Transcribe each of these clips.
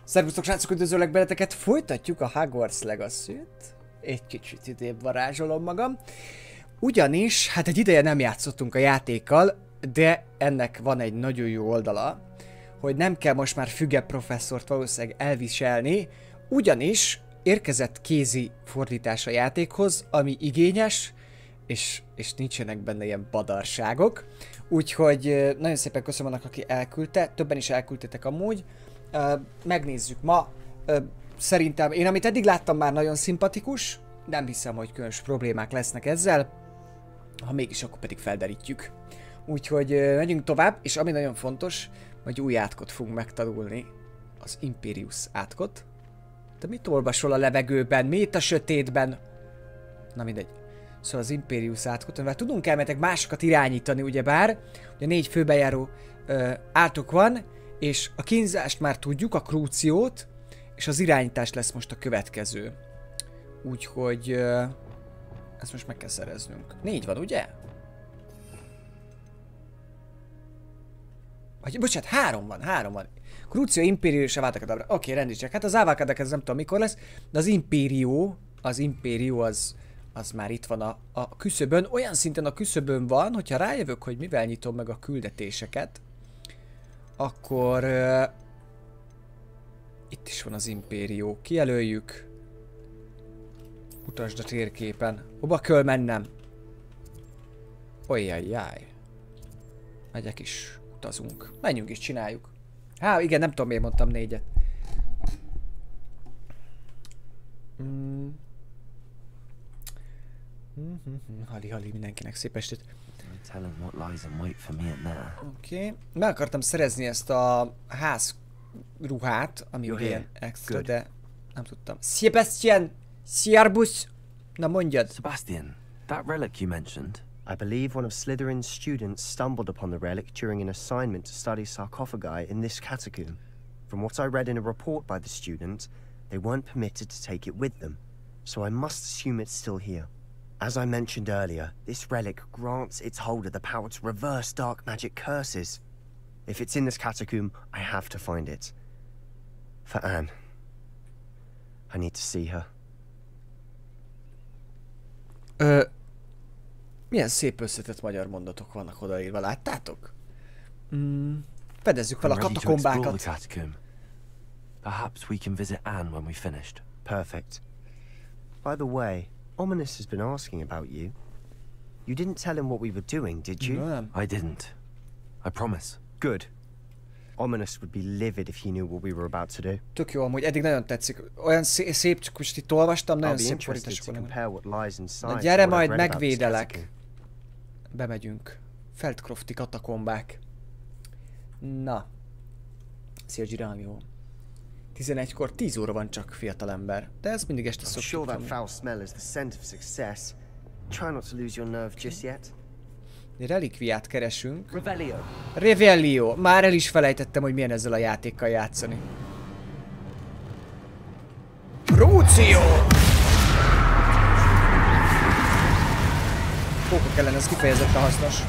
Szervusztok srácok, üdvözöllek benneteket, folytatjuk a Hogwarts Legacy-t. Egy kicsit idébb varázsolom magam. Ugyanis, hát egy ideje nem játszottunk a játékkal, de ennek van egy nagyon jó oldala, hogy nem kell most már füge professzort valószínűleg elviselni, ugyanis érkezett kézi fordítás a játékhoz, ami igényes, és nincsenek benne ilyen badarságok. Úgyhogy nagyon szépen köszönöm annak, aki elküldte, többen is elküldtetek amúgy. Megnézzük ma. Szerintem, én amit eddig láttam már nagyon szimpatikus, nem hiszem, hogy különös problémák lesznek ezzel. Ha mégis, akkor pedig felderítjük. Úgyhogy megyünk tovább, és ami nagyon fontos, hogy új átkot fogunk megtanulni. Az Imperius átkot. De mit olvasol a levegőben? Mi itt a sötétben? Na mindegy. Szóval az Imperius átkot, mivel tudunk elmetek másokat irányítani, ugyebár. Ugye 4 főbejáró átok van, és a kínzást már tudjuk, a krúciót, és az irányítás lesz most a következő. Úgyhogy ezt most meg kell szereznünk. 4 van, ugye? Vagy, bocsánat, 3 van. Krúció, Imperio és Avada. Oké, rendítsek. Hát az Avada ez nem tudom mikor lesz, de az Imperio az már itt van a küszöbön. Olyan szinten a küszöbön van, hogyha rájövök, hogy mivel nyitom meg a küldetéseket, akkor itt is van az Imperio. Kijelöljük. Mutasd a térképen. Hova kell mennem? Ojjajjaj. Megyek is. Utazunk. Menjünk is, csináljuk. Há, igen, nem tudom miért mondtam 4-et. Hali, mindenkinek szép estét. Oké. Meg akartam szerezni ezt a házruhát, ami ilyen extra, de nem tudtam. Sebastian! Sziarbus! Na mondjad! Sebastian, that relic you mentioned. I believe one of Slytherin's students stumbled upon the relic during an assignment to study sarcophagi in this catacomb. From what I read in a report by the student, they weren't permitted to take it with them, so I must assume it's still here. As I mentioned earlier, this relic grants its holder the power to reverse dark magic curses. If it's in this catacomb, I have to find it. For Anne. I need to see her. Milyen szép összetett magyar mondatok vannak odaírva, láttátok? Fedezzük fel a katakombákat. Perhaps we can visit Anne when we finished. Perfect. By the way, Ominous has been asking about you. You didn't tell him what we were doing, did you? Nem. I didn't. I promise. Good. Ominous would be livid if he knew what we were about to do. Tök jó, amúgy eddig nagyon tetszik. Olyan szép, csak most itt olvastam, nagyon szép fordítások van. Na gyere, majd megvédelek. Bemegyünk. Feldcrofti katakombák. Na. Szia Giránio. 11-kor 10 óra van csak, fiatalember. De ez mindig este szoktuk. Sure that foul smell is the scent of success. Try not to lose your nerve just yet. Relikviát keresünk. Revelio. Revelio. Már el is felejtettem, hogy milyen ezzel a játékkal játszani. Krúció! Pókok ellen ez kifejezetten hasznos.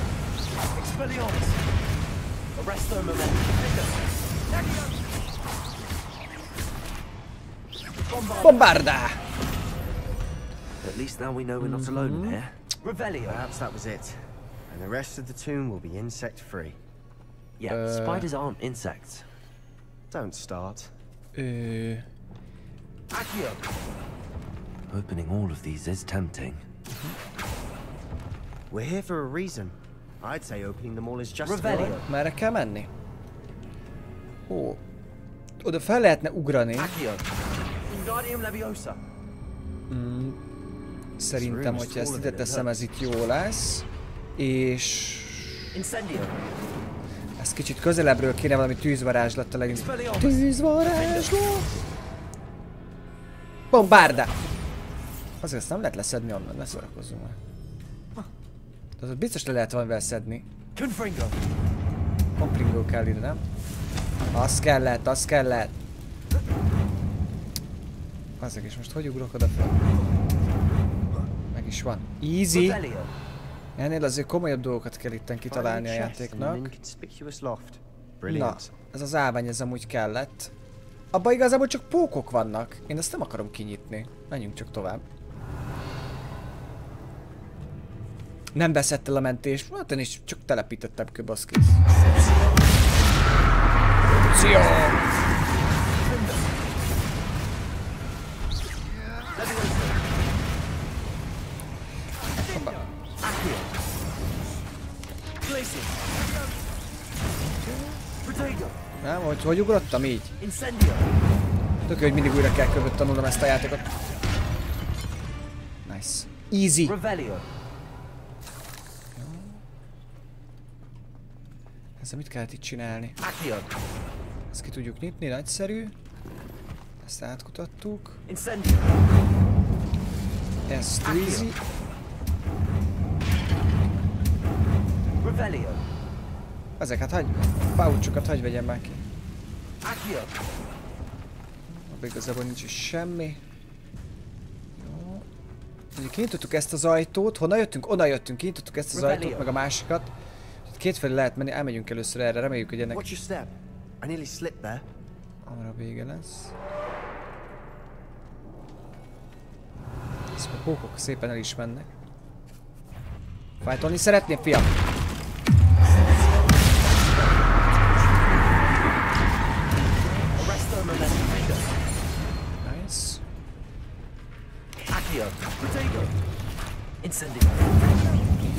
Bombarda! At least now we know we're not alone in here. Revelio. Perhaps that was it. And the rest of the tomb will be insect-free. Yeah, spiders aren't insects. Don't start. Accio. Opening all of these is tempting. We're here for a reason. I'd say opening them all is just Revelio. Merre kell menni? Ó. Oda fel lehetne ugrani. Szerintem, hogyha ezt ide teszem, ez itt jó lesz. És... ezt kicsit közelebbről kéne valami tűzvarázslattal legyen. Tűzvarázslat! Bombarda! Azért ezt nem lehet leszedni onnan, ne szórakozzunk már. Tehát biztos le lehet valamivel szedni. Confringo kell ide, nem? Az kellett, az kellett. Azok is most hogy ugrok oda fel? Meg is van. Easy. Ennél azért komolyabb dolgokat kell itten kitalálni a játéknak. Na, ez az állvány, ez amúgy kellett. abban igazából csak pókok vannak. Én ezt nem akarom kinyitni. Menjünk csak tovább. Nem veszett el a mentés. Hát én is csak telepítettem kb. Az kész. Szia! Nem, hogy ugrottam így? Tök jó, hogy mindig újra kell kb. Tanulnom ezt a játékot. Nice. Easy. Ezzel mit kellett itt csinálni? Ezt ki tudjuk nyitni, nagyszerű. Ezt átkutattuk. Ez too easy. Ezeket hagyj, pouchokat hagyj vegyem már ki. Abban igazából nincs is semmi. Jó. Ugye kinyitottuk ezt az ajtót, honnan jöttünk? Onnan jöttünk, kinyitottuk ezt az ajtót, meg a másikat. Kétfelé lehet menni, elmegyünk először erre, reméljük, hogy ennek amara vége lesz. Ezt a pókok szépen el is mennek. Fájtolni szeretném, fiam? Nice.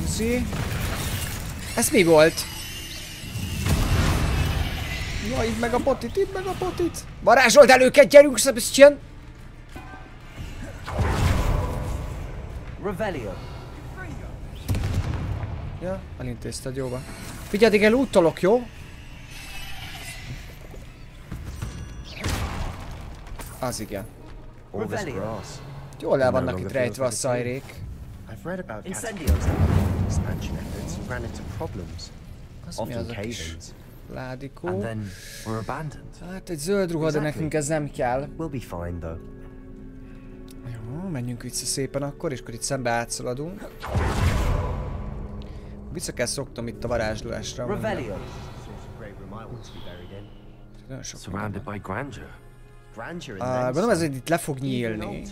Easy. Ez mi volt? Ja, itt meg a botit, itt meg a botit. Varázsold el őket, gyerünk, Sebastian! Ja, elintézted, jó van. Figyelj, addig elúttolok, jó? Az igen. Jól el vannak itt rejtve a szajrék. Az mi az a kis ládikó? Hát egy zöld ruha, de nekünk ez nem kell. Jó, menjünk vissza szépen akkor, és akkor itt szembe átszaladunk. Vissza kell szoknom itt a varázslásra. Gondolom ez itt le fog nyílni.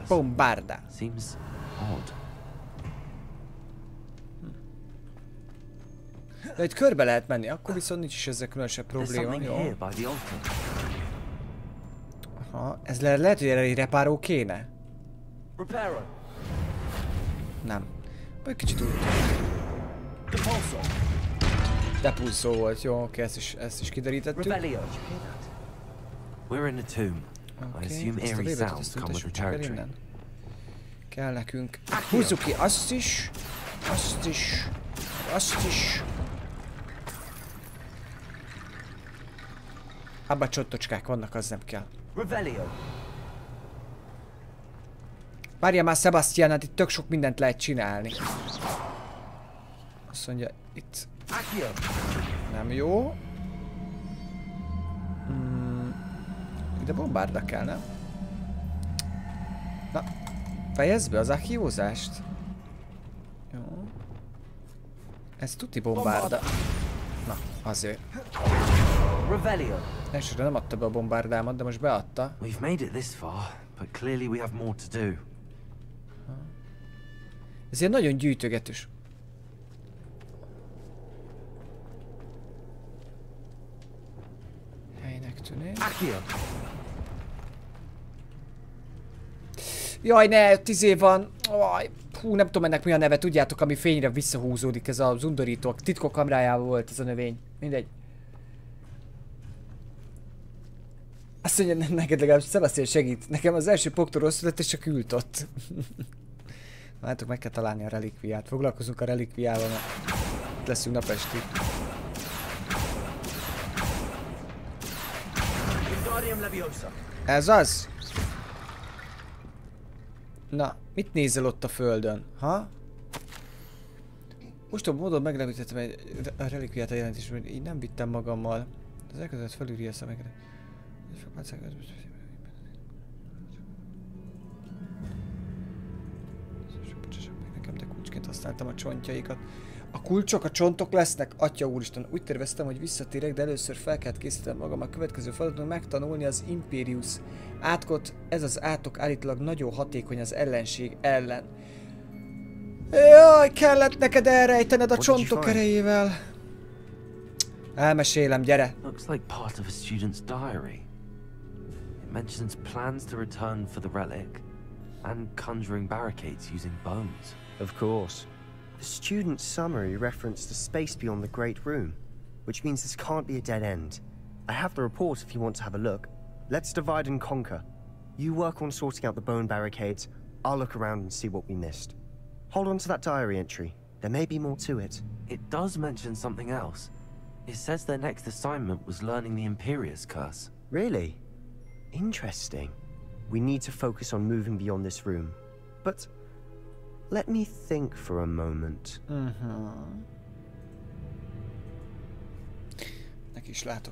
Bombarda. De itt körbe lehet menni, akkor viszont nincs is ezzel különösebb probléma, jó? Aha, ez lehet, hogy erre egy repáró kéne? Nem. Vagy kicsit úgy. Depulszó volt, jó, oké, ezt is kiderítettük. Oké, ezt a bébet ezt ültessük csak el innen. Kell nekünk. Húzzuk ki azt is. Azt is. Azt is. Abba csottocskák vannak, az nem kell. Várjál már, Sebastian, hát itt tök sok mindent lehet csinálni. Azt mondja, itt... Nem jó. De bombárda kell, nem? Na, fejezd be az achiózást. Jó. Ez tuti bombárda. Na, azért. Elsőre nem adta be a bombárdámat, de most beadta. We've made it this far, but clearly we have more to do. Ez ilyen nagyon gyűjtögetős. Helynek tűnik. Jaj, ne, 10 év van. Hú, nem tudom ennek mi a neve, tudjátok, ami fényre visszahúzódik, ez az undorító. Titkok kamrájában volt ez a növény. Mindegy. Azt mondja, neked legalább Sebastian segít. Nekem az első poktól rossz lett, és csak ült ott. Látok, meg kell találni a relikviát. Foglalkozunk a relikviával, mert leszünk napestig. Ez az? Na, mit nézel ott a földön? Ha? Most a módon meglepítettem a relikviát a jelentésben, így nem vittem magammal. Az elkezdett felülri a szemekre. Nekem de kulcsként használom. kihasználtam a csontjaikat. A kulcsok, a csontok lesznek? Atya úristen, úgy terveztem, hogy visszatérek, de először fel kellett készítenem magam a következő feladaton megtanulni az Imperius átkot. Ez az átok állítólag nagyon hatékony az ellenség ellen. Jaj, kellett neked elrejtened a csontok erejével. Elmesélem, gyere. Looks like part of a student's diary. It mentions plans to return for the relic and conjuring barricades using bones. Of course. The student's summary referenced a space beyond the Great Room, which means this can't be a dead end. I have the report if you want to have a look. Let's divide and conquer. You work on sorting out the bone barricades. I'll look around and see what we missed. Hold on to that diary entry. There may be more to it. It does mention something else. It says their next assignment was learning the Imperius curse. Really? Interesting. We need to focus on moving beyond this room. But let me think for a moment.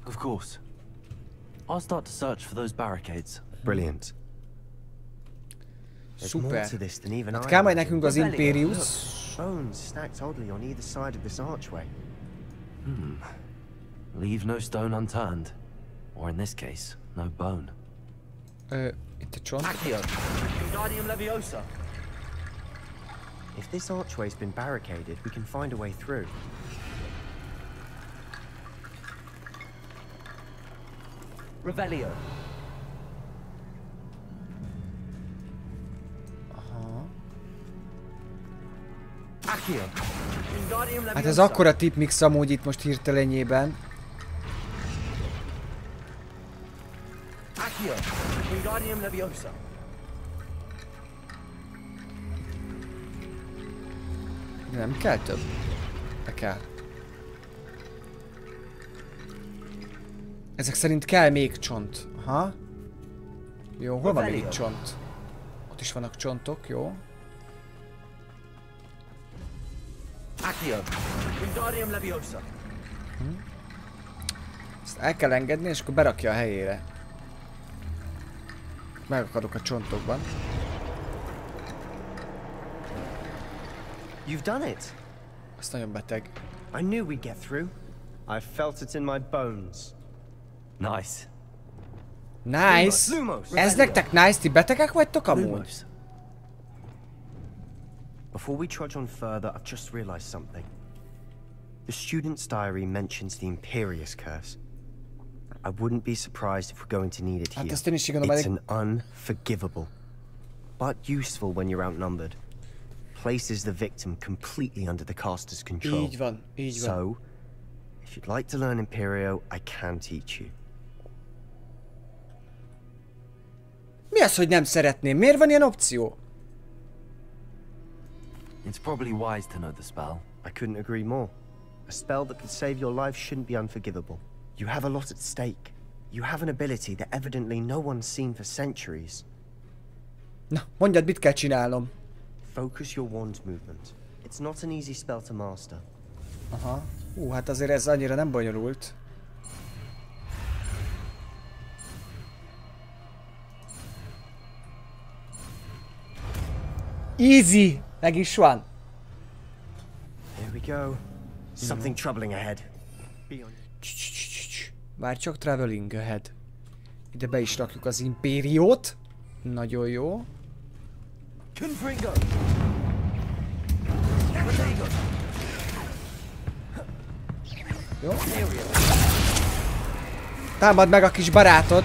Of course. I'll start to search for those barricades. Brilliant. Szuper. Hát kell majd nekünk az Imperius. Bones stacked oddly on either side of this archway. Leave no stone unturned. Or in this case, no bone. Itt a csont. If this archway's been barricaded, we can find a way through. Revelio. Hát ez akkora tipmix amúgy itt most hirtelenjében. Nem kell több. De kell. Ezek szerint kell még csont. Aha. Jó, hol van még itt csont? Ott is vannak csontok, jó. Ezt el kell engedni, és akkor berakja a helyére. Megakadok a csontokban. You've done it. Ez nagyon beteg. I knew we'd get through. I felt it in my bones. Nice. Nice! Lumos. Ez nektek nice, ti betegek vagytok amúgy? Before we trudge on further, I've just realized something. The student's diary mentions the Imperius curse. I wouldn't be surprised if we're going to need it here. It's an unforgivable, but useful when you're outnumbered. Places the victim completely under the caster's control. Így van, így van. So, if you'd like to learn Imperio, I can teach you. Mi az, hogy nem szeretném? Miért van ilyen opció? It's probably wise to know the spell. I couldn't agree more. A spell that could save your life shouldn't be unforgivable. You have a lot at stake. You have an ability that evidently no one's seen for centuries. Na, mondjad, mit kell csinálnom? Focus your wand movement. It's not an easy spell to master. Aha. Hát azért ez annyira nem bonyolult. Easy! Meg is van. Here we go. Something troubling ahead. Várj csak, traveling ahead. Ide be is rakjuk az Imperiót. Nagyon jó. Jó. Támad meg a kis barátod.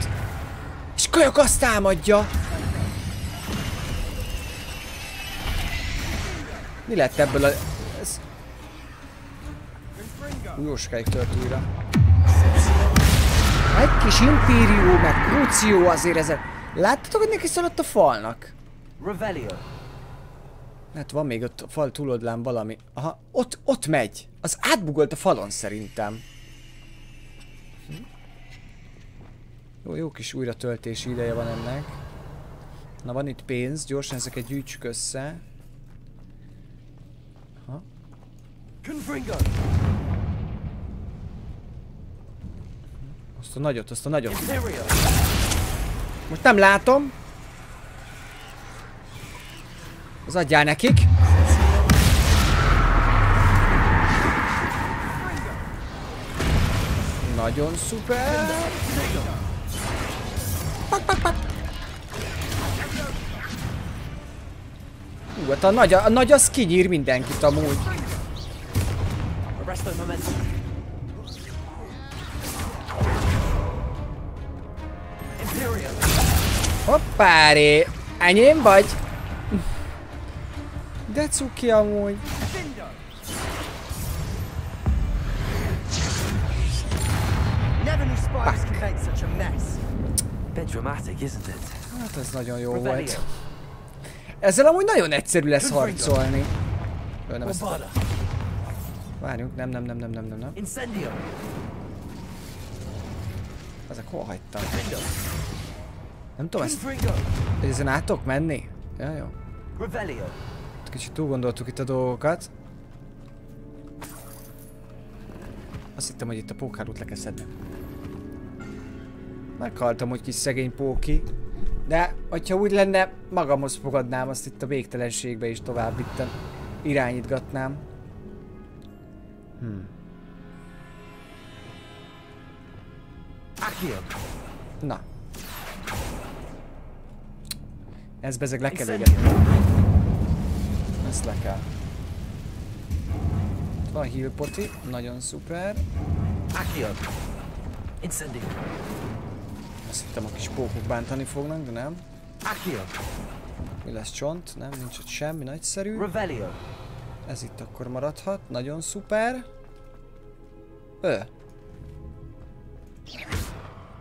És kölyök azt támadja. Mi lett ebből a... Ez... Jó sokáig tört újra. Egy kis Imperió, meg Crucio azért ezek. Láttatok, hogy neki szaladt a falnak? Hát van még ott a fal túloldalán valami. Aha, ott megy. Az átbugolt a falon szerintem. Jó kis újratöltési ideje van ennek. Na, van itt pénz, gyorsan ezeket gyűjtsük össze. Aha. Azt a nagyot. Most nem látom. Az adjál nekik. Nagyon szuper. Pak, pak, pak. Hát a nagy az kinyír mindenkit amúgy. Hoppáré! Enyém vagy? De cuki amúgy. Hát ez nagyon jó volt. Ezzel amúgy nagyon egyszerű lesz harcolni. Nem ezt... Várjunk, nem. Ezek hol hagytam? Nem tudom ezt... Ezen át tudok menni? Ja, jó. Kicsit túl gondoltuk itt a dolgokat. Azt hittem, hogy itt a pókhálót le kell szedni. Meghaltam, hogy kis szegény póki. De, hogyha úgy lenne, magamhoz fogadnám, azt itt a végtelenségbe is tovább vittem. Irányítgatnám. Na. Ez bezeg le kell égetni. Ezt le kell. Itt van a heal poti, nagyon szuper. Azt hittem, a kis pókok bántani fognak, de nem. Mi lesz csont? Nem, nincs ott semmi nagyszerű. Ez itt akkor maradhat, nagyon szuper.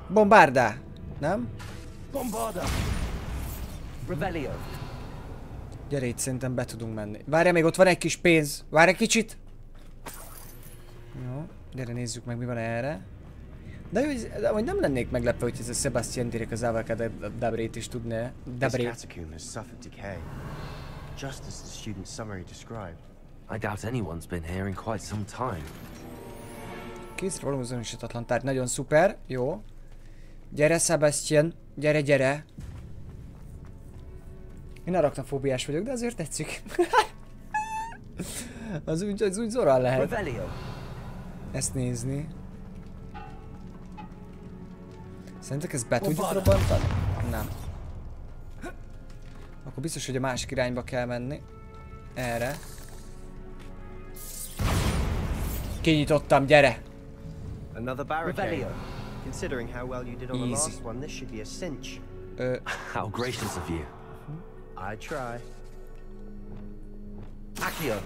Bombardá! Nem? Gyere, itt szerintem be tudunk menni. Várjál, még ott van egy kis pénz. Várj egy kicsit! Jó, gyere, nézzük meg, mi van erre. De hogy nem lennék meglepve, hogy ez a Sebastian direkt az Avacadabrét is tudná. I doubt anyone's been here in quite some time. Készre való azonosítatlan tárgy, nagyon szuper, jó. Gyere, Sebastian, gyere. Én arachnofóbiás vagyok, de azért tetszik. az úgy zoral lehet. Ezt nézni. Szerintek ezt be tudjuk robbantani? Nem. Akkor biztos, hogy a másik irányba kell menni. Erre. Kinyitottam, gyere! Another barricade. Considering how well you did on the last one, this should be a cinch. How gracious of you. I try. Accio.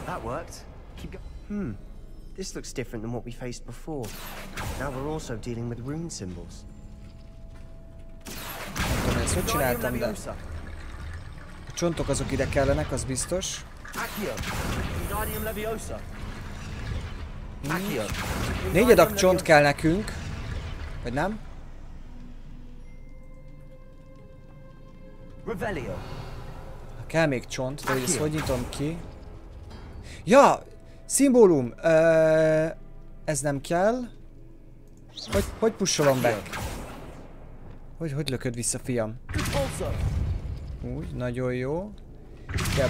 That worked. Keep going. This looks different than what we faced before. Now we're also dealing with rune symbols. Nem tudom, ezt hogy csináltam, de... A csontok azok ide kellenek, az biztos. 4 adag csont kell nekünk. Vagy nem? Kell még csont, de hogy ezt hogy nyitom ki? Ja! Szimbólum! Ez nem kell. Hogy pusolom be? Hogy lököd vissza, fiam? Úgy, nagyon jó. De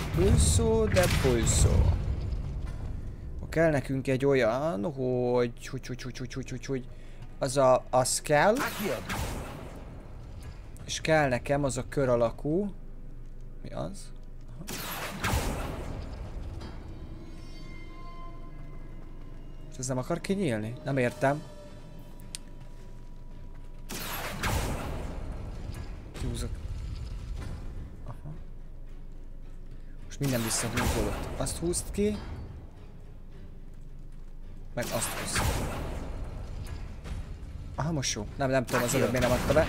pulso. Kell nekünk egy olyan, hogy az kell. És kell nekem az a kör alakú. Mi az? És ez nem akar kinyílni? Nem értem. Kihúzok. Aha. Most minden visszahúzódott. Azt húzd ki. Meg azt húzd. Aha, most jó. Nem tudom, az előbb miért nem adta be.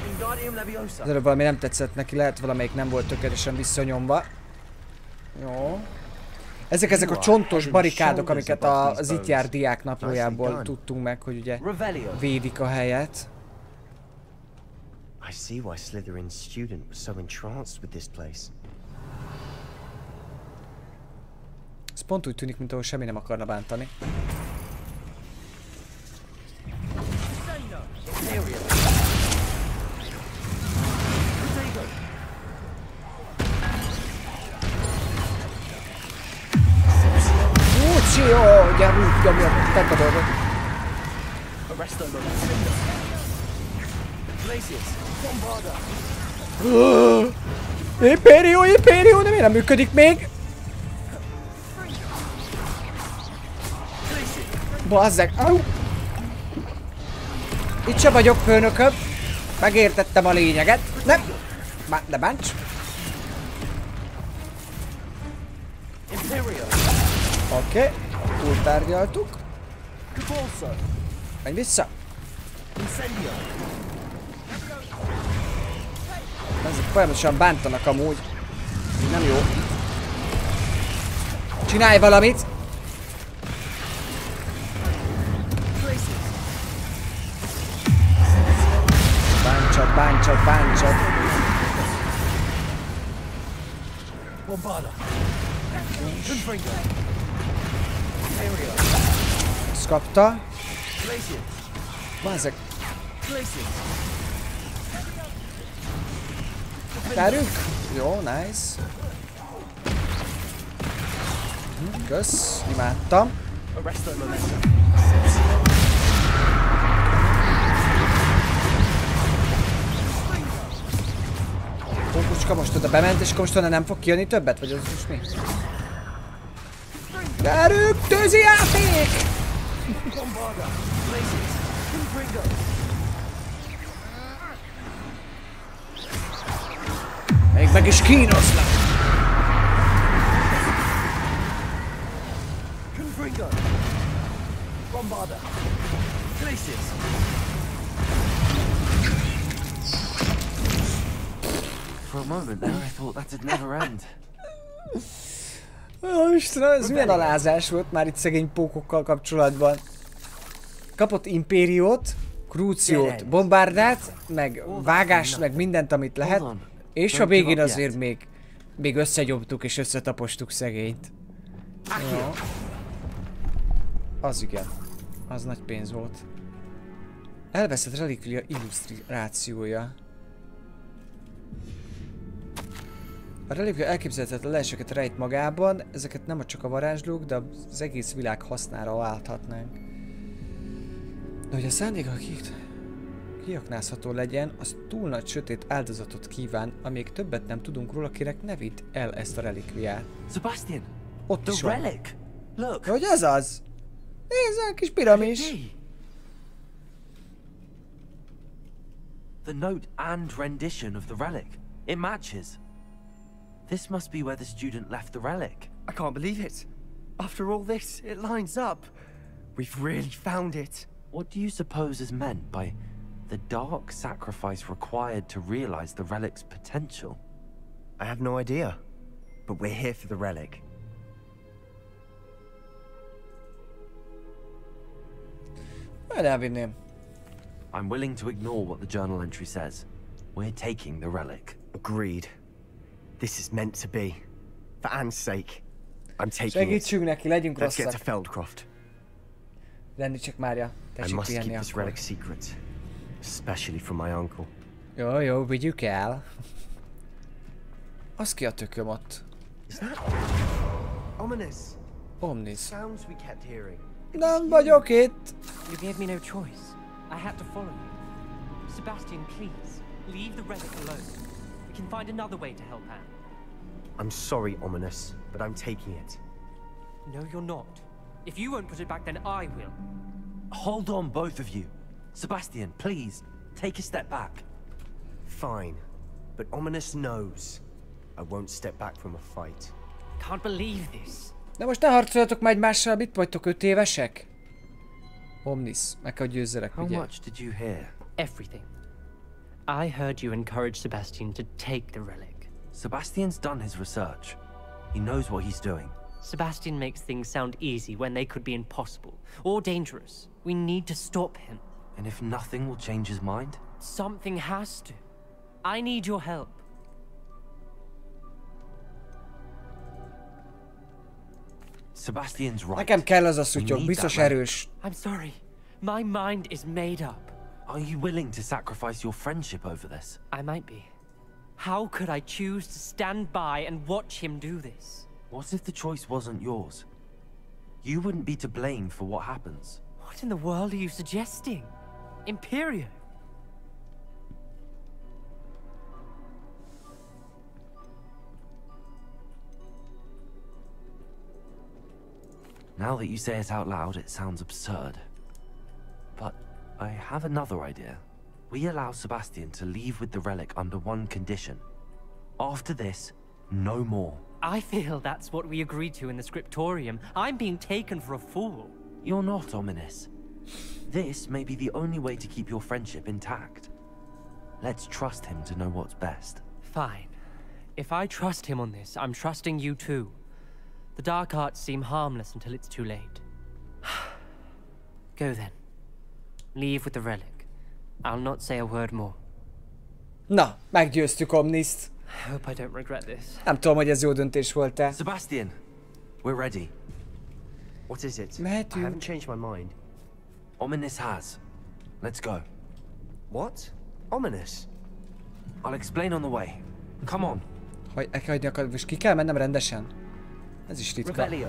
Az előbb valami nem tetszett neki, lehet valamelyik nem volt tökéletesen visszanyomva. Jó. Ezek a csontos barikádok, amiket az Itt jár diák naplójából tudtunk meg, hogy ugye védik a helyet. I see why Slytherin's student was so entranced with this place. Ez pont úgy tűnik, mint ahol semmi nem akarna bántani. Jó, gyerünk, nyomj, tedd a dolgot. Imperio, de miért nem működik még? Bazzeg, itt se vagyok, főnököm. Megértettem a lényeget. Nem, ne bánts. Oké, túltárgyaltuk. Menj vissza. Ezek folyamatosan bántanak amúgy. Nem jó. Csinálj valamit! Bántsad. Ezt kapta. Bazzeg. Várjuk. Jó, nice. Kösz, imádtam. Kucska most oda bement, és most oda nem fog kijönni többet? Vagy az most mi? Gyerünk, tőzi játék! Még meg is kínoznak! For a moment there, I thought that'd never end. Ó, Istenem, ez milyen alázás volt már itt szegény pókokkal kapcsolatban. Kapott Imperiót, Cruciót, bombárdát, meg vágást, meg mindent, amit lehet. És a végén azért még összegyomtuk és összetapostuk szegényt. Jó. Az igen. Az nagy pénz volt. Elveszett relikvia illusztrációja. A relikvia elképzelhetetlen leeseket rejt magában, ezeket nem csak a varázslók, de az egész világ hasznára válthatnánk. De hogy a szándéka kiaknázható legyen, az túl nagy sötét áldozatot kíván, amíg többet nem tudunk róla, kinek ne vidd el ezt a relikviát. Sebastian! Ott is van. Relic! Look! Hogy ez az? Nézd, a kis piramis! The note and rendition of the relic. It matches. This must be where the student left the relic. I can't believe it. After all this, it lines up. We've really found it. What do you suppose is meant by the dark sacrifice required to realize the relic's potential? I have no idea. But we're here for the relic. Majd elvinném. I'm willing to ignore what the journal entry says. We're taking the relic. Agreed. This is meant to be. For Anne's sake. I'm taking Segítsünk neki, legyünk Let's get to rosszak. Feldcroft. Lenni csak Mária. I Tessék must keep pihenni this akkor. relic secret. Especially from my uncle. Jó, vigyük el. Az ki a tököm ott? Is that ominous? Omnis. Sounds we kept hearing. Nem vagyok itt. You gave me no choice. I had to follow you. Sebastian, please, leave the relic alone. We can find another way to help Anne. I'm sorry, Ominous, but I'm taking it. No, you're not. If you won't put it back, then I will. Hold on, both of you. Sebastian, please, take a step back. Fine, but Ominous knows I won't step back from a fight. Can't believe this. De most ne harcoljatok már egymással, mit vagytok, 5 évesek? Omnis, meg kell győzzelek, How ugye? much did you hear? Everything. I heard you encourage Sebastian to take the relic. Sebastian's done his research. He knows what he's doing. Sebastian makes things sound easy when they could be impossible or dangerous. We need to stop him. And if nothing will change his mind? Something has to. I need your help. Sebastian's right. Nekem kell az a szutyok, biztos erős. I'm sorry. My mind is made up. Are you willing to sacrifice your friendship over this? I might be. How could I choose to stand by and watch him do this? What if the choice wasn't yours? You wouldn't be to blame for what happens. What in the world are you suggesting? Imperio? Now that you say it out loud, it sounds absurd. But I have another idea. We allow Sebastian to leave with the relic under one condition. After this, no more. I feel that's what we agreed to in the scriptorium. I'm being taken for a fool. You're not ominous. This may be the only way to keep your friendship intact. Let's trust him to know what's best. Fine. If I trust him on this, I'm trusting you too. The dark arts seem harmless until it's too late. Go then. Leave with the relic. I'll not say a word more. Na, meggyőztük Omniszt. I hope I don't regret this. Nem tudom, hogy ez jó döntés volt-e. Sebastian, we're ready. What is it? Mehetünk. I haven't changed my mind. Ominous has. Let's go. What? Ominous? I'll explain on the way. Come on. Hagyni akar, most ki kell mennem rendesen? Ez is ritka. Revelio.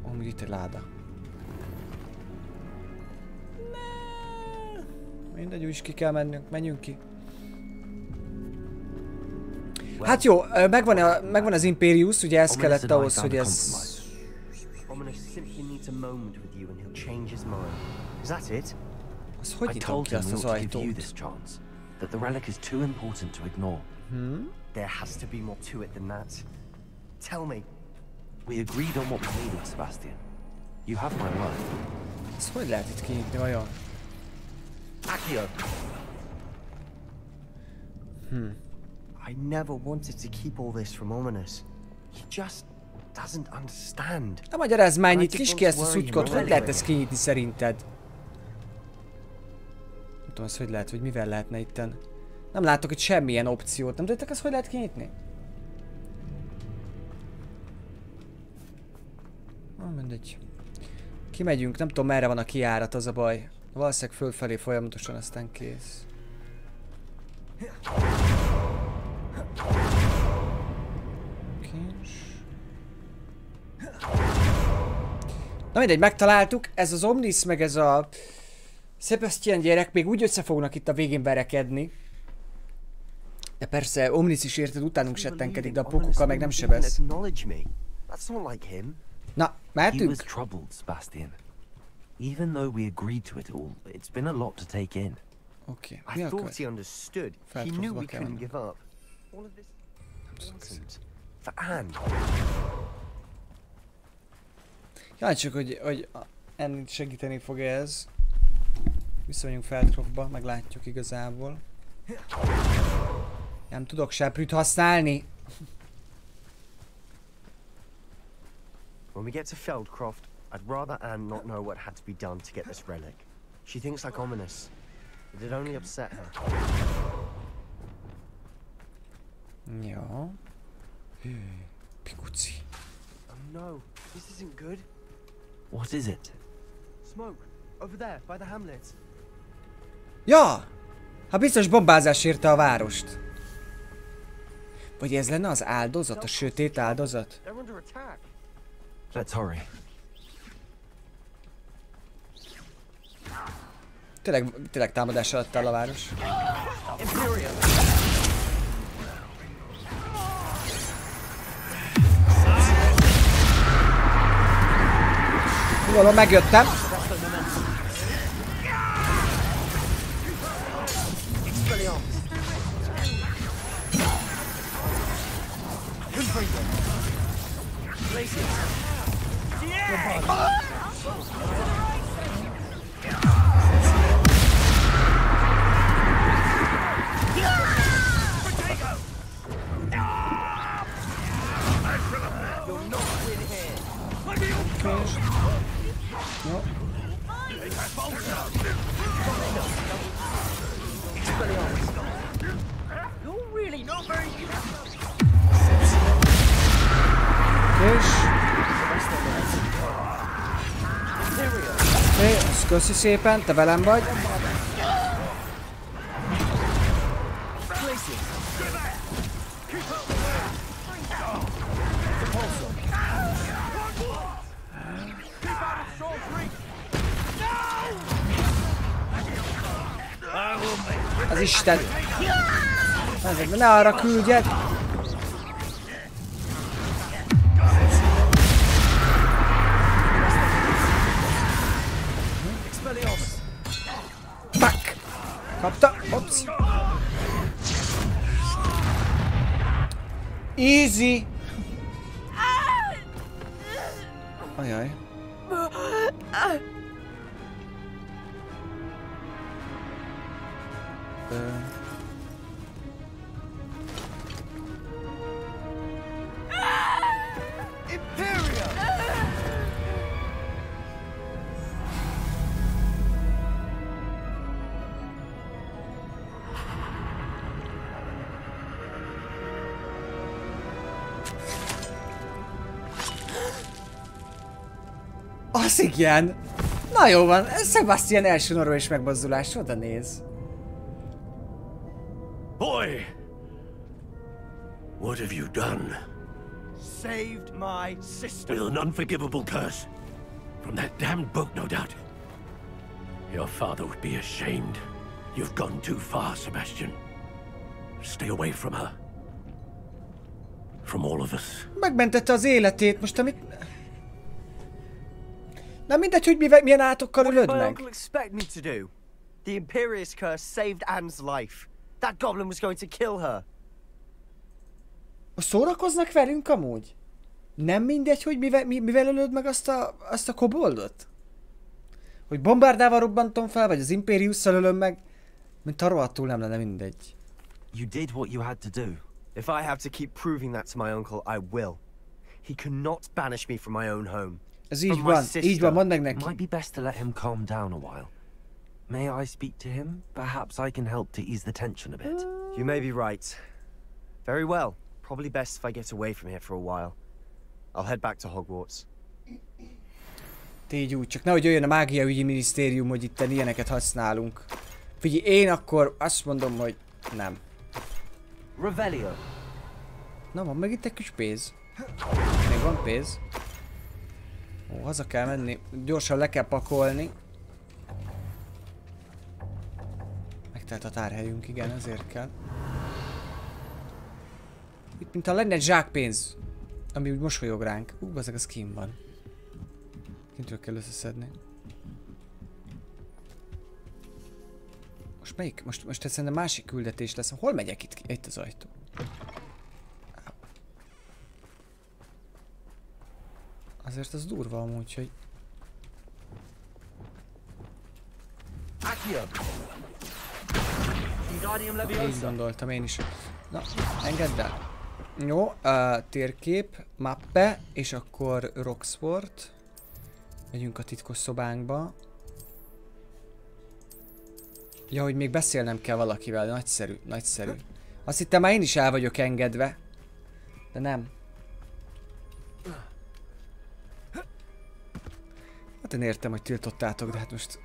Amúgy itt egy láda. Mindegy, úgyis ki kell mennünk, menjünk ki. Hát jó, megvan az Imperius, ugye ez kellett ahhoz, hogy ez... Ominous simply needs a moment with you and he'll change his mind. Is that it? Az hogy I nyitom told ki him azt not az to give you ajtót? this chance. That the relic is too important to ignore. There has to be more to it than that. Tell me. We agreed on what we needed, Sebastian. You have my word. Ezt hogy lehet itt kinyitni vajon? Accio. I never wanted to keep all this from Ominous. He just doesn't understand. Na magyarázd már, nyisd ki ezt a szutykot, hogy lehet ezt kinyitni szerinted? Nem tudom, ez hogy lehet, hogy mivel lehetne itten. Nem látok itt semmilyen opciót. Nem tudjátok, ezt hogy lehet kinyitni? Mindegy. Kimegyünk, nem tudom merre van a kijárat, az a baj. Valószínűleg fölfelé folyamatosan, aztán kész. Kincs. Na mindegy, megtaláltuk. Ez az Omnis, meg ez a Sebastian gyerek még úgy össze fognak itt a végén verekedni. De persze, Omnis is érted, utánunk settenkedik, de a pokokkal meg nem sebez. Na, mehetünk? He was troubled, Sebastian. Even though we agreed to it all, it's been a lot to take in. Oké, I thought he understood. He knew we couldn't give up. All of this nonsense. For Anne. Jaj, csak hogy ennél segíteni fog ez. Visszamegyünk Feltrofba, meglátjuk igazából. Nem tudok seprűt használni. When we get to Feldcroft, I'd rather Anne not know what had to be done to get this relic. She thinks like Ominous. It'd only upset her. Ja. Pikuci. Oh no, this isn't good. What is it? Smoke, over there, by the hamlet. Ja! Hát biztos bombázás érte a várost. Vagy ez lenne az áldozat, a sötét áldozat? They're under attack. Let's hurry. Tényleg támadás alatt áll a város. Imperio. Valahol megjöttem. Jó. Oké, azt köszi szépen, te velem vagy. Az Isten! Ezekben ne arra küldjed! Fuck! Kapta! Ops! Easy! Ajaj. Imperio! Az igen! Na jó van, Sebastian első normális megmozdulás, oda néz. Boy! What have you done? Saved my sister. With an unforgivable curse. From that damned book, no doubt. Your father would be ashamed. You've gone too far, Sebastian. Stay away from her. From all of us. Megmentette az életét, most amit... Na mindegy, hogy milyen átokkal What ölöd did my meg. uncle expect me to do? The Imperious curse saved Anne's life. That goblin was going to kill her. Szórakoznak velünk amúgy? Nem mindegy, hogy mivel ölöd meg azt a koboldot? Hogy bombárdával robbantom fel, vagy az Imperiusszal ölöm meg? Mint a rohadtul nem lenne mindegy. You did what you had to do. If I have to keep proving that to my uncle, I will. He cannot banish me from my own home. Ez így van, mondd meg neki. Might be best to let him calm down a while. May I speak to him? Perhaps I can help to ease the tension a bit. You may be right. Very well. Probably best if I get away from here for a while. I'll head back to Hogwarts. Tégy úgy, csak nehogy jöjjön a mágiaügyi minisztérium, hogy itten ilyeneket használunk. Figyelj, én akkor azt mondom, hogy nem. Revelio. Na, van meg itt egy kis pénz. Még van pénz. Ó, haza kell menni. Gyorsan le kell pakolni. Megtelt a tárhelyünk, igen, ezért kell. Itt mintha lenne egy zsákpénz, ami úgy mosolyog ránk. Ezek az kint van. Kintről kell összeszedni. Most melyik? Most ez szerintem másik küldetés lesz. Hol megyek itt? Itt az ajtó. Azért az durva amúgy, hogy... Így gondoltam én is. Na, engedd el. Jó, térkép, mappe, és akkor Roxford. Megyünk a titkos szobánkba. Ja, hogy még beszélnem kell valakivel, nagyszerű, nagyszerű. Azt hittem már én is el vagyok engedve. De nem. Hát én értem, hogy tiltottátok, de hát most...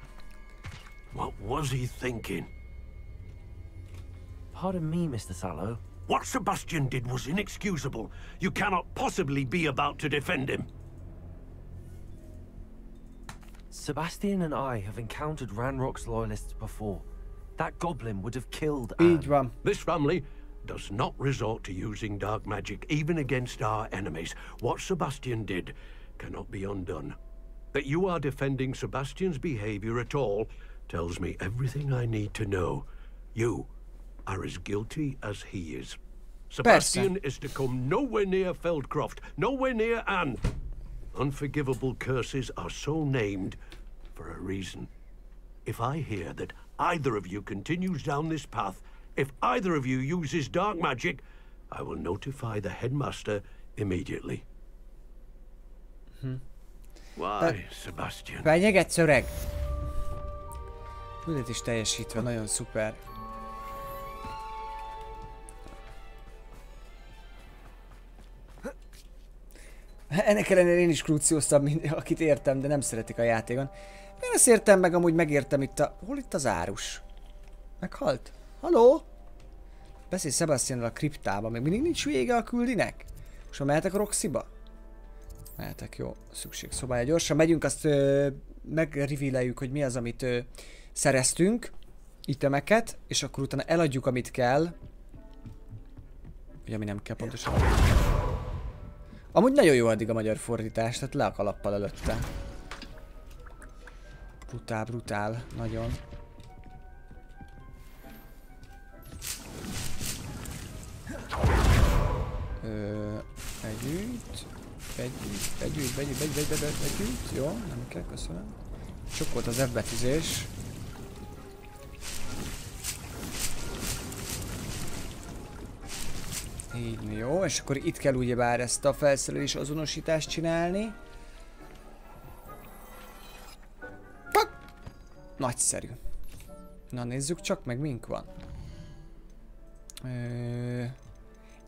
What was he thinking? Pardon me, Mr. Sallow. What Sebastian did was inexcusable. You cannot possibly be about to defend him. Sebastian and I have encountered Ranrock's loyalists before. That goblin would have killed Így Anne. van. This family does not resort to using dark magic even against our enemies. What Sebastian did cannot be undone. That you are defending Sebastian's behavior at all tells me everything I need to know. You are as guilty as he is. Sebastian is to come nowhere near Feldcroft, nowhere near Anne. Unforgivable curses are so named for a reason. If I hear that either of you continues down this path, if either of you uses dark magic, I will notify the headmaster immediately. Why, Sebastian? Fenyegetsz, öreg! Küldetés teljesítve, nagyon szuper. Ennek ellenére én is krúcióztam, akit értem, de nem szeretik a játékon. Én ezt értem meg, amúgy megértem itt a... Hol itt az árus? Meghalt? Halló? Beszélj Sebastiannal a kriptába, még mindig nincs vége a küldinek? Most már mehetek a Roxyba? Mehetek, jó. Szükségszobája. Gyorsan megyünk, azt megrevealeljük, hogy mi az, amit szereztünk. Itemeket, és akkor utána eladjuk, amit kell. Ugye, ami nem kell pontosan. Amúgy nagyon jó addig a magyar fordítás, tehát le a kalappal előtte. Brutál, brutál. Nagyon. Együtt. Jó, nem kell, köszönöm. Sok volt az F betűzés. Így, jó, és akkor itt kell ugyebár ezt a felszerelés azonosítást csinálni. Nagyszerű. Na nézzük csak meg, mink van.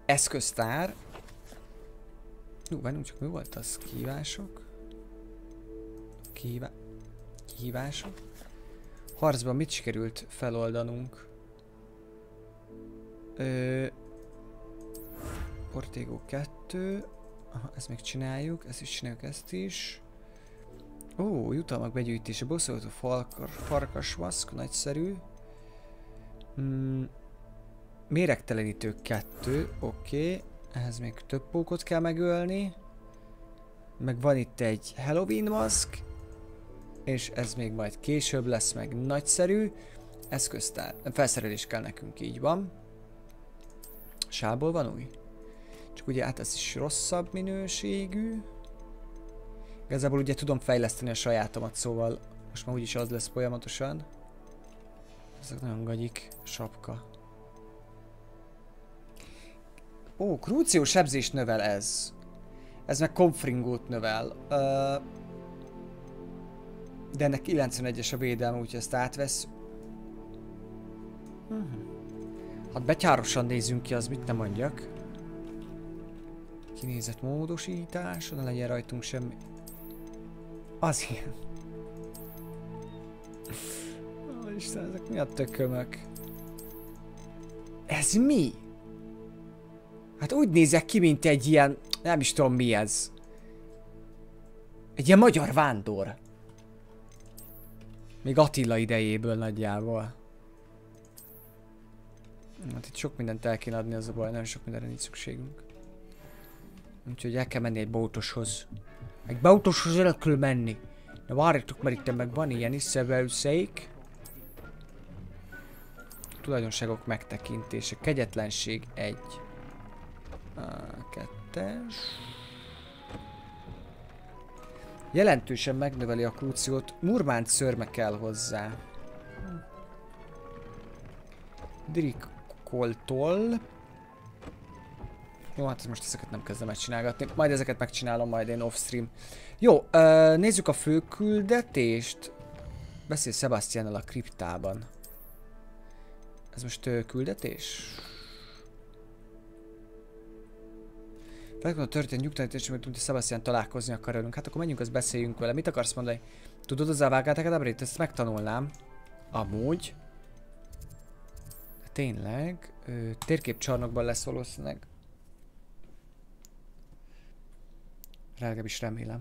Eszköztár. Várjunk csak, mi volt az? Kihívások? Kihívások? Harcban mit sikerült feloldanunk? Portégó 2. Aha, ezt még csináljuk. Ezt is csináljuk, ezt is. Ó, jutalmak begyűjtése. Bosszolható farkasmaszk, nagyszerű. Méregtelenítő 2, oké. Ehhez még több pókot kell megölni. Meg van itt egy Halloween maszk. És ez még majd később lesz, meg nagyszerű. Eszköztár. Felszerelés kell nekünk, így van. Sából van új? Csak ugye hát ez is rosszabb minőségű. Igazából ugye tudom fejleszteni a sajátomat, szóval most már úgyis az lesz folyamatosan. Ezek nagyon gagyik. Sapka. Ó, krúciós sebzést növel ez. Ez meg komfringót növel. De ennek 91-es a védelme, úgyhogy ezt átvesz. Hát betyárosan nézzünk ki, az mit nem mondjak. Kinézett módosítás, ne legyen rajtunk semmi. Az ilyen. Ó, Isten, ezek mi a tökömök? Ez mi? Hát úgy nézek ki, mint egy ilyen... Nem is tudom mi ez. Egy ilyen magyar vándor. Még Attila idejéből nagyjából. Hát itt sok mindent el kéne adni, az a baj, nagyon sok mindenre nincs szükségünk. Úgyhogy el kell menni egy bótoshoz. Egy bótoshoz el kell menni. Na várjatok, mert itt meg van ilyen is, szék. Tulajdonságok megtekintése. Kegyetlenség 1. 2-es. Jelentősen megnöveli a krúciót. Murmánt szörme kell hozzá. Dirikkoltól. Jó, hát most ezeket nem kezdem el csinálgatni. Majd ezeket megcsinálom majd én off-stream. Jó, nézzük a főküldetést. Beszél Sebastiannal a kriptában. Ez most küldetés? Felkapom a történet nyugtalanítás, mert úgy Sebastian találkozni akar velünk. Hát akkor menjünk, azt beszéljünk vele. Mit akarsz mondani? Tudod az vágálták a Dabrit? Ezt megtanulnám. Amúgy. Tényleg. Térképcsarnokban lesz valószínűleg. Legalábbis remélem.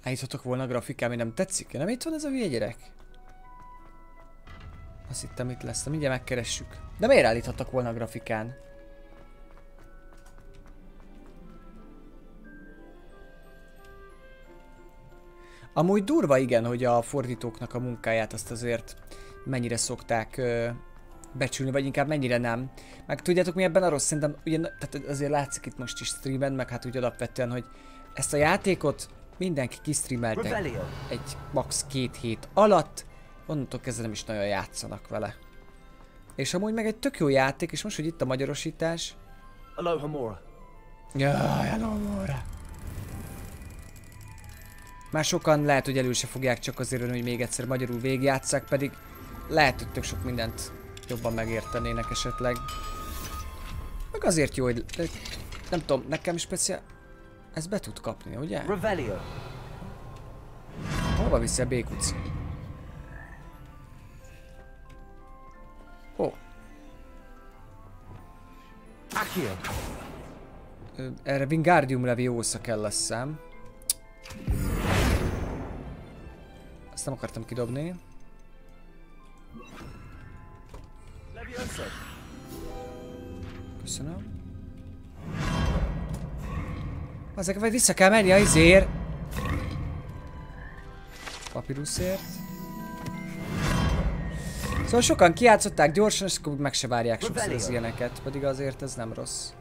Állíthatok volna a grafikám, ami nem tetszik? Nem itt van ez a hülye gyerek? Azt hittem itt lesz, mindjárt megkeressük. De miért állíthatok volna a grafikán? Amúgy durva igen, hogy a fordítóknak a munkáját azt azért mennyire szokták becsülni, vagy inkább mennyire nem. Meg tudjátok mi ebben a rossz? Szerintem ugye, tehát azért látszik itt most is streamen, meg hát úgy alapvetően, hogy ezt a játékot mindenki kistreamelte egy max. 2 hét alatt, onnantól kezdve nem is nagyon játszanak vele. És amúgy meg egy tök jó játék, és most, hogy itt a magyarosítás... Aloha Mora. Jaj, aloha Mora. Már sokan lehet, hogy elő se fogják csak azért, hogy még egyszer magyarul végigjátsszák, pedig lehet, hogy tök sok mindent jobban megértenének esetleg. Meg azért jó, hogy nem tudom, nekem speciál... Ez be tud kapni, ugye? Revelio. Hova viszi a békuci? Ó. Akio. Erre Wingardium Leviosa kell, azt hiszem. Azt nem akartam kidobni. Köszönöm. Azek vagy vissza kell menni a izér. Papíruszért. Szóval sokan kijátszották gyorsan, és akkor meg se várják sokszor az ilyeneket, pedig azért ez nem rossz.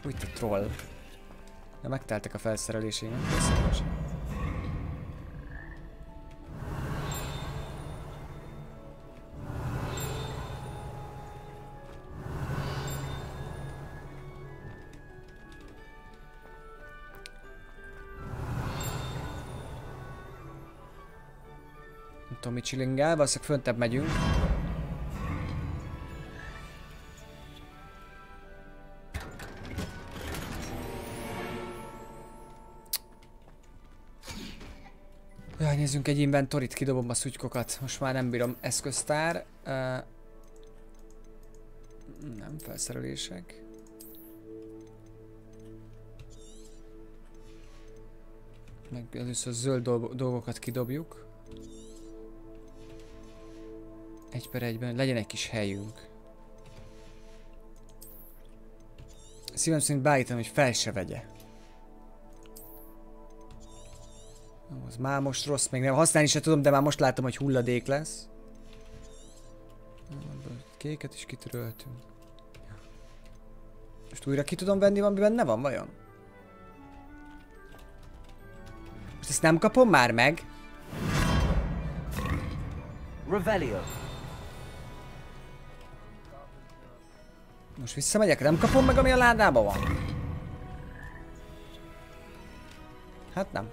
Úgy te troll. Ja, megteltek a felszerelésének. Nem tudom, mit csilingál, valószínűleg föntebb megyünk. Jaj, nézzünk egy inventorit, kidobom a szutykokat. Most már nem bírom. Eszköztár. Nem, felszerelések. Meg először a zöld dolgokat kidobjuk. 1/1-ben legyen egy kis helyünk. Szívem szerint beállítom, hogy fel se vegye. Az már most rossz, még nem használni se tudom, de már most látom, hogy hulladék lesz. Kéket is kitöröltünk. Most újra ki tudom venni, ami benne van vajon? Most ezt nem kapom már meg? Revelio. Most visszamegyek, nem kapom meg, ami a ládában van. Hát nem.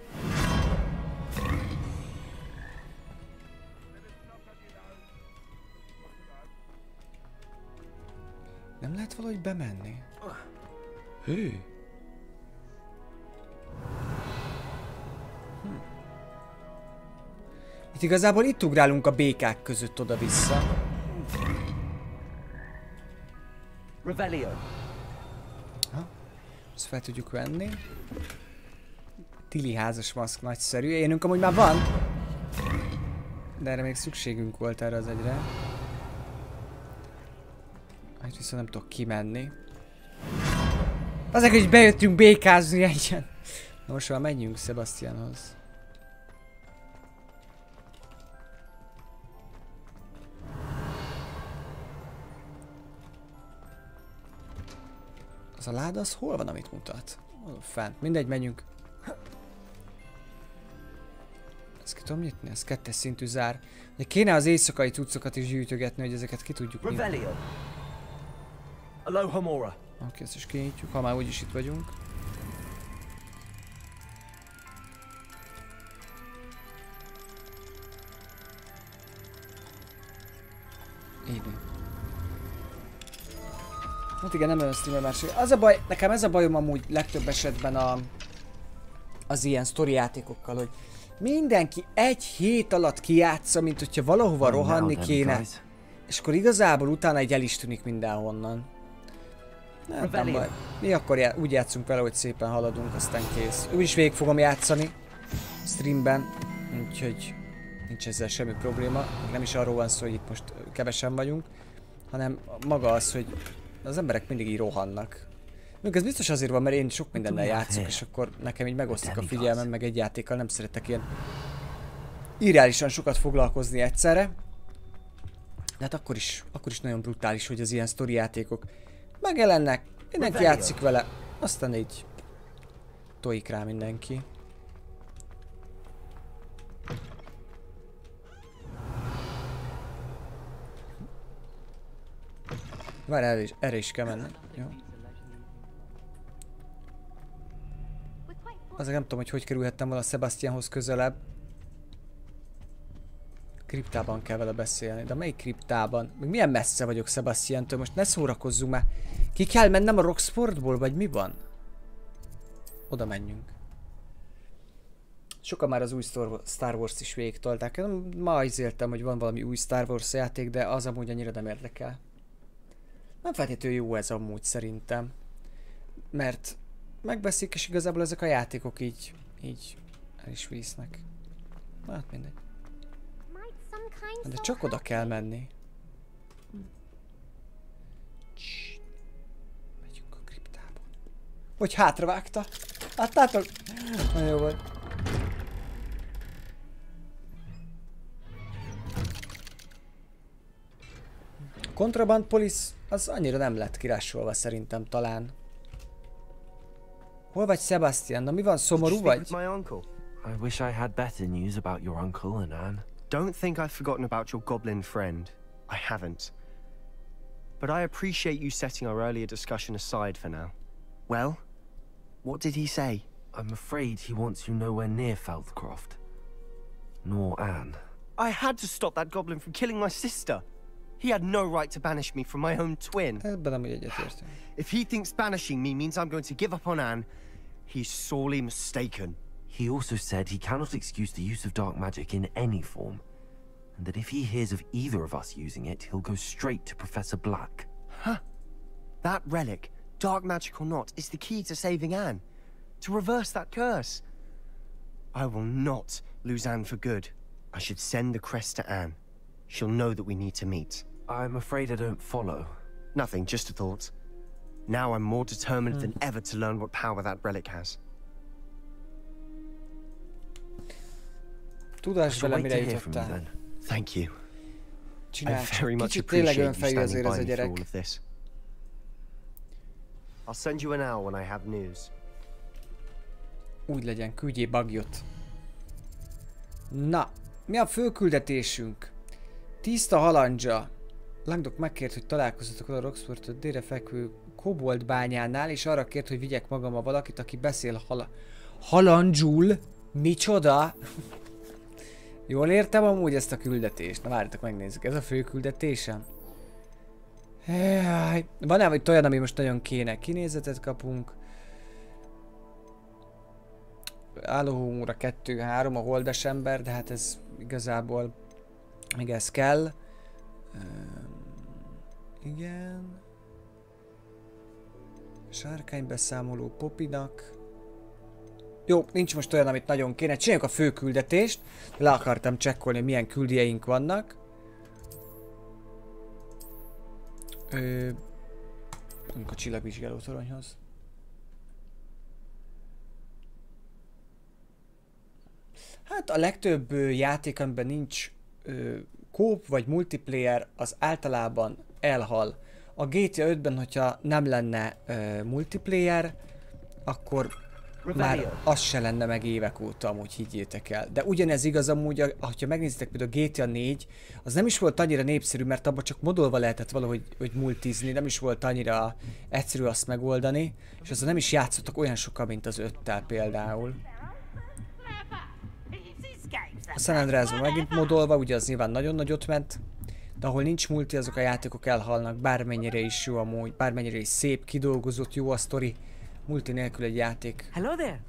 Nem lehet valahogy bemenni? Hű. Itt igazából itt ugrálunk a békák között oda-vissza. Revelio. Ha, ezt fel tudjuk venni. Tili házas maszk, nagyszerű. Énünk amúgy már van. De erre még szükségünk volt erre az egyre. Hát viszont nem tudok kimenni. Azért, hogy bejöttünk békázni egyen. Na most már menjünk Sebastianhoz. Az a láda, az hol van, amit mutat? Fent. Mindegy, menjünk. Ezt ki tudom nyitni? Ez 2-es szintű zár. De kéne az éjszakai cuccokat is gyűjtögetni, hogy ezeket ki tudjuk nyitni. Revelio. Aloha Mora. Oké, ezt is kinyitjuk, ha már úgyis itt vagyunk. Így. Hát igen, nem olyan streamer már. Az a baj, nekem ez a bajom amúgy legtöbb esetben az ilyen sztori játékokkal, hogy mindenki egy hét alatt kijátsza, mint hogyha valahova rohanni kéne. És akkor igazából utána egy el is tűnik mindenhonnan. Nem baj. Mi akkor úgy játszunk vele, hogy szépen haladunk, aztán kész. Úgyis végig fogom játszani streamben, úgyhogy nincs ezzel semmi probléma. Nem is arról van szó, hogy itt most kevesen vagyunk, hanem maga az, hogy az emberek mindig így rohannak. Még ez biztos azért van, mert én sok mindennel játszok, és akkor nekem így megosztik a figyelmem, meg egy játékkal nem szeretek ilyen irreálisan sokat foglalkozni egyszerre. De hát akkor is nagyon brutális, hogy az ilyen sztori játékok megjelennek, mindenki játszik vele, aztán így tojik rá mindenki. Várj, erre is kell menni. Jó. Azért nem tudom, hogy kerülhettem volna Sebastianhoz közelebb. Kriptában kell vele beszélni. De melyik kriptában? Még milyen messze vagyok Sebastiantől? Most ne szórakozzunk már. Ki kell mennem a Rocksportból, vagy mi van? Oda menjünk. Sokan már az új Star Wars-t is végigtolták. Ma is éltem, hogy van valami új Star Wars játék, de az amúgy annyira nem érdekel. Nem feltétlenül jó ez amúgy szerintem. mert megbeszik, és igazából ezek a játékok így el is visznek. Na, hát mindegy. De csak oda kell menni. Megyünk a kriptába. Hogy hátravágta. Láttátok? Nagyon jó volt. A Contraband Police az annyira nem lett kirásolva szerintem talán. Hol vagy, Sebastian? Na mi van, szomorú vagy? I wish I had better news about your uncle and Anne. Don't think I've forgotten about your goblin friend. I haven't. But I appreciate you setting our earlier discussion aside for now. Well, what did he say? I'm afraid he wants you nowhere near Feldcroft. Nor Anne. I had to stop that goblin from killing my sister. He had no right to banish me from my own twin. Ebben nem egyetértünk. If he thinks banishing me means I'm going to give up on Anne, he's sorely mistaken. He also said he cannot excuse the use of dark magic in any form, and that if he hears of either of us using it, he'll go straight to Professor Black. Huh. That relic, dark magic or not, is the key to saving Anne. To reverse that curse. I will not lose Anne for good. I should send the crest to Anne. She'll know that we need to meet. I'm afraid I don't follow. Nothing, just a thought. Now I'm more determined than ever to learn what power that relic has. Tudás vele, mire jutottál. Thank you. Csinál, I very much kicsit tényleg appreciate you önfejű standing azért ez a by me for gyerek. all of this. I'll send you an hour when I have news. Úgy legyen, küldjél bagyot. Na, mi a főküldetésünk? Tiszta halandzsa. Langdok megkért, hogy találkozzatok a Roxfortól délre fekvő kobold bányánál, és arra kért, hogy vigyek magammal valakit, aki beszél halandzsul. Micsoda? Jól értem amúgy ezt a küldetést. Na várjatok, megnézzük. Ez a fő küldetésem? Van-e itt olyan, ami most nagyon kéne? Kinézetet kapunk. Állóhumóra 2-3, a holdas ember, de hát ez igazából még ez kell. Igen. Sárkánybeszámoló Popinak. Jó, nincs most olyan, amit nagyon kéne. Csináljuk a fő küldetést. Le akartam csekkolni, hogy milyen küldjeink vannak. A csillagvizsgáló toronyhoz. Hát a legtöbb játék, amiben nincs kóp vagy multiplayer, az általában elhal. A GTA 5-ben, hogyha nem lenne multiplayer, akkor már az se lenne meg évek óta, amúgy higgyétek el. De ugyanez igaz amúgy, ha megnézitek például a GTA 4, az nem is volt annyira népszerű, mert abban csak modolva lehetett valahogy multizni, nem is volt annyira egyszerű azt megoldani, és azzal nem is játszottak olyan sokan, mint az 5-tel például. A San Andreasban megint modolva, ugye az nyilván nagyon nagyot ment, de ahol nincs multi, azok a játékok elhalnak, bármennyire is jó amúgy, bármennyire is szép, kidolgozott, jó a sztori. Multi nélkül egy játék. Hello there.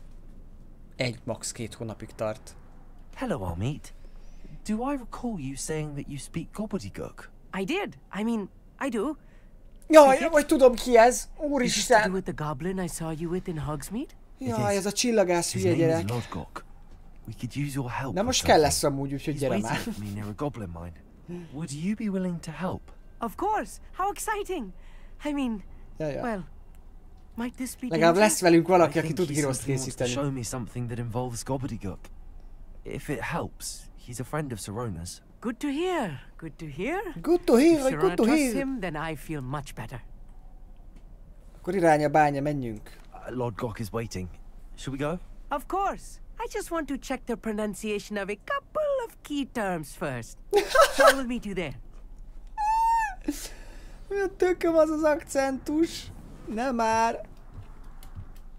Max 2 hónapig tart. Hello, Amit. Do I recall you saying that you speak gobbledygook? I did. I mean, I do. Jaj, vagy tudom ki ez! Is this to do Úristen! with the goblin I saw you with in Hogsmeade? Jaj, ez a csillagász hülye gyerek. We could use your help. Na most kell lesz amúgy, úgyhogy gyere már. Me near a goblin mine. Would you be willing to help? Of course. How exciting. I mean, well, might this be legalább lesz velünk valaki, I aki think tud he híroszt simply wants to készíteni. show me something that involves gobbledygook. If it helps, he's a friend of Sirona's. Good to hear. Good to hear. Good to hear, If vagy good to trusts hear. him, then I feel much better. Akkor irány a bánya, menjünk. Lord Gok is waiting. Should we go? Of course. I just want to check the pronunciation of a couple of key terms first. So I will meet you there. Mi a tököm az az akcentus? Nem már.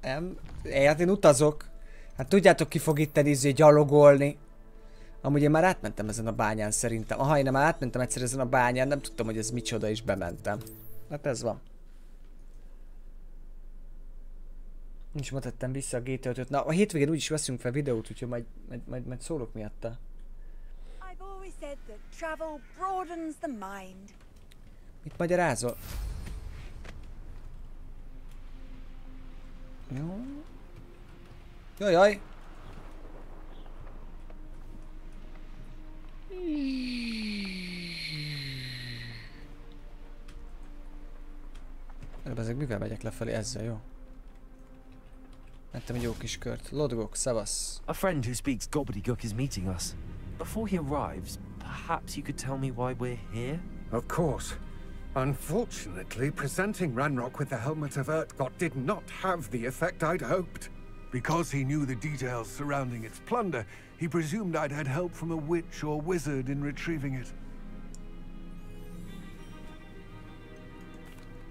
Nem. Hát én utazok. Hát tudjátok, ki fog itt gyalogolni. Amúgy én már átmentem ezen a bányán szerintem. Aha, én már átmentem egyszer ezen a bányán, nem tudtam, hogy ez micsoda, és bementem. Hát ez van. Nincs ma tettem vissza a GTA 5-öt. Na, a hétvégén úgyis veszünk fel videót, úgyhogy majd szólok miatta. Mit magyarázol? Jó. Jajjaj. Előbb ezek mivel megyek lefelé? Ezzel, jó? Mentem egy jó kis kört. Lodgok, szavasz. A friend who speaks gobbledygook is meeting us. Before he arrives, perhaps you could tell me why we're here? Of course. Unfortunately, presenting Ranrock with the Helmet of Urtkot did not have the effect I'd hoped. Because he knew the details surrounding its plunder, he presumed I'd had help from a witch or wizard in retrieving it.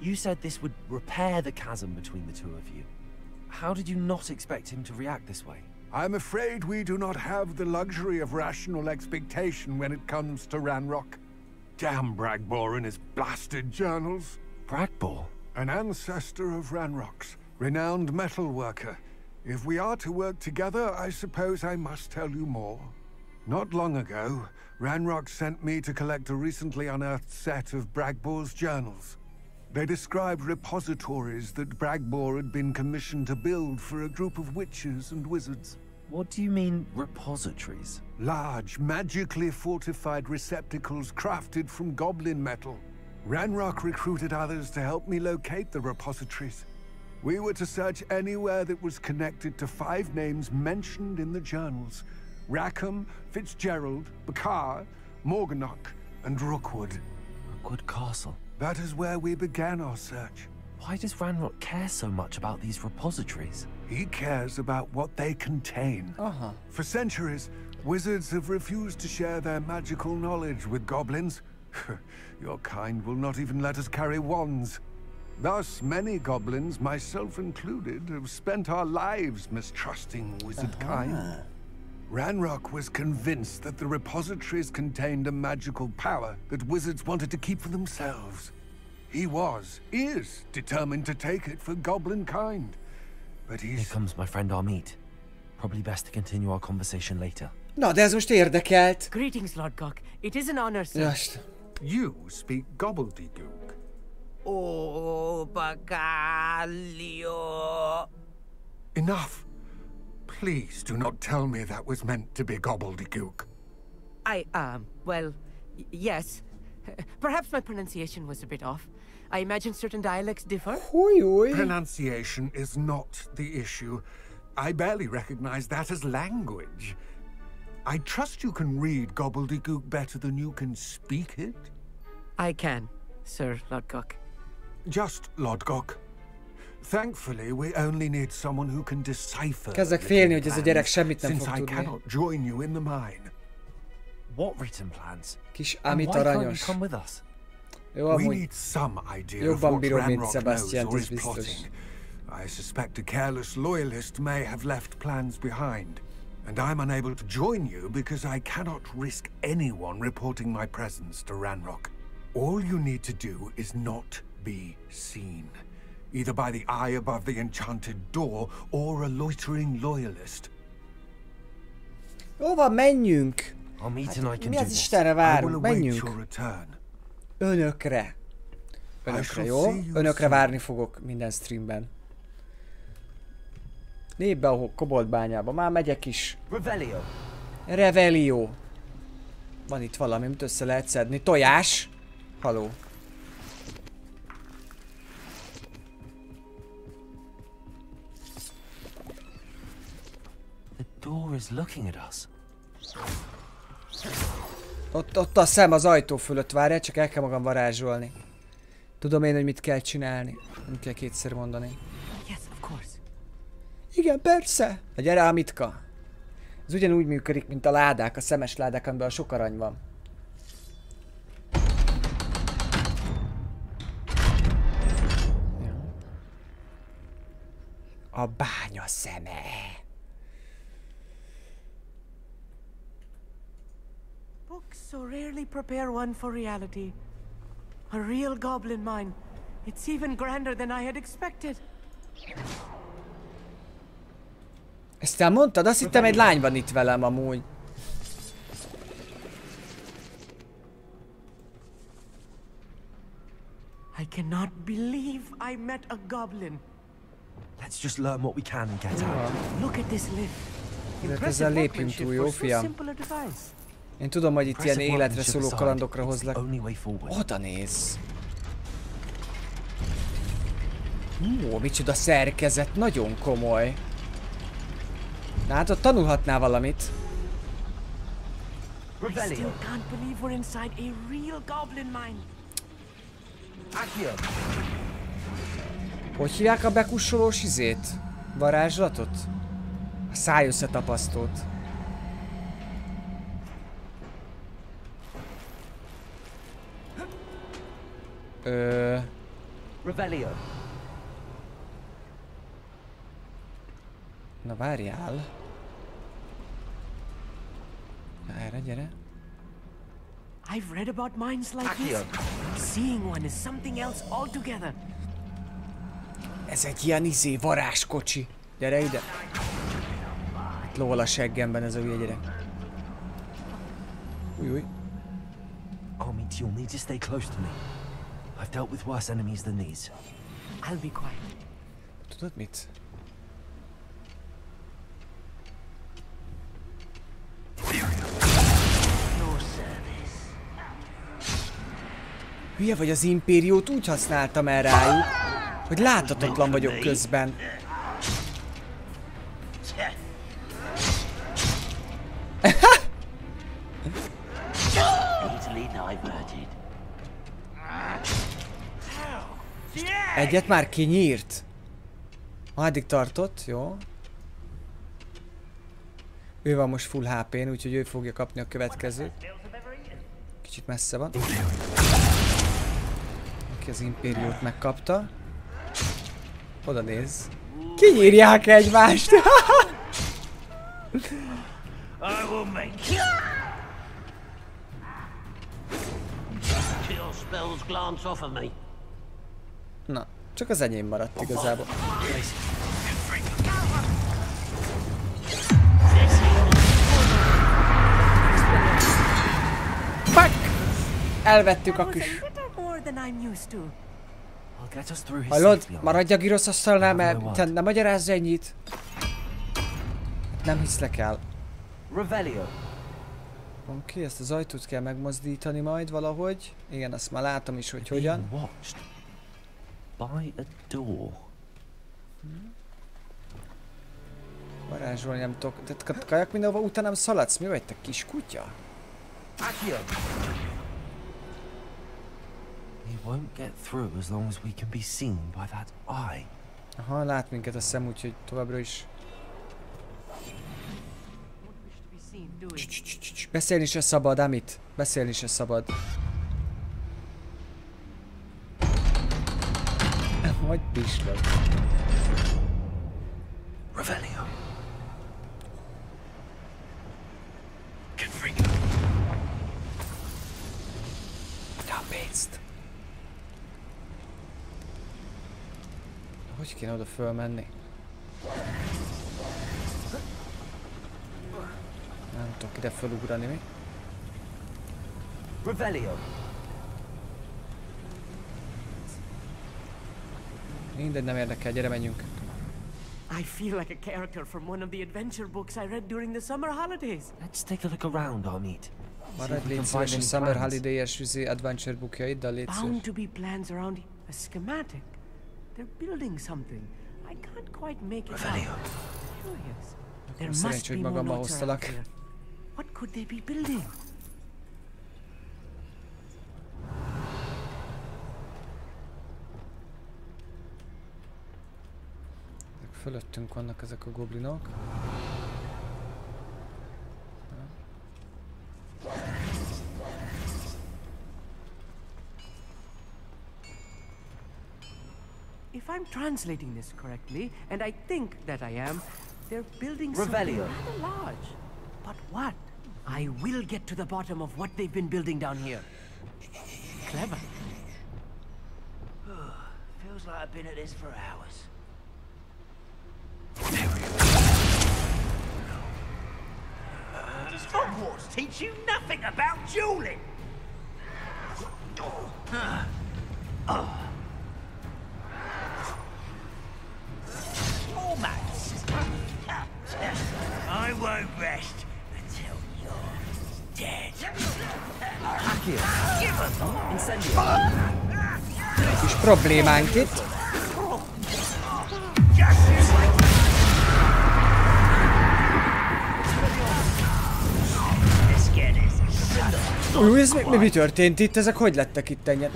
You said this would repair the chasm between the two of you. How did you not expect him to react this way? I'm afraid we do not have the luxury of rational expectation when it comes to Ranrock. Damn Bragbor and his blasted journals. Bragbor? An ancestor of Ranrock's, renowned metal worker. If we are to work together, I suppose I must tell you more. Not long ago, Ranrock sent me to collect a recently unearthed set of Bragbor's journals. They described repositories that Bragbor had been commissioned to build for a group of witches and wizards. What do you mean, repositories? Large, magically fortified receptacles crafted from goblin metal. Ranrock recruited others to help me locate the repositories. We were to search anywhere that was connected to 5 names mentioned in the journals. Rackham, Fitzgerald, Bakar, Morganach, and Rookwood. Rookwood Castle. That is where we began our search. Why does Ranrock care so much about these repositories? He cares about what they contain. For centuries, wizards have refused to share their magical knowledge with goblins. Your kind will not even let us carry wands. Thus, many goblins, myself included, have spent our lives mistrusting wizard kind. Ranrock was convinced that the repositories contained a magical power that wizards wanted to keep for themselves. He is determined to take it for goblin kind. But Here he's... comes my friend Armeet. Probably best to continue our conversation later. Na, de ez most érdekelt. Greetings, Lord Gok. It is an honor, sir. Just. You speak gobbledygook. Oh, Bacalio. Enough. Please do not tell me that was meant to be gobbledygook. Well, yes. Perhaps my pronunciation was a bit off. I imagine certain dialects differ. Oj, oj. Pronunciation is not the issue. I barely recognize that as language. I trust you can read gobbledygook better than you can speak it? I can, Sir Lord Gok. Just Lodgok. Thankfully, we only need someone who can decipher. Kezdek félni, hogy ez a gyerek semmit nem since fog I tudni. cannot join you in the mine. What written plans? Kis And Amit why can't you aranyos. come with us? Jó, We amúgy. need some idea of Jobban what bírom, mint Ranrock knows Sebastian, or ez is biztos. plotting. I suspect a careless loyalist may have left plans behind. And I'm unable to join you because I cannot risk anyone reporting my presence to Ranrock. All you need to do is not be seen. Either by the eye above the enchanted door, or a loitering loyalist. Hova menjünk? Armeet and I can Mi do az this. Istenre I will várunk? await Menjünk. your return. Önökre. Önökre, jó? Önökre várni fogok minden streamben. Lépj be a koboldbányába, már megyek is. Revelio. Revelio. Van itt valami, amit össze lehet szedni. Tojás. Haló. The door is looking at us. Ott a szem az ajtó fölött, várjál, csak el kell magam varázsolni. Tudom én, hogy mit kell csinálni. Nem kell kétszer mondani. Yes, of course. Igen, persze. Gyere, Amitka. Ez ugyanúgy működik, mint a ládák, a szemes ládák, amiben a sok arany van. A bánya szeme. Books so rarely prepare one for reality. A real goblin mine. It's even grander than I had expected. Ezt elmondtad? Azt hittem, egy lány van itt velem amúgy. I cannot believe I met a goblin. Let's Let's just learn what we can and get out. Look at this lift. Ezzel lépjünk túl, jó fiam? Én tudom, hogy itt ilyen életre szóló kalandokra hozlak. Oda néz! Ó, micsoda szerkezet, nagyon komoly. Na hát ott tanulhatnál valamit. Hogy hívják a bekussolós izét? Varázslatot? A szájösszetapasztót. Revelio. Na várjál. Na erre, gyere. I've read about minds like this. Seeing one is something else altogether. Ez egy ilyen varázskocsi. Gyere ide. Itt lovol a seggemben ez a hülye gyerek. Új. Armit, you'll need to stay close to me. I've dealt with worse enemies than these. I'll be quiet. Tudod mit? Hülye vagy, az Impériót úgy használtam el rájuk, hogy láthatatlan vagyok közben. Egyet már kinyírt. Addig tartott, jó. Ő van most full HP-n, úgyhogy ő fogja kapni a következőt. Kicsit messze van. Aki az Impériót megkapta. Oda néz. Kinyírják egymást! Na, csak az enyém maradt igazából. Fuck! Elvettük a kis... Hallod? Maradj a girosz asztalnál, mert te nem magyarázz ennyit. Nem hiszlek el. Oké, ezt az ajtót kell megmozdítani majd valahogy. Igen, azt már látom is, hogy hogyan. Varázsolni nem tudok. Tehát kajak mindenhova utánam szaladsz? Mi vagy te, kis kutya? We won't get through as long as we can be seen by that eye. Aha, lát minket a szem, úgyhogy továbbra is. Beszélni se szabad, amit? Beszélni se szabad. Hogy pislog. Revelio. A pénzt. Hogy kéne oda fölmenni? Nem tudok ide fölugrani, mi? Revelio. Mindegy, nem érdekel, gyere, menjünk. I feel like a character from one of the adventure books I read during the summer holidays. Let's take a look around, Armit. Maradj, légy szíves, a Summer Holiday-es adventure bookjaiddal, légy szíves. Bound to be plans around a schematic. They're building something. I can't quite make it out. Curious. There must be more notes around here. What could they be building? Fölöttünk vannak ezek a goblinok. If I'm translating this correctly, and I think that I am, they're building something rather large. But what? I will get to the bottom of what they've been building down here. Clever. Feels like I've been at this for hours. Does Hogwarts teach you nothing about dueling? Kis problémánk itt. Új, ez mi történt itt? Ezek hogy lettek itt ennyien?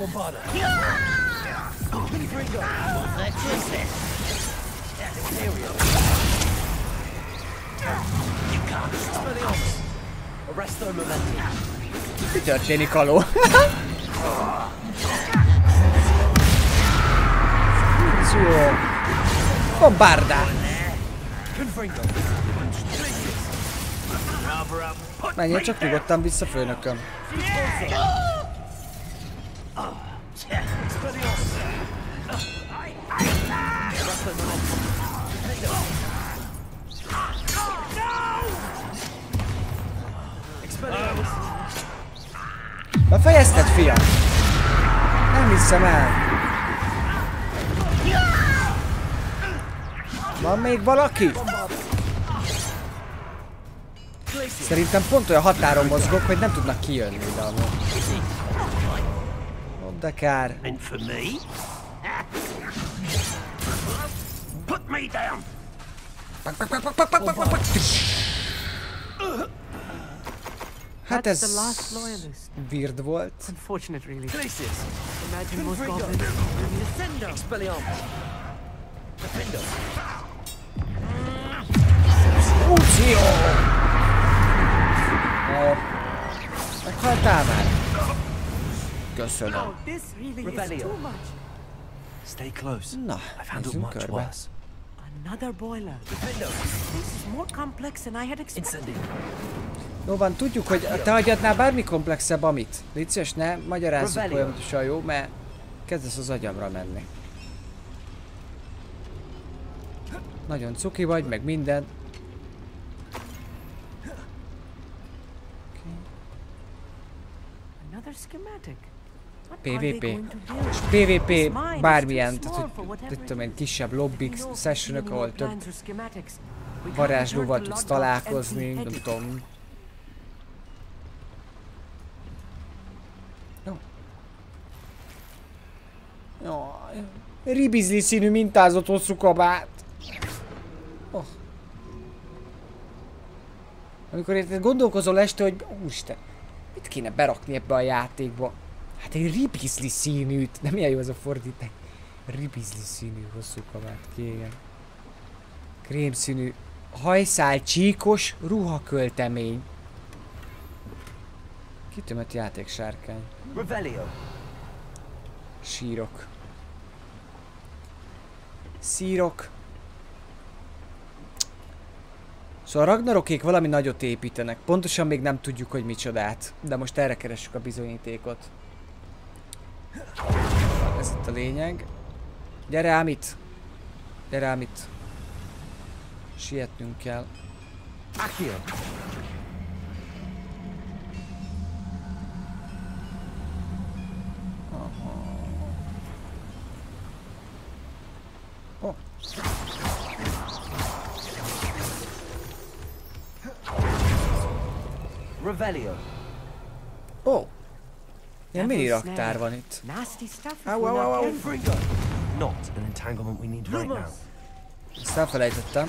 Mi történik, aló? Jó. Bombárdál! Menjél csak nyugodtan vissza, főnököm. Befejezted, fiam? Nem hiszem el. Van még valaki? Szerintem pont olyan határon mozgok, hogy nem tudnak kijönni ide amúgy. De kár. Hát ez weird volt. Úció! Meghaltál már? Köszönöm. Stay close. Na, nézzünk körbe. Another boiler. This is more complex than I had expected. Jó van, tudjuk, hogy te hagyadnál bármi komplexebb amit. Légy szíves, ne magyarázzuk folyamatosan, jó? Mert kezdesz az agyamra menni. Nagyon cuki vagy, meg minden. PvP. És PvP bármilyen, tehát hogy tudom én, kisebb lobbik, sessionök, ahol több varázslóval tudsz találkozni, nem tudom. Ribizli színű mintázott hosszú kabát. Oh. Amikor érted, gondolkozol este, hogy úristen, mit kéne berakni ebbe a játékba? Hát egy ribizli színűt, nem ilyen jó ez a fordítás. Ribizli színű hosszú kabát, kégen. Krémszínű, hajszál csíkos ruhaköltemény. Kitömött játéksárkány. Sírok. Szírok. Szóval a Ragnarokék valami nagyot építenek. Pontosan még nem tudjuk, hogy micsodát. De most erre keressük a bizonyítékot. Ez itt a lényeg. Gyere ám itt. Gyere ám itt. Sietnünk kell. Oh. Oh. Ilyen mini raktár van itt. Not an entanglement we need right now. Ezt elfelejtettem.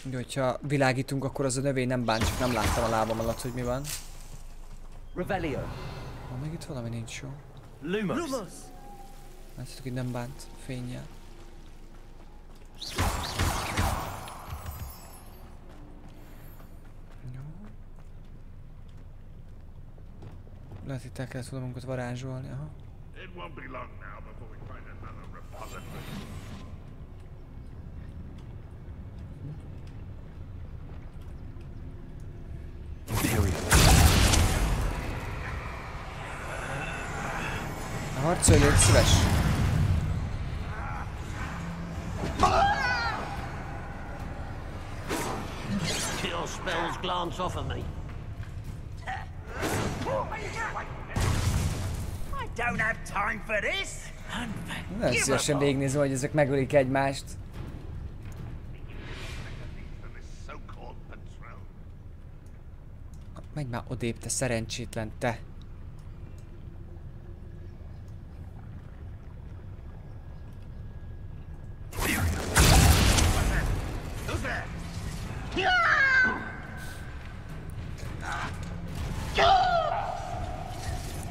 Ugye, hogyha világítunk, akkor az a növény nem bánt, csak nem láttam a lábam alatt, hogy mi van. Van még itt valami, nincs jó. Látjátok, hogy nem bánt fénnyel. Lehet, itt el kellett volna magunkat varázsolni, aha. Harcolj, légy szíves! Kill spells glance off of me. I don't have time for this. Nem szívesen végignézem, hogy ezek megölik egymást. Menj már odébb, te szerencsétlen, te.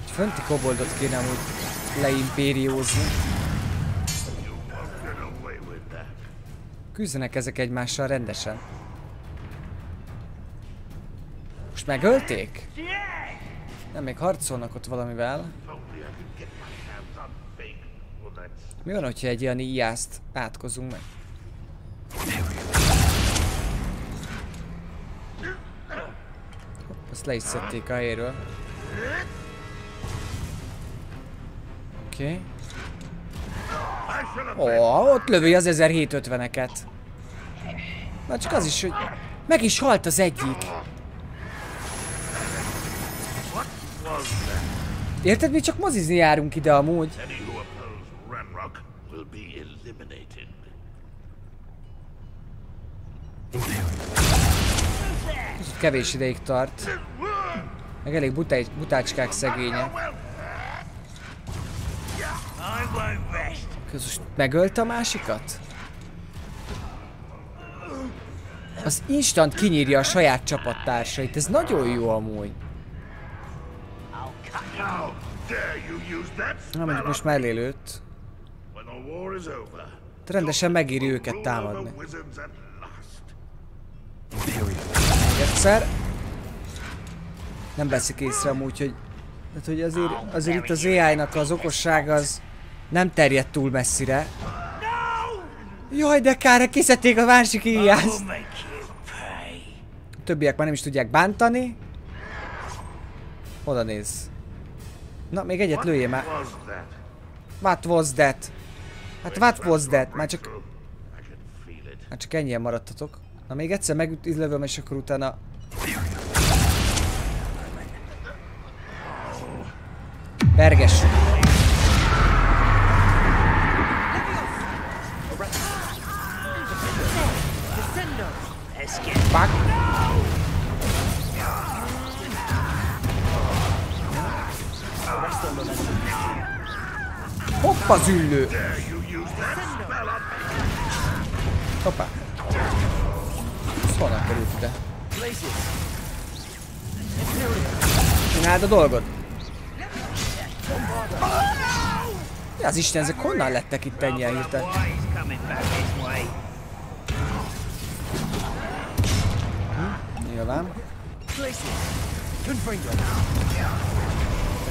Fönti koboldot kéne amúgy leimpériózni. Küzdenek ezek egymással rendesen. Most megölték? Nem, még harcolnak ott valamivel. Mi van, hogyha egy ilyen íjászt átkozunk meg? Hopp, azt le is szedték a helyről. Oké. Ott lövi az 1750-eket. Már csak az is, hogy meg is halt az egyik. Érted, mi csak mozizni járunk ide amúgy. Kevés ideig tart. Meg elég butácskák szegények. Közös megölte a másikat? Az instant kinyírja a saját csapattársait. Ez nagyon jó amúgy. Na, mondjuk most mellé lőtt. Rendesen megéri őket támadni. Még egyszer. Nem veszik észre amúgy, hogy... Hát, hogy azért itt az AI-nak az okossága az nem terjed túl messzire. Jaj, de kár, kiszedték a másik íjást. A többiek már nem is tudják bántani. Oda néz. Na, még egyet lőjél már. What was that? Hát what was that? Már csak ennyien maradtatok. Na, még egyszer megütlövöm, és akkor utána... Bergessük. Fuck. Hoppa, züllő! Hoppá! Ez honnan került ide? Csináld a dolgod! Mi az Isten, ezek honnan lettek itt ennyien hirtelen? Nyilván.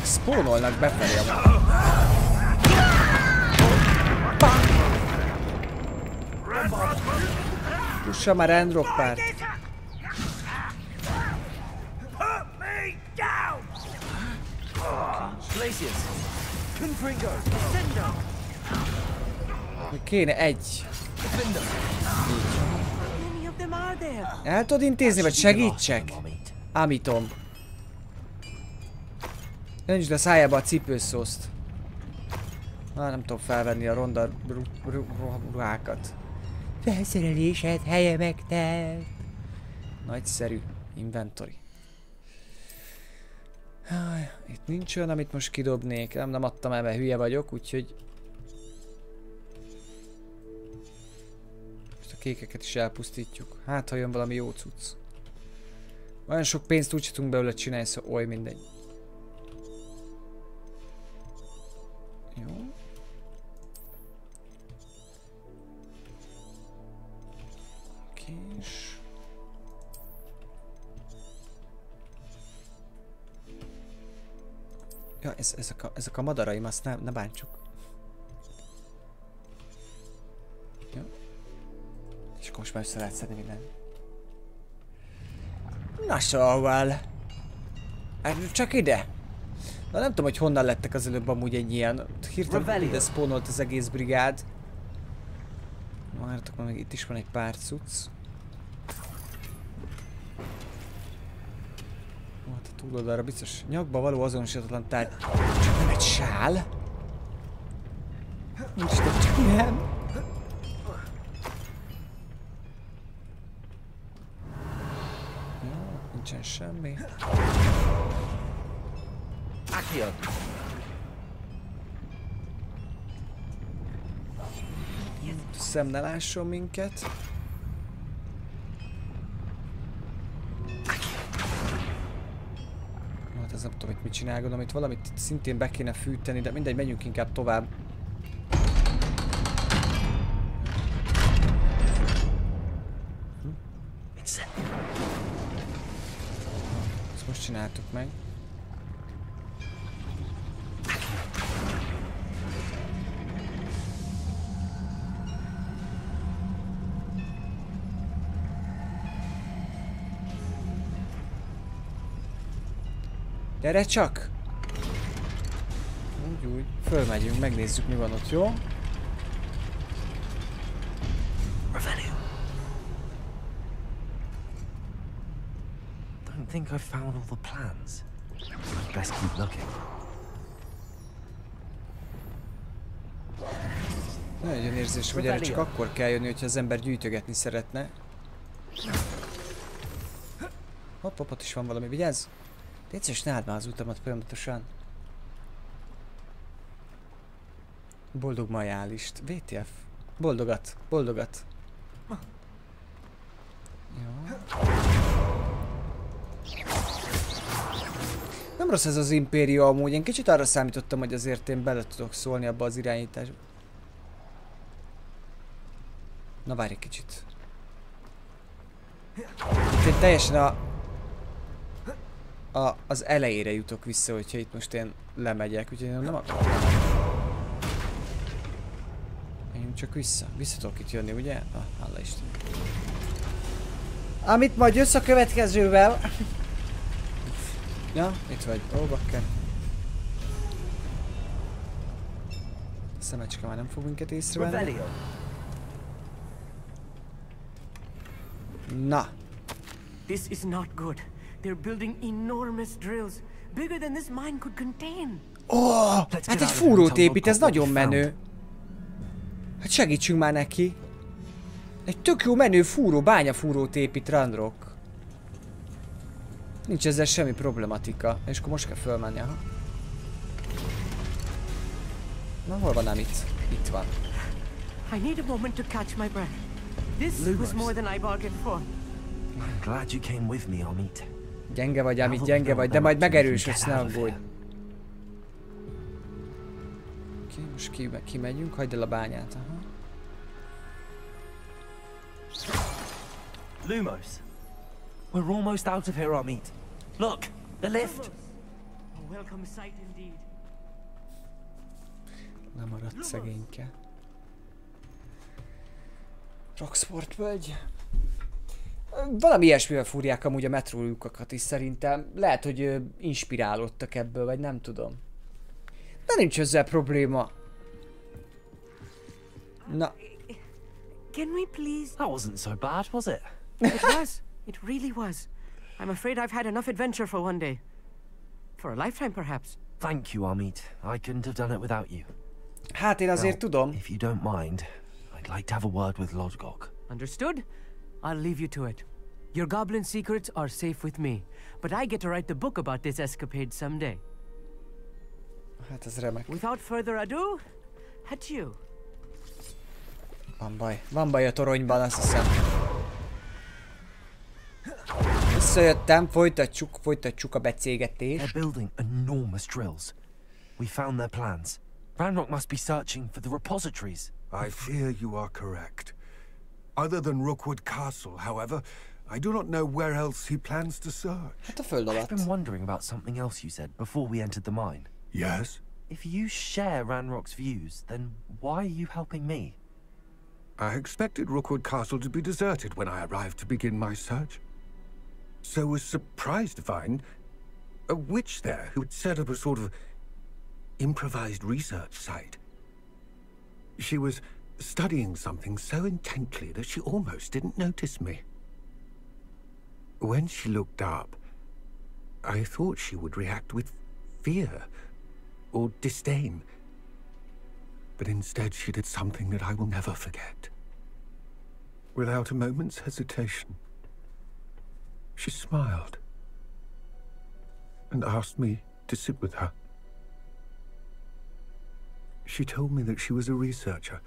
Spónolnak befelé a Pussa már endroppárt. Kéne egy. El tudod intézni, vagy segítsek? Ámítom. Öntsd a szájába a cipőszószt. Nem tudom felvenni a ronda ruhákat. Felszerelésed helye megtelt. Nagyszerű. Inventory. Itt nincs olyan, amit most kidobnék. Nem adtam el, mert hülye vagyok, úgyhogy... Most a kékeket is elpusztítjuk. Hát, ha jön valami jó cucc. Olyan sok pénzt úgy tudunk belőle csinálni, szóval oly mindegy. Jó. Kés. Ja, ezek a madaraim, azt ne bántsuk. Jó. És akkor most már össze lehet szedni mindent. Na szóval. Hát csak ide. Na nem tudom, hogy honnan lettek az előbb amúgy egy ilyen. Hirtelen ide spawnolt az egész brigád. Várjatok, meg itt is van egy pár cucc. Hát a túloldalra biztos nyakba való azonosítatlan tárgy. Csak nem egy sál? Isten, csak nem. Nincsen Nincsen semmi. Szem ne lásson minket. Hát ez nem tudom, mit csinál, gondolom, itt valamit szintén be kéne fűteni, de mindegy, menjünk inkább tovább. Ezt most csináltuk meg. Gyere csak! Úgy, fölmegyünk, megnézzük, mi van ott, jó? Don't think I've found all the plans. Best keep looking. Nagyon érzés, hogy erre csak akkor kell jönni, hogyha az ember gyűjtögetni szeretne. Hopp, ott is van valami, vigyázz! Légy szíves, ne álld már az utamat folyamatosan. Boldog majálist. VTF. Boldogat. Boldogat. Jó. Nem rossz ez az Imperio amúgy. Én kicsit arra számítottam, hogy azért én bele tudok szólni abba az irányításba. Na várj egy kicsit. Én teljesen az elejére jutok vissza, hogyha itt most én lemegyek, úgyhogy én nem akarom. Menjünk csak vissza. Vissza tudok itt jönni, ugye? Hála Isten. Amit majd jössz a következővel. Ja, itt vagy. Ó, bakker. A szemecske már nem fog minket észrevenni. Na. This is not good. They're building enormous drills, bigger than this mine could contain. Hát egy fúrót épít, ez nagyon menő. Hát segítsünk már neki. Egy tök jó menő fúró, bányafúrót épít Ranrock. Nincs ezzel semmi problematika. És akkor most kell fölmenni, aha. Na, hol van itt? Itt van. I need a moment to catch my breath. This was more than I bargained for. I'm glad you came with me, Amit. Gyenge vagy, Amit, gyenge vagy, de majd megerősödsz, ne aggódj. Oké, most kimegyünk, hagyd el a bányát, aha. Lumos, we're almost out of here, Amit. Look, the lift. A welcome sight indeed. Lemaradt szegényke. Roxport völgy. Valami ilyesmivel fúrják amúgy a metrólyukakat is szerintem. Lehet, hogy inspirálódtak ebből, vagy nem tudom. De nincs ezzel probléma. Na. Can we please? That wasn't so bad, was it? It was. It really was. I'm afraid I've had enough adventure for one day. For a lifetime, perhaps. Thank you, Amit. I couldn't have done it without you. Hát én azért tudom. If you don't mind, I'd like to have a word with Lodgok. Understood? I'll leave you to it. Your goblin secrets are safe with me, but I get to write the book about this escapade someday. Hát ez remek. Without further ado, adieu. Van baj. Van baj a toronyban, azt hiszem. Visszajöttem, folytatjuk a beszélgetést. They're building enormous drills. We found their plans. Ranrock must be searching for the repositories. I fear you are correct. Other than Rookwood Castle, however, I do not know where else he plans to search. Hát a föld alatt. I've been wondering about something else you said before we entered the mine. Yes? If you share Ranrock's views, then why are you helping me? I expected Rookwood Castle to be deserted when I arrived to begin my search. So was surprised to find a witch there who had set up a sort of improvised research site. She was studying something so intently that she almost didn't notice me. When she looked up, I thought she would react with fear or disdain. But instead she did something that I will never forget. Without a moment's hesitation, she smiled. and asked me to sit with her. She told me that she was a researcher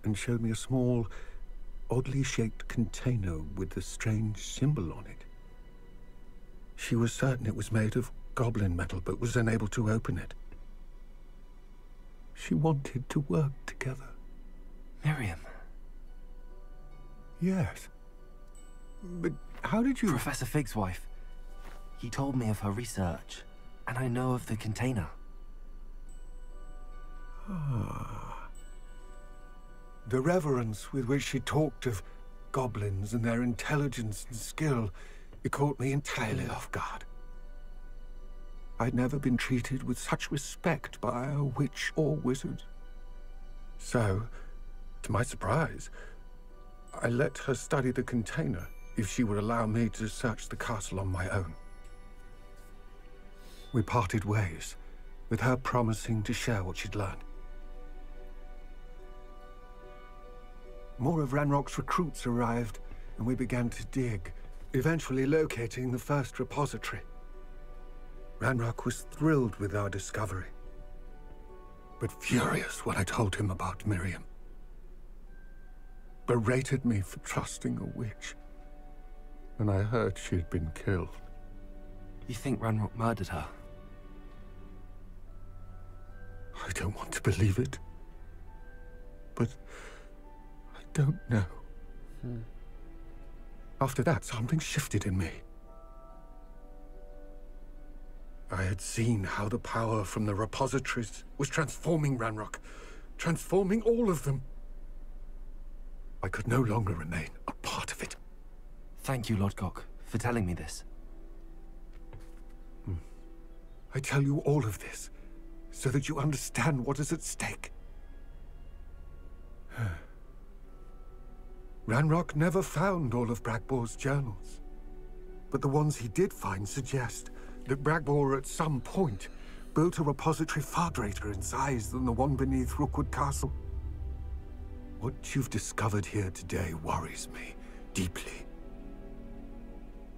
and showed me a small, oddly shaped container with a strange symbol on it. She was certain it was made of goblin metal, but was unable to open it. She wanted to work together. Miriam. Yes. But how did you... Professor Fig's wife. He told me of her research, and I know of the container. Ah. The reverence with which she talked of goblins and their intelligence and skill, it caught me entirely off guard. I'd never been treated with such respect by a witch or wizard. So, to my surprise, I let her study the container if she would allow me to search the castle on my own. We parted ways, with her promising to share what she'd learned. More of Ranrock's recruits arrived, and we began to dig, eventually locating the first repository. Ranrock was thrilled with our discovery, but furious when I told him about Miriam. Berated me for trusting a witch, and I heard she'd been killed. You think Ranrock murdered her? I don't want to believe it, but I don't know. After that, something shifted in me. I had seen how the power from the repositories was transforming Ranrock, transforming all of them. I could no longer remain a part of it. Thank you, Lodgok, for telling me this. I tell you all of this so that you understand what is at stake. Ranrock never found all of Bragbor's journals, but the ones he did find suggest that Bragbor at some point built a repository far greater in size than the one beneath Rookwood Castle. What you've discovered here today worries me deeply.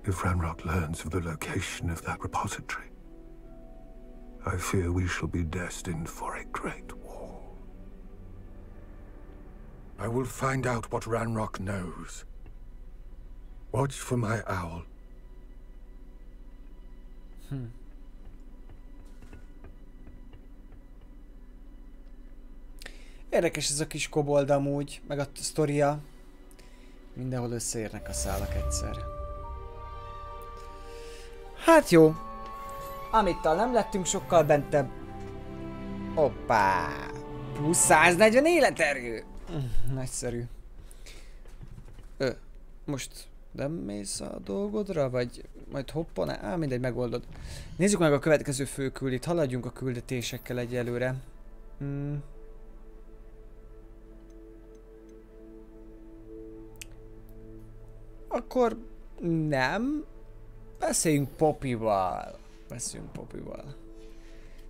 If Ranrock learns of the location of that repository, I fear we shall be destined for a great war. I will find out what Ranrock knows. Watch for my owl. Érdekes ez a kis kobold amúgy, meg a sztoria. Mindenhol összeérnek a szálak egyszer. Hát jó. Amittal nem lettünk sokkal bentebb. Hoppá! Plusz 140 életerő! Nagyszerű. Most nem mész a dolgodra, vagy majd hoppan? Mindegy, megoldod. Nézzük meg a következő főküldit. Haladjunk a küldetésekkel egyelőre. Akkor nem. Beszéljünk Poppyval.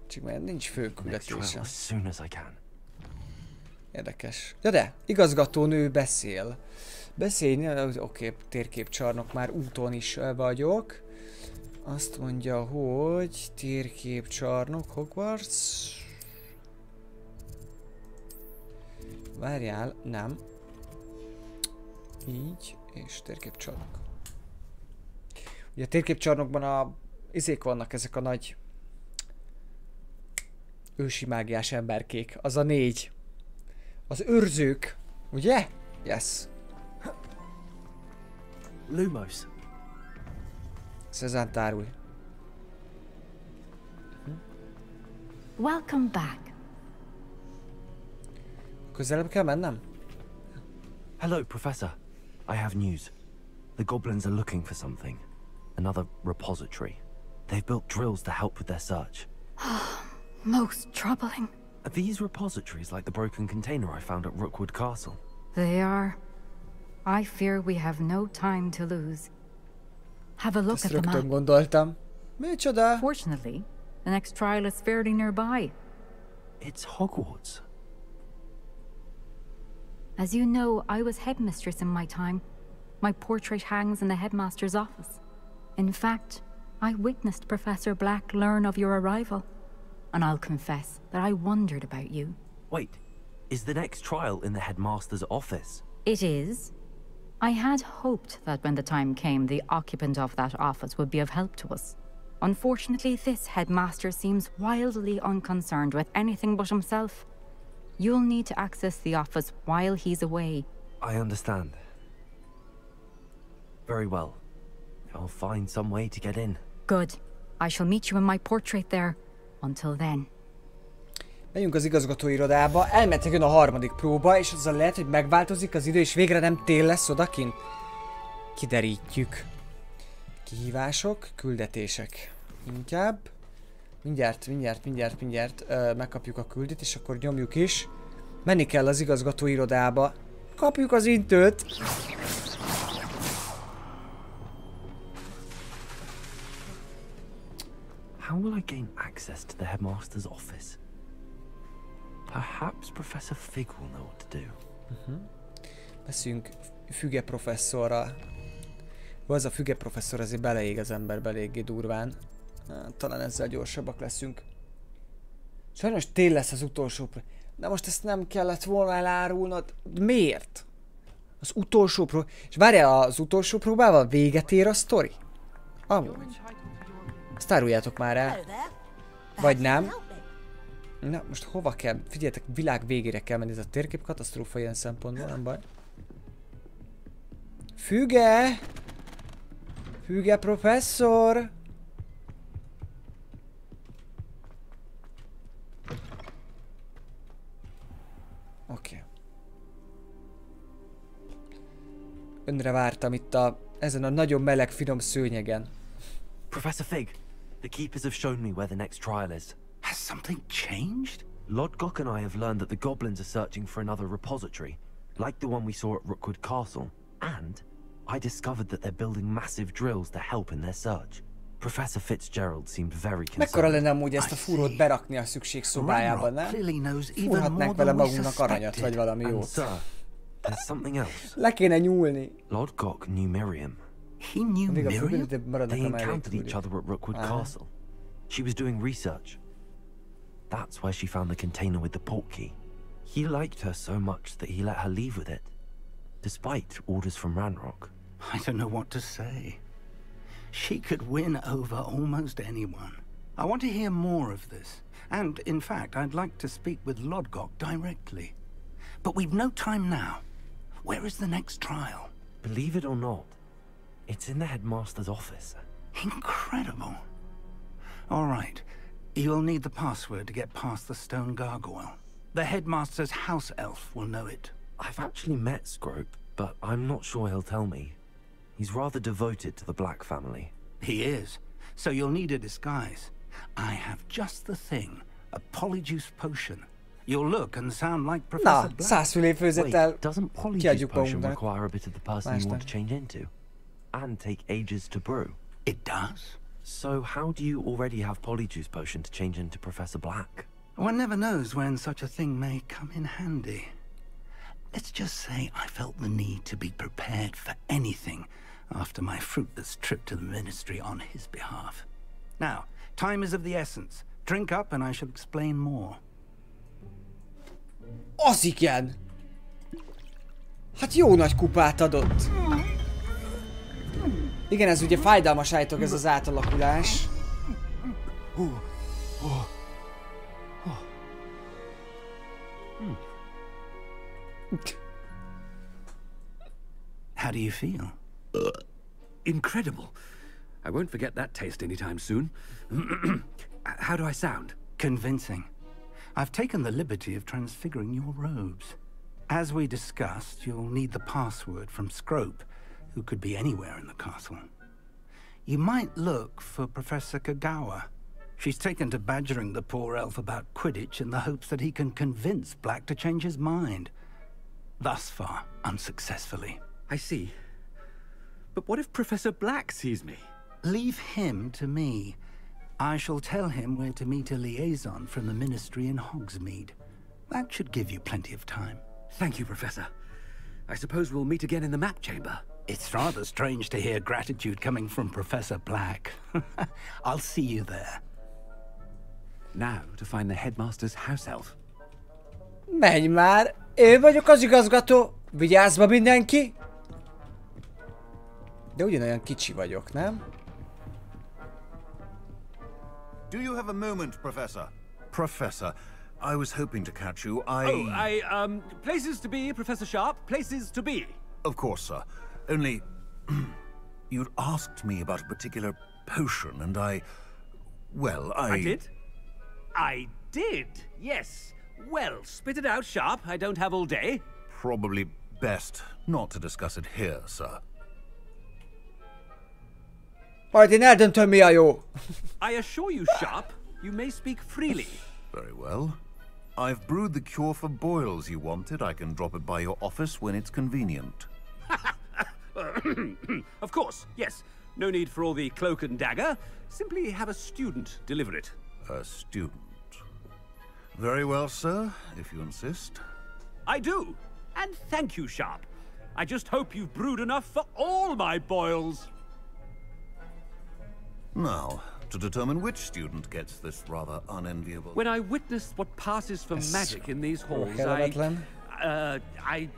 Csak mert nincs főküldetése. Érdekes. Ja de, igazgatónő beszél. Beszélni, oké, térképcsarnok, már úton is vagyok. Azt mondja, hogy térképcsarnok, Hogwarts. Várjál, nem. Így, és térképcsarnok. Ugye a térképcsarnokban a izék vannak, ezek a nagy ősi mágiás emberkék. Az a 4. Az őrzők, ugye? Yes. Lumos. Szezán tárulj. Welcome back. Közelebb kell mennem? Hello, Professor. I have news. The goblins are looking for something. Another repository. They've built drills to help with their search. Most troubling. Are these repositories like the broken container I found at Rookwood Castle? They are. I fear we have no time to lose. Have a look at the map. Gondoltam. Micsoda? Fortunately, the next trial is fairly nearby. It's Hogwarts. As you know, I was headmistress in my time. My portrait hangs in the headmaster's office. In fact, I witnessed Professor Black learn of your arrival, and I'll confess that I wondered about you. Wait, is the next trial in the headmaster's office? It is. I had hoped that when the time came, the occupant of that office would be of help to us. Unfortunately, this headmaster seems wildly unconcerned with anything but himself. You'll need to access the office while he's away. I understand. Very well. I'll find some way to get in. Good. I shall meet you in my portrait there. Until then. Megyünk az igazgatóirodába, elméletileg jön a harmadik próba, és azzal lehet, hogy megváltozik az idő, és végre nem tél lesz odakint. Kiderítjük. Kihívások, küldetések. Inkább. Mindjárt megkapjuk a küldét, és akkor nyomjuk is. Menni kell az igazgatóirodába. Kapjuk az intőt. How will I gain access to the headmaster's office? Perhaps Professor Fig will know what to do. Beszünk Füge professzorral. Az a Füge professzor azért beleég az emberbe eléggé durván. Talán ezzel gyorsabbak leszünk. Sajnos tél lesz az utolsó de most ezt nem kellett volna elárulnod. Miért? Az utolsó próba... És várjál, az utolsó próbával véget ér a sztori? Amúgy. Ezt áruljátok már el. Vagy nem. Na, most hova kell? Figyeljetek, világ végére kell menni, ez a térkép katasztrófa ilyen szempontból, nem baj. Füge! Füge professzor! Oké. Önre vártam itt ezen a nagyon meleg, finom szőnyegen. Professor Fig, the keepers have shown me where the next trial is. Has something changed? Lodgok and I have learned that the goblins are searching for another repository, like the one we saw at Rookwood Castle. And I discovered that they're building massive drills to help in their search. Professor Fitzgerald seemed very concerned. Mekkora lenne amúgy ezt a fúrót berakni a szükségszobájában, nem? Fúrhatnánk vele magunknak aranyat, vagy valami jót. There's something else. Le kéne nyúlni. Lodgok knew Miriam. He knew Miriam? They encountered each other at Rookwood Castle. She was doing research. That's where she found the container with the portkey. He liked her so much that he let her leave with it, despite orders from Ranrock. I don't know what to say. She could win over almost anyone. I want to hear more of this. And, in fact, I'd like to speak with Lodgok directly. But we've no time now. Where is the next trial? Believe it or not, it's in the headmaster's office. Incredible. All right. You'll need the password to get past the stone gargoyle. The headmaster's house elf will know it. I've actually met Scrope, but I'm not sure he'll tell me. He's rather devoted to the Black family. He is. So you'll need a disguise. I have just the thing. A polyjuice potion. You'll look and sound like Professor Black. 100 fülépfőzettel Wait, doesn't polyjuice potion require a bit of the person you want to change into? And take ages to brew? It does. So how do you already have polyjuice potion to change into Professor Black? One never knows when such a thing may come in handy. Let's just say I felt the need to be prepared for anything after my fruitless trip to the ministry on his behalf. Now, time is of the essence. Drink up and I shall explain more. Az igen! Hát jó nagy kupát adott. Igen, ez ugye fájdalmas állítólag ez az átalakulás. How do you feel? Incredible. I won't forget that taste anytime soon. How do I sound? Convincing. I've taken the liberty of transfiguring your robes. As we discussed, you'll need the password from Scrope, who could be anywhere in the castle. You might look for Professor Kagawa. She's taken to badgering the poor elf about Quidditch in the hopes that he can convince Black to change his mind. Thus far, unsuccessfully. I see. But what if Professor Black sees me? Leave him to me. I shall tell him where to meet a liaison from the ministry in Hogsmeade. That should give you plenty of time. Thank you, Professor. I suppose we'll meet again in the map chamber. It's rather strange to hear gratitude coming from Professor Black. I'll see you there. Now to find the headmaster's house elf. Menj már! Én vagyok az igazgató! Vigyázz mindenki! De ugyanolyan kicsi vagyok, nem? Do you have a moment, Professor? Professor, I was hoping to catch you. Places to be, Professor Sharp. Places to be. Of course, sir. Only... you'd asked me about a particular potion, and well, I did? I did, yes. Well, spit it out, Sharp. I don't have all day. Probably best not to discuss it here, sir. Majd én eldöntöm, mi a jó. I assure you, Sharp, you may speak freely. Very well. I've brewed the cure for boils you wanted. I can drop it by your office when it's convenient. Of course, yes. No need for all the cloak and dagger. Simply have a student deliver it. A student. Very well, sir, if you insist. I do. And thank you, Sharp. I just hope you've brewed enough for all my boils. Now, to determine which student gets this rather unenviable... When I witness what passes for magic in these halls, I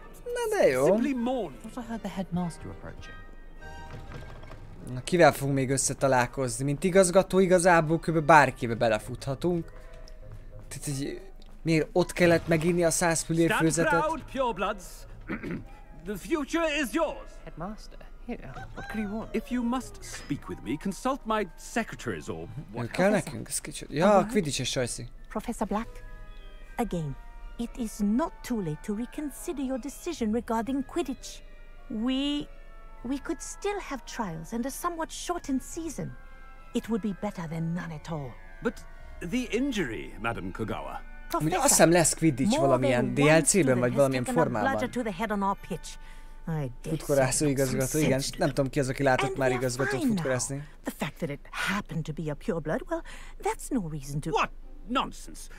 simply mourn. I heard the headmaster approaching. Na, kivel fogunk még összetalálkozni? Mint igazgató igazából kb. Bárkibe belefuthatunk. Tehát, hogy miért ott kellett meginni a 100 fülérfőzetet? Stand proud, purebloods. The future is yours. Headmaster, here. What could you want? If you must speak with me, consult my secretaries or what. Kell nekünk? Ez kicsit. Ja, Quidditch-es sajszi. Professor Black, again, it is not too late to reconsider your decision regarding Quidditch. We could still have trials and a somewhat shortened season. It would be better than none at all. But the injury, Madam Kogawa. Ugye azt hiszem lesz Quidditch valamilyen DLC-ben, vagy valamilyen formában. Futkorászó igazgató, igen. Nem tudom ki az, aki látott már igazgatót futkorászni. The fact that it happened to be a pureblood, well, that's no reason to... What nonsense!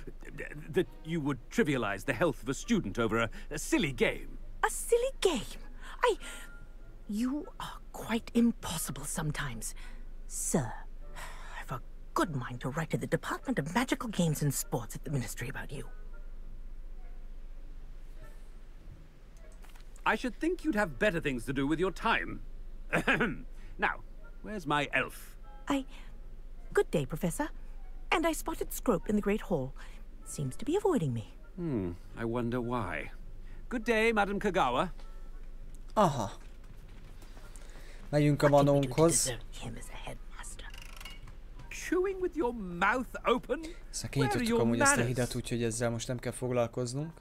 That you would trivialize the health of a student over a silly game. A silly game? You are quite impossible sometimes. Sir, I've a good mind to write to the Department of Magical Games and Sports at the Ministry about you. I should think you'd have better things to do with your time. Now, where's my elf? Good day, Professor. And I spotted Scrope in the Great Hall. Seems to be avoiding me. I wonder why. Good day, Madam Kogawa. Aha. Megyünk a manónkhoz. Chewing with your mouth open? Szóval kinyitottuk amúgy ezt a hidat, úgyhogy ezzel most nem kell foglalkoznunk.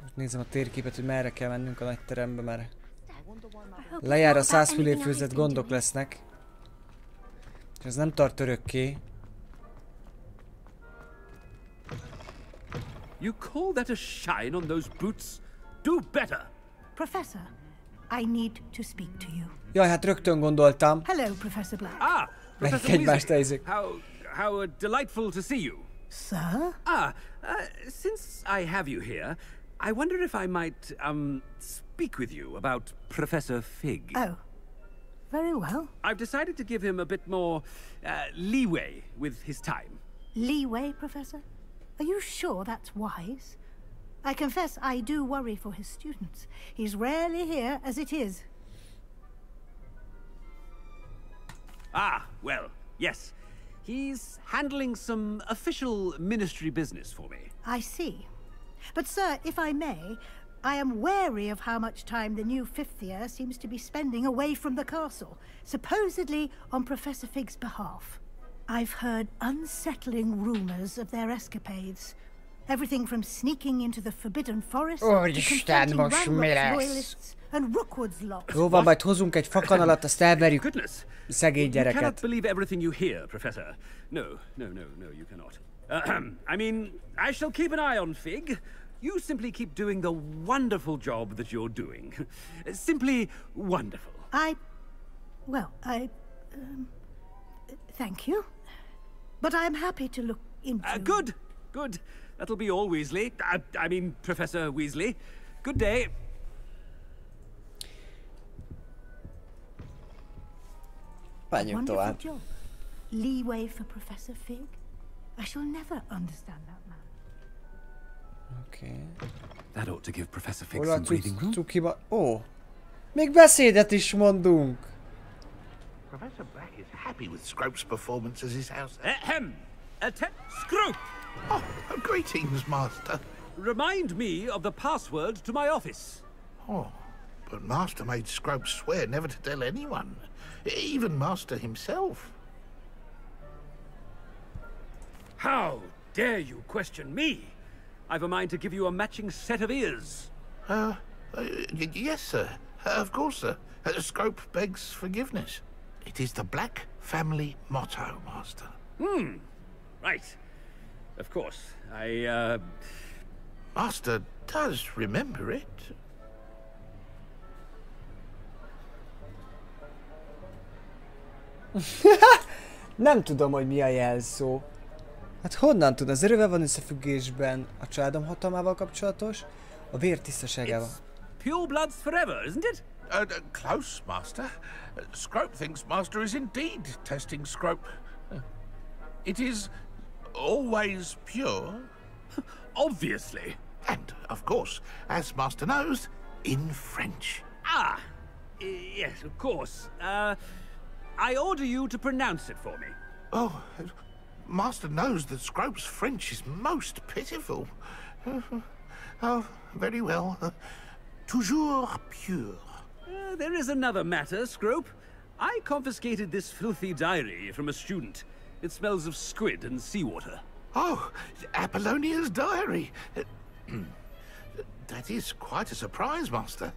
Most nézem a térképet, hogy merre kell mennünk a nagy terembe, mert lejár a 100 fülérfőzet, gondok lesznek. És ez nem tart örökké. You call that a shine on those boots? Do better. Professor, I need to speak to you. Jaj, hát rögtön gondoltam. Hello, Professor Black. Professor Weasley. How delightful to see you. Sir? Since I have you here, I wonder if I might, speak with you about Professor Fig. Oh, very well. I've decided to give him a bit more, leeway with his time. Leeway, Professor? Are you sure that's wise? I confess I do worry for his students. He's rarely here as it is. Well, yes. He's handling some official ministry business for me. I see. But, sir, if I may, I am wary of how much time the new fifth year seems to be spending away from the castle, supposedly on Professor Fig's behalf. I've heard unsettling rumors of their escapades. Everything from sneaking into the Forbidden Forest to confronting Ranrock's loyalists and Rookwood's locks. Jó van, majd hozunk egy fakanalat, azt elverjük szegény gyereket. You cannot believe everything you hear, Professor. No, you cannot. I mean, I shall keep an eye on Fig. You simply keep doing the wonderful job that you're doing. Simply wonderful. Thank you. But I'm happy to look into... Good. That'll be all, Weasley. I mean, Professor Weasley. Good day. Menjünk tovább. Leeway for Professor Fig? I shall never understand that man. Oké. That ought to give Professor Fig Hol some a breathing room. cukiba? Ó! Még beszédet is mondunk! Professor Black is happy with Scrope's performance as his house. Ahem! Scrope! Oh, greetings, Master. Remind me of the password to my office. Oh, but Master made Scrope swear never to tell anyone. Even Master himself. How dare you question me? I've a mind to give you a matching set of ears. Yes, sir. Of course, sir. Scrope begs forgiveness. It is the Black family motto, Master. Right. Of course. Master does remember it. Nem tudom, hogy mi a jelszó. Hát honnan tud? Az erővel van összefüggésben a családom hatalmával kapcsolatos, a vér tisztaságával. Pure bloods forever, isn't it? Close, Master. Scrope thinks Master is indeed testing Scrope. It is always pure. Obviously. And, of course, as Master knows, in French. Ah! Yes, of course. I order you to pronounce it for me. Oh, Master knows that Scrope's French is most pitiful. Oh, very well. Toujours pure. There is another matter, Scrope. I confiscated this filthy diary from a student. It smells of squid and seawater. Oh, Apollonia's diary. That is quite a surprise, Master.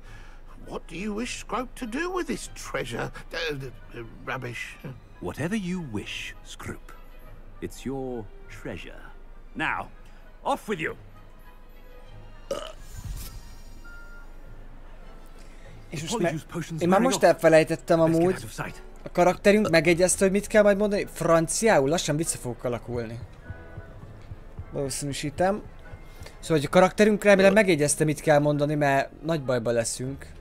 What do you wish Scrope to do with this treasure? Rubbish. Whatever you wish, Scrope. It's your treasure. Now, off with you! És én már most elfelejtettem amúgy. A karakterünk megegyezte, hogy mit kell majd mondani. Franciául lassan vissza fogok alakulni. Valószínűsítem. Szóval, hogy a karakterünk remélem megegyezte, mit kell mondani, mert nagy bajba leszünk.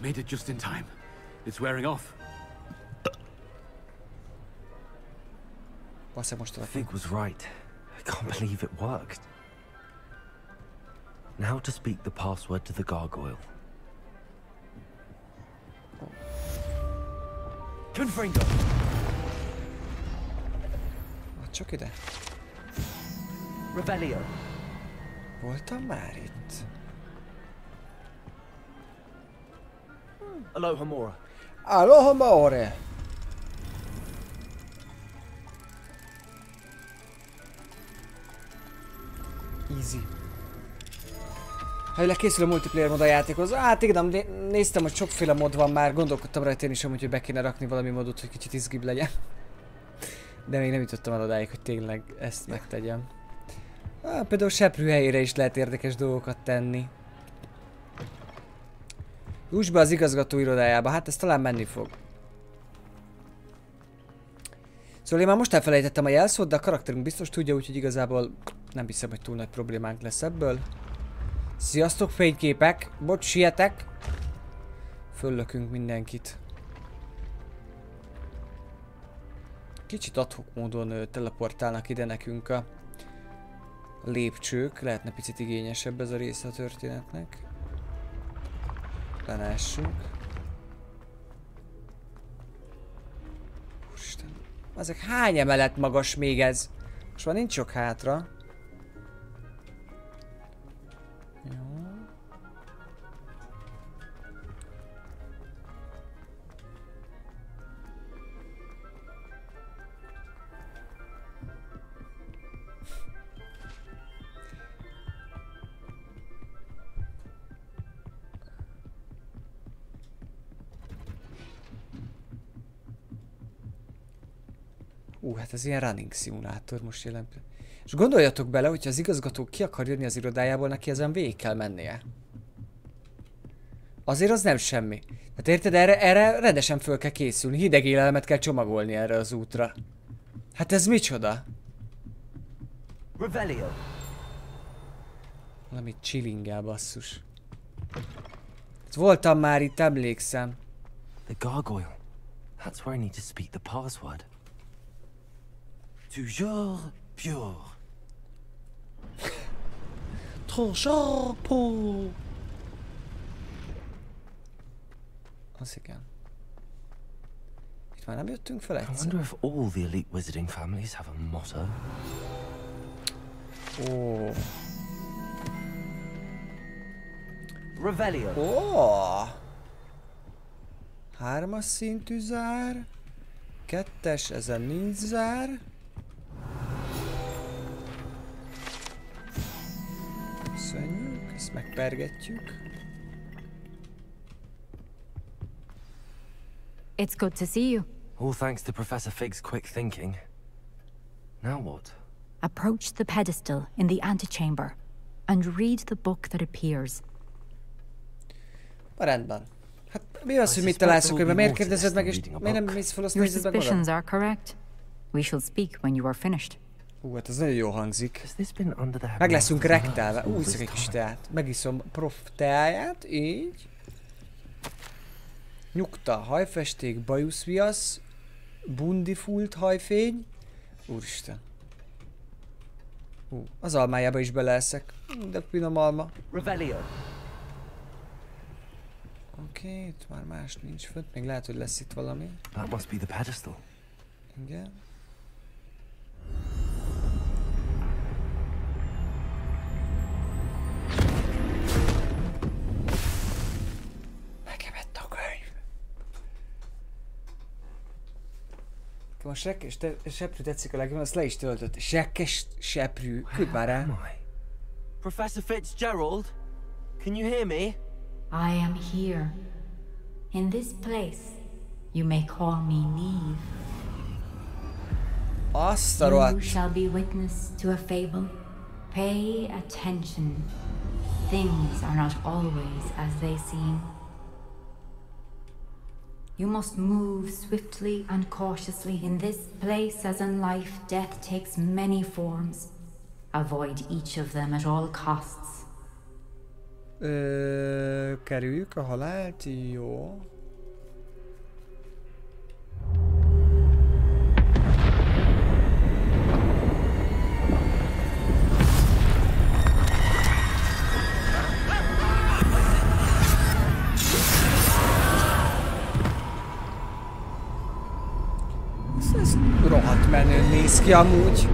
Made it just in time. It's wearing off. Basz, most Fig was right. I can't believe it worked. Now to speak the password to the gargoyle. Confringo. Csak ide. Revelio. Voltam már itt. Aloha Mora. Aloha Mora. Easy. Ha készül a multiplayer mod a játékhoz, hát igen, néztem, hogy sokféle mod van már, gondolkodtam rajta én is amúgy, hogy be kéne rakni valami modot, hogy kicsit izgibb legyen. De még nem jutottam el odáig, hogy tényleg ezt megtegyem. Például seprű helyére is lehet érdekes dolgokat tenni. Juss be az igazgató irodájába, hát ez talán menni fog. Szóval én már most elfelejtettem a jelszót, de a karakterünk biztos tudja, úgyhogy igazából nem hiszem, hogy túl nagy problémánk lesz ebből. Sziasztok, fényképek! Bocs, sietek! Föllökünk mindenkit. Kicsit ad-hoc módon teleportálnak ide nekünk a lépcsők. Lehetne picit igényesebb ez a része a történetnek. Lenássunk. Úristen. Ezek hány emelet magas még ez? Most már nincs sok hátra. Jó. Hát ez ilyen running szimulátor most jelen. És gondoljatok bele, hogyha az igazgató ki akar jönni az irodájából, neki ezen végig kell mennie. Azért az nem semmi. Hát érted, erre rendesen föl kell készülni, hideg élelmet kell csomagolni erre az útra. Hát ez micsoda? Revelio. Valami chillingál, basszus. Voltam már itt, emlékszem. The gargoyle. That's where I need to speak the password. Toujours pure. Toujours pure. Az igen. Itt már nem jöttünk fel egyszer. I wonder if all the elite wizarding families have a motto. Oh. Revelio. Oh. 3-as szintű zár. 2-es, ezen nincs zár. Köszönjük, ezt megpergetjük. It's good to see you. All thanks to Professor Fig's quick thinking. Now what? Approach the pedestal in the antechamber and read the book that appears. Rendben. Hát mi az, hogy mit találsz a könyvben? Miért kérdezed meg, és miért nem mész fel, azt Your nézed meg magad? suspicions are correct. We shall speak when you are finished. Hát ez nagyon jó hangzik. Meg leszünk rektálva. Iszok egy kis teát. Megiszom prof teáját, így. Nyugta, hajfesték, bajuszviasz, bundifult hajfény. Úristen. Az almájába is beleeszek. De finom alma. Revelio. Oké, itt már más nincs fönt. Még lehet, hogy lesz itt valami. That must be the pedestal. Igen. Megevett a könyv. A sekkes seprű tetszik a legjobban, azt le is töltött. Sekkes seprű. Küld már rá. Professor Fitzgerald, can you hear me? I am here. In this place, you may call me Neve. Azt a rohadt. You shall be witness to a fable. Pay attention. Things are not always as they seem. You must move swiftly and cautiously in this place, as in life, death takes many forms. Avoid each of them at all costs. Kerüljük a halált, jó. Ez rohadt menőn néz ki amúgy.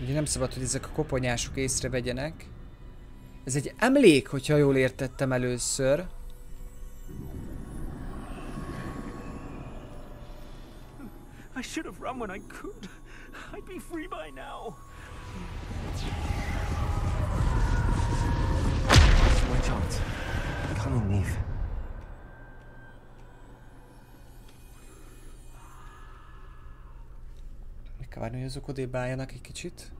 Ugye nem szabad, hogy ezek a koponyások észrevegyenek. Ez egy emlék, hogyha jól értettem először. I should have run when I could. I'd be free by now. My chance. Come on, Neve. Meg kell várni, hogy azok odébb álljanak egy kicsit.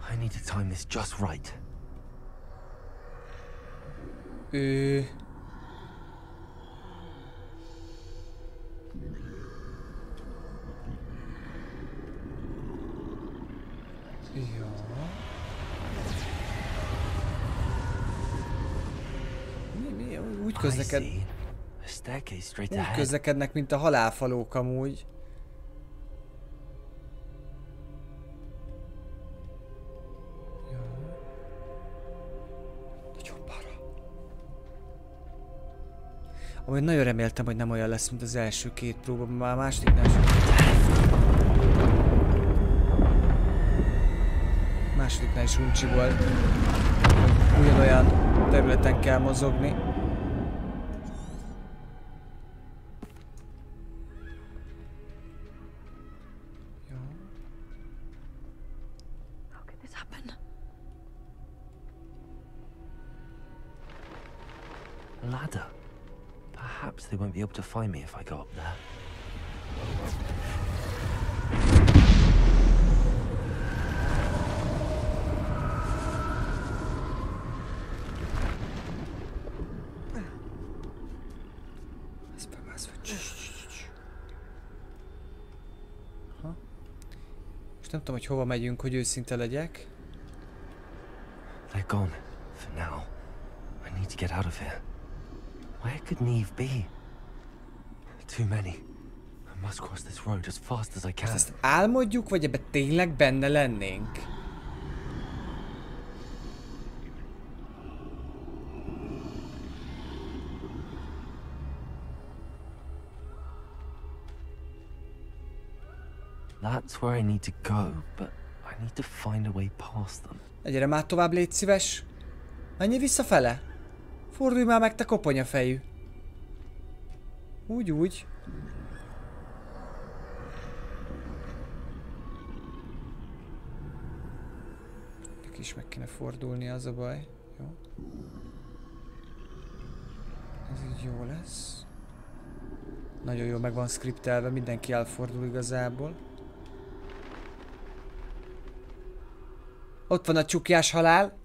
I need to time this just right. Úgy közlekednek, mint a halálfalók amúgy. Amúgy nagyon reméltem, hogy nem olyan lesz, mint az első két próba, már a másodiknál sem. Másodiknál is uncsi volt. Ugyanolyan területen kell mozogni. Ladder. Perhaps they won't be able to find me if I go up there. Most nem tudom, hogy hova megyünk, hogy őszinte legyek. They're gone for now. I need to get out of here. Where could Neve be? Too many. I must cross this road as fast as I can. Ezt álmodjuk, vagy ebbe tényleg benne lennénk? That's where I need to go, but I need to find a way past them. Egyre már tovább, légy szíves. Menjél visszafele. Fordulj már meg, te koponyafejű. Úgy. Neki is meg kéne fordulni, az a baj. Jó. Ez így jó lesz. Nagyon jó meg van skriptelve, mindenki elfordul igazából. Ott van a csukjás halál.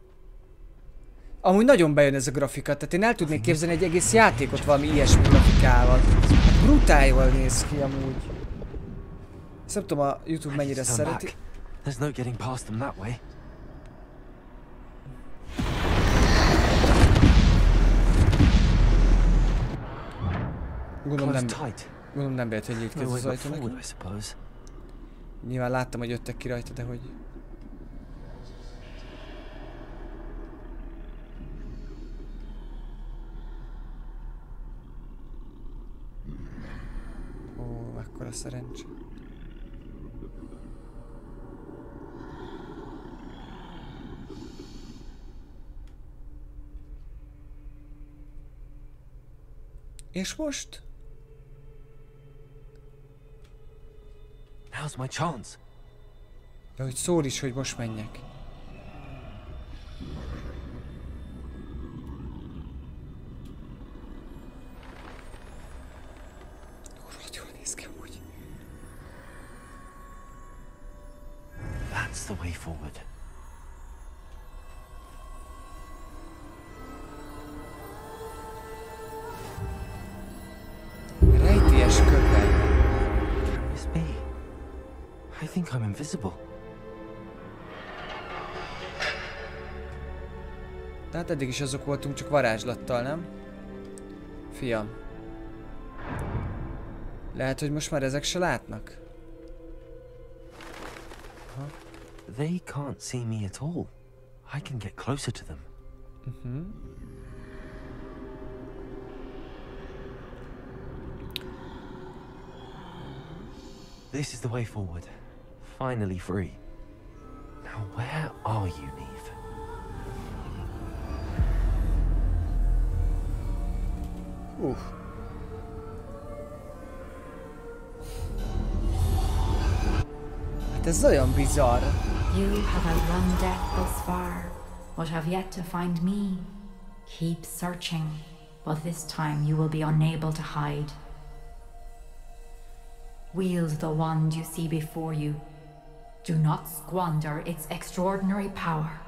Amúgy nagyon bejön ez a grafika, tehát én el tudnék képzelni egy egész játékot valami ilyesmi grafikával. Hát brutál jól néz ki amúgy. Ezt nem tudom, a YouTube mennyire szereti. There's no getting past them that way. Gondolom nem bejött, hogy nyitkezz az ajtó neki. Nyilván láttam, hogy jöttek ki rajta, de hogy... Ó, ekkora szerencsé. És most? Now's my chance. Ja, hogy szól is, hogy most menjek. Rohadt jól néz ki úgy. That's the way forward. Rejtélyes köpeny. Can this be? I think I'm invisible. De hát eddig is azok voltunk, csak varázslattal, nem? Fiam. Lehet, hogy most már ezek se látnak? Huh? They can't see me at all. I can get closer to them. This is the way forward. Finally free. Now where are you, Neve? Hát ez olyan bizarr. You have outrun death thus far, but have yet to find me. Keep searching, but this time you will be unable to hide. Wield the wand you see before you. Do not squander its extraordinary power.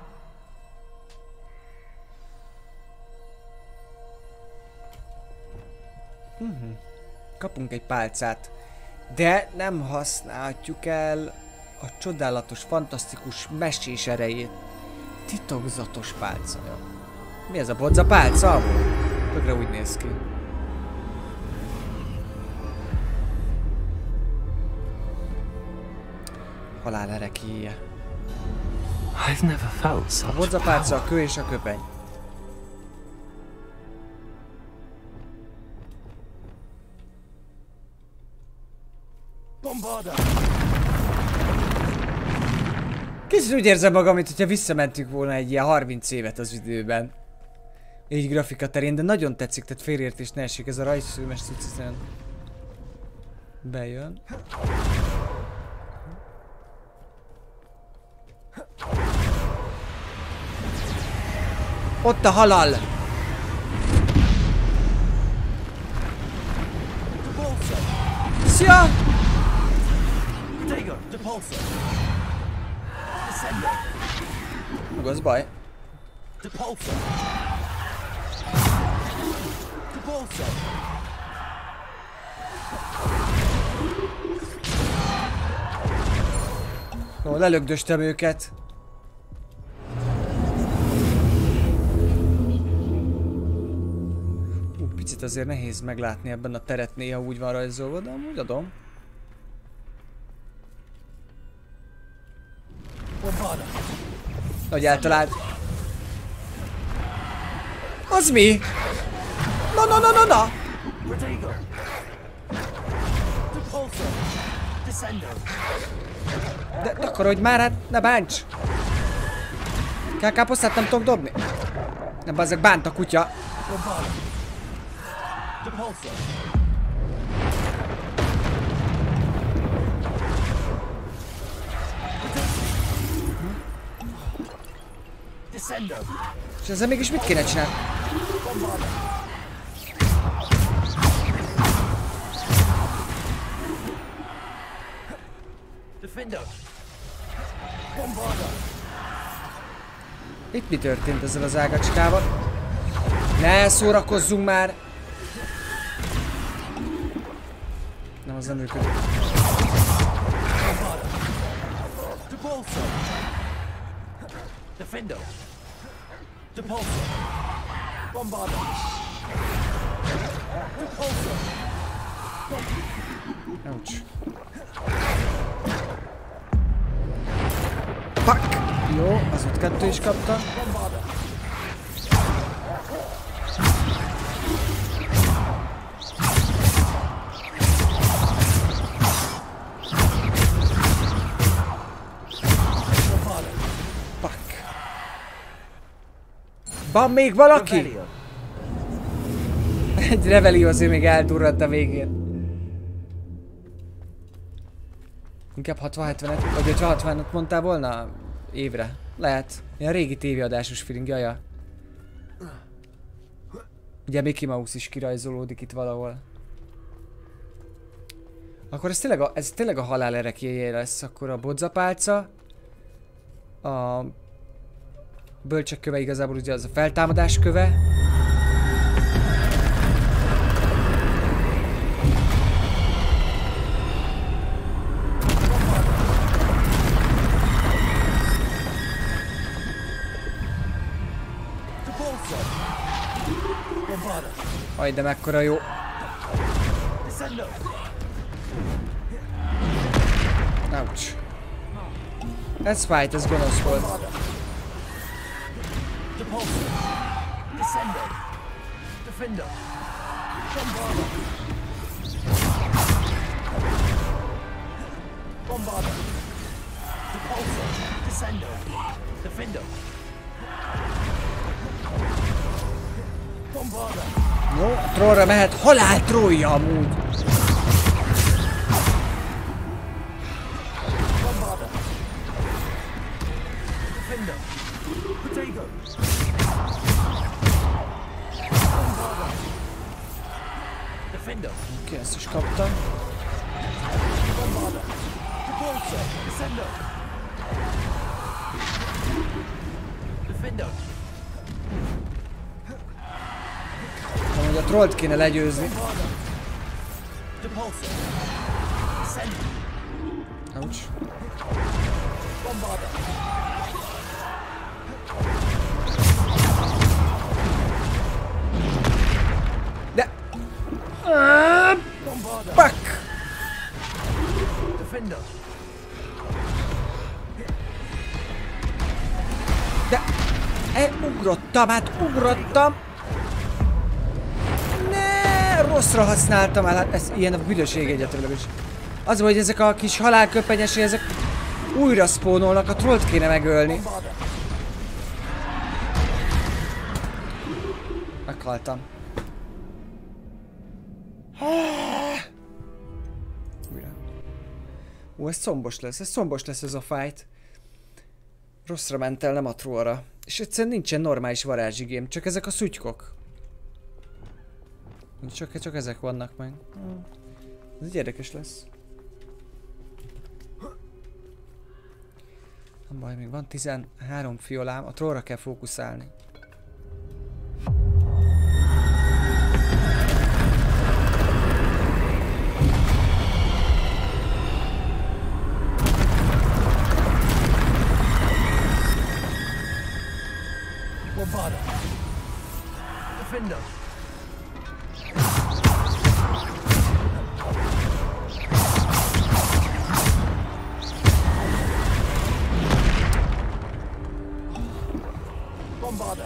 Kapunk egy pálcát, de nem használhatjuk el a csodálatos, fantasztikus, mesés erejét. Titokzatos pálca. Mi ez a bodza pálca? Tökre úgy néz ki. Halál erekélye. I've never felt such a bodza pálca, a kő és a köpeny. Kicsit úgy érzem magam, mintha visszamentünk volna egy ilyen 30 évet az időben. Így grafika terén, de nagyon tetszik, tehát félreértés ne esik, ez a rajzfilmes cucc bejön. Ott a halal! Szia! Az baj. Jó, lelögdöstem őket. Picit azért nehéz meglátni ebben a teret, néha úgy van rajzolva, de amúgy adom. Hogy eltaláld. Az mi? Na! De takarodj már, hát ne bánts! Kell káposztát nem tudok dobni? Nem, bazzeg, bánt a kutya. És ezzel mégis mit kéne csinálni? Itt mi történt ezzel az ágacskával? Ne szórakozzunk már! Nem, az nem működik. Ouch. Fuck! Jó, az ott kettő is kapta. Van még valaki? Egy revelió azért még eldurradt a végén. Inkább 60-70-et, vagy 50-60-et mondtál volna évre? Lehet. Ilyen régi tévéadásos feeling, jaja. Ugye Mickey Mouse is kirajzolódik itt valahol. Akkor ez tényleg a halál ereklyéje lesz. Akkor a bodzapálca. A bölcsek köve igazából ugye az a feltámadás köve. Aj, de mekkora jó. Ouch. Ez fájt, ez gonosz volt. Jó, a trollra mehet. Halál trollja amúgy. Oké, ezt is kaptam. Amúgy a trollt kéne legyőzni. Ouch. De! Fuck! De! Ugrottam, hát ugrottam! Ne! Rosszra használtam el, hát ez ilyen a büdöség egyetőleg is. Az, hogy ezek a kis halálköpenyesé, ezek újra spónolnak, a trollt kéne megölni. Meghaltam. Újra. Ó, ez szombos lesz ez a fight. Rosszra ment el, nem a trollra. És egyszerűen nincsen normális varázsigém, csak ezek a szutykok. Csak ezek vannak meg. Ez így érdekes lesz. Nem baj, még van 13 fiolám, a trollra kell fókuszálni. Bombarda. Defender. Bombarda.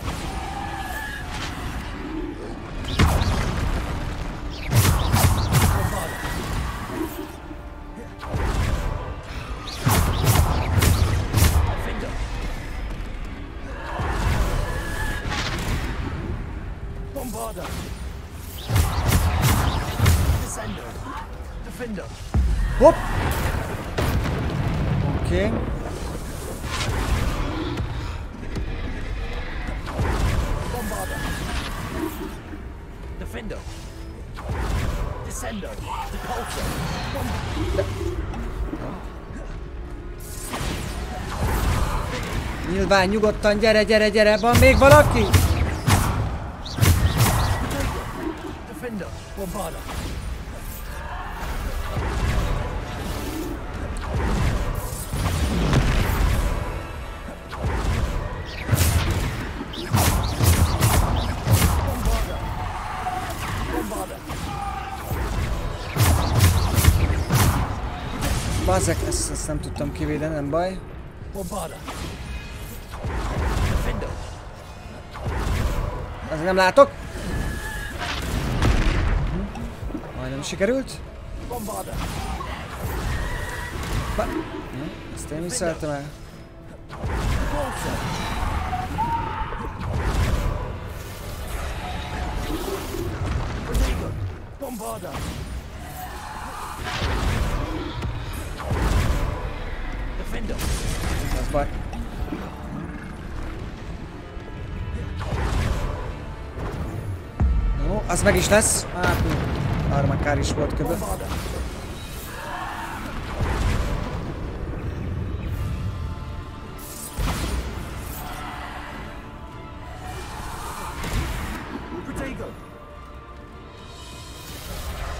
Hopp! Oké. Defender. Descender. Repulsor. Nyilván nyugodtan, gyere, gyere, gyere, van még valaki? Defender. Bombarda. Bazzek, ezt nem tudtam kivédeni, nem baj. Azért nem látok. Majdnem sikerült. Ezt én visszaeltem el. Ez baj. Jó, az meg is lesz. Hát, arra már kár is volt köbben.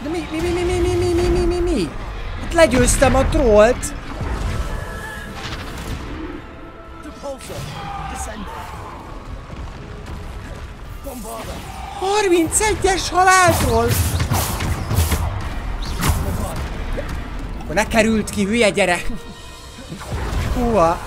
De mi? Hát legyőztem a trollt. 31-es haláltól! Akkor ne került ki, hülye gyere! Húha!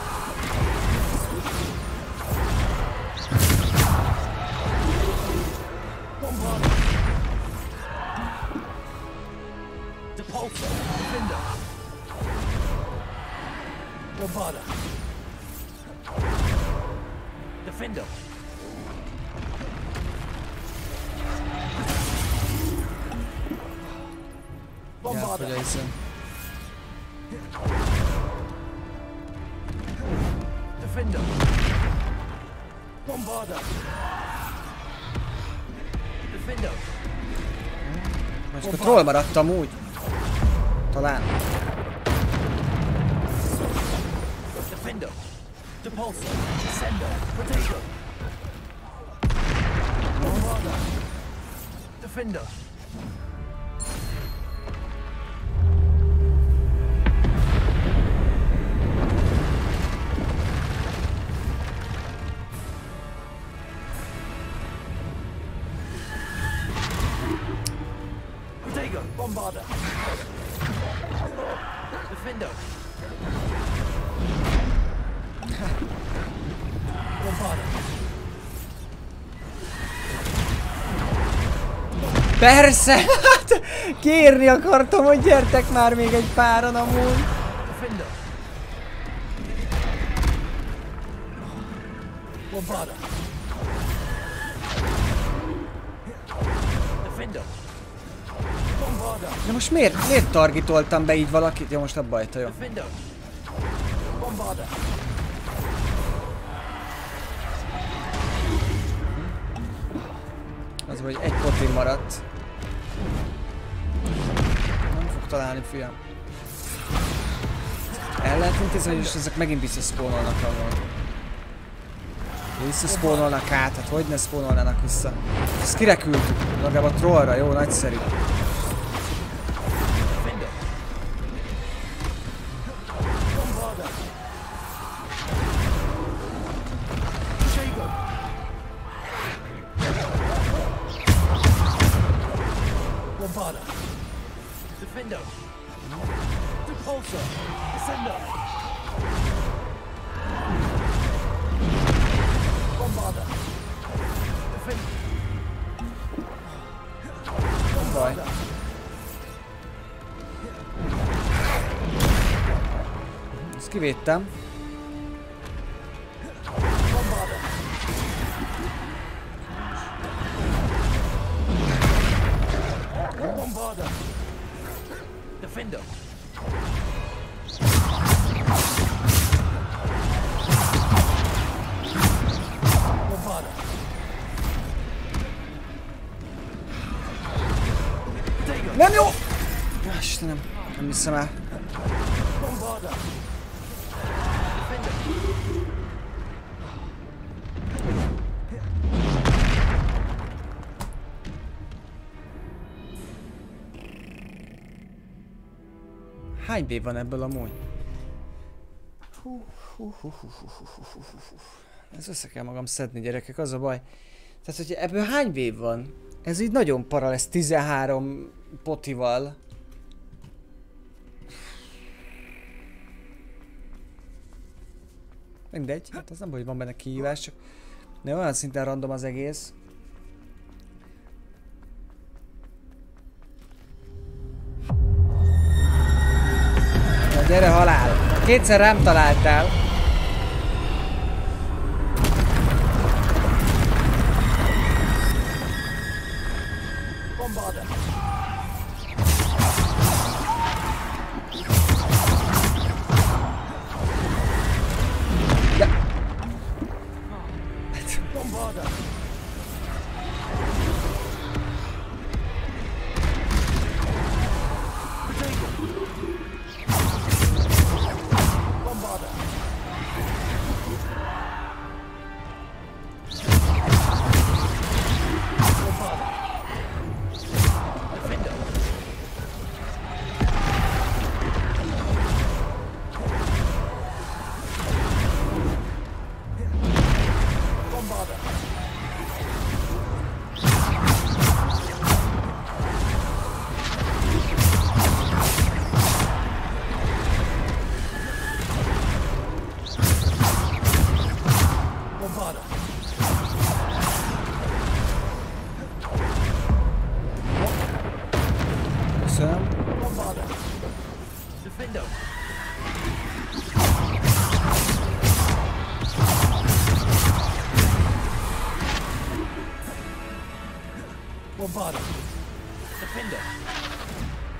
Most a troll maradtam úgy. Talán. Bombarda. Defender. Bombarda. Persze! Hát kérni akartam, hogy gyertek már még egy páran amúgy. Defender. Bombarda. Defender. De most miért targetoltam be így valakit? Ja, most abba hagyta, jó. Az, hogy egy potin maradt. Nem fog találni, fiam. El lehet intézni, és ezek megint visszaszpónolnak amúgy. Visszaszpónolnak át, hát hogy ne szpónolnának vissza. Ezt kirekültük, legalább a trollra, jó, nagyszerű. Baj. Ezt kivédtem. Nem jó! Istenem, nem hiszem el. Hány B van ebből amúgy? Ez össze kell magam szedni, gyerekek, az a baj. Tehát, hogy ebből hány B van? Ez így nagyon para lesz 13 potival. Mindegy, hát az nem baj, hogy van benne kihívás, csak de olyan szinten random az egész. Na gyere halál! Kétszer rám találtál.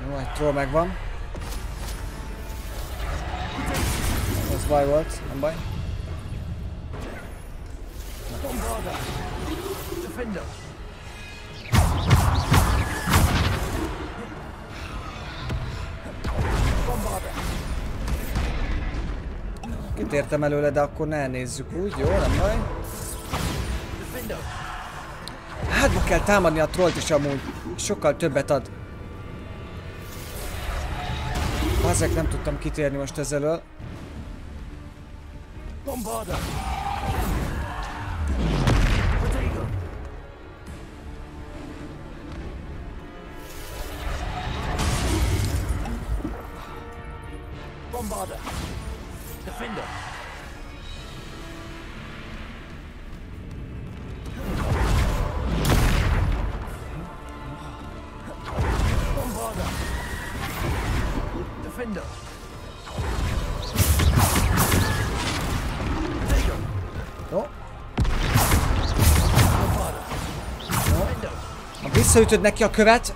Jó, egy troll megvan. Ez baj volt, nem baj. Kitértem előle, de akkor ne elnézzük úgy, jó, nem baj. Hátba kell támadni a trollt is amúgy, sokkal többet ad. Azért nem tudtam kitérni most ezzelől.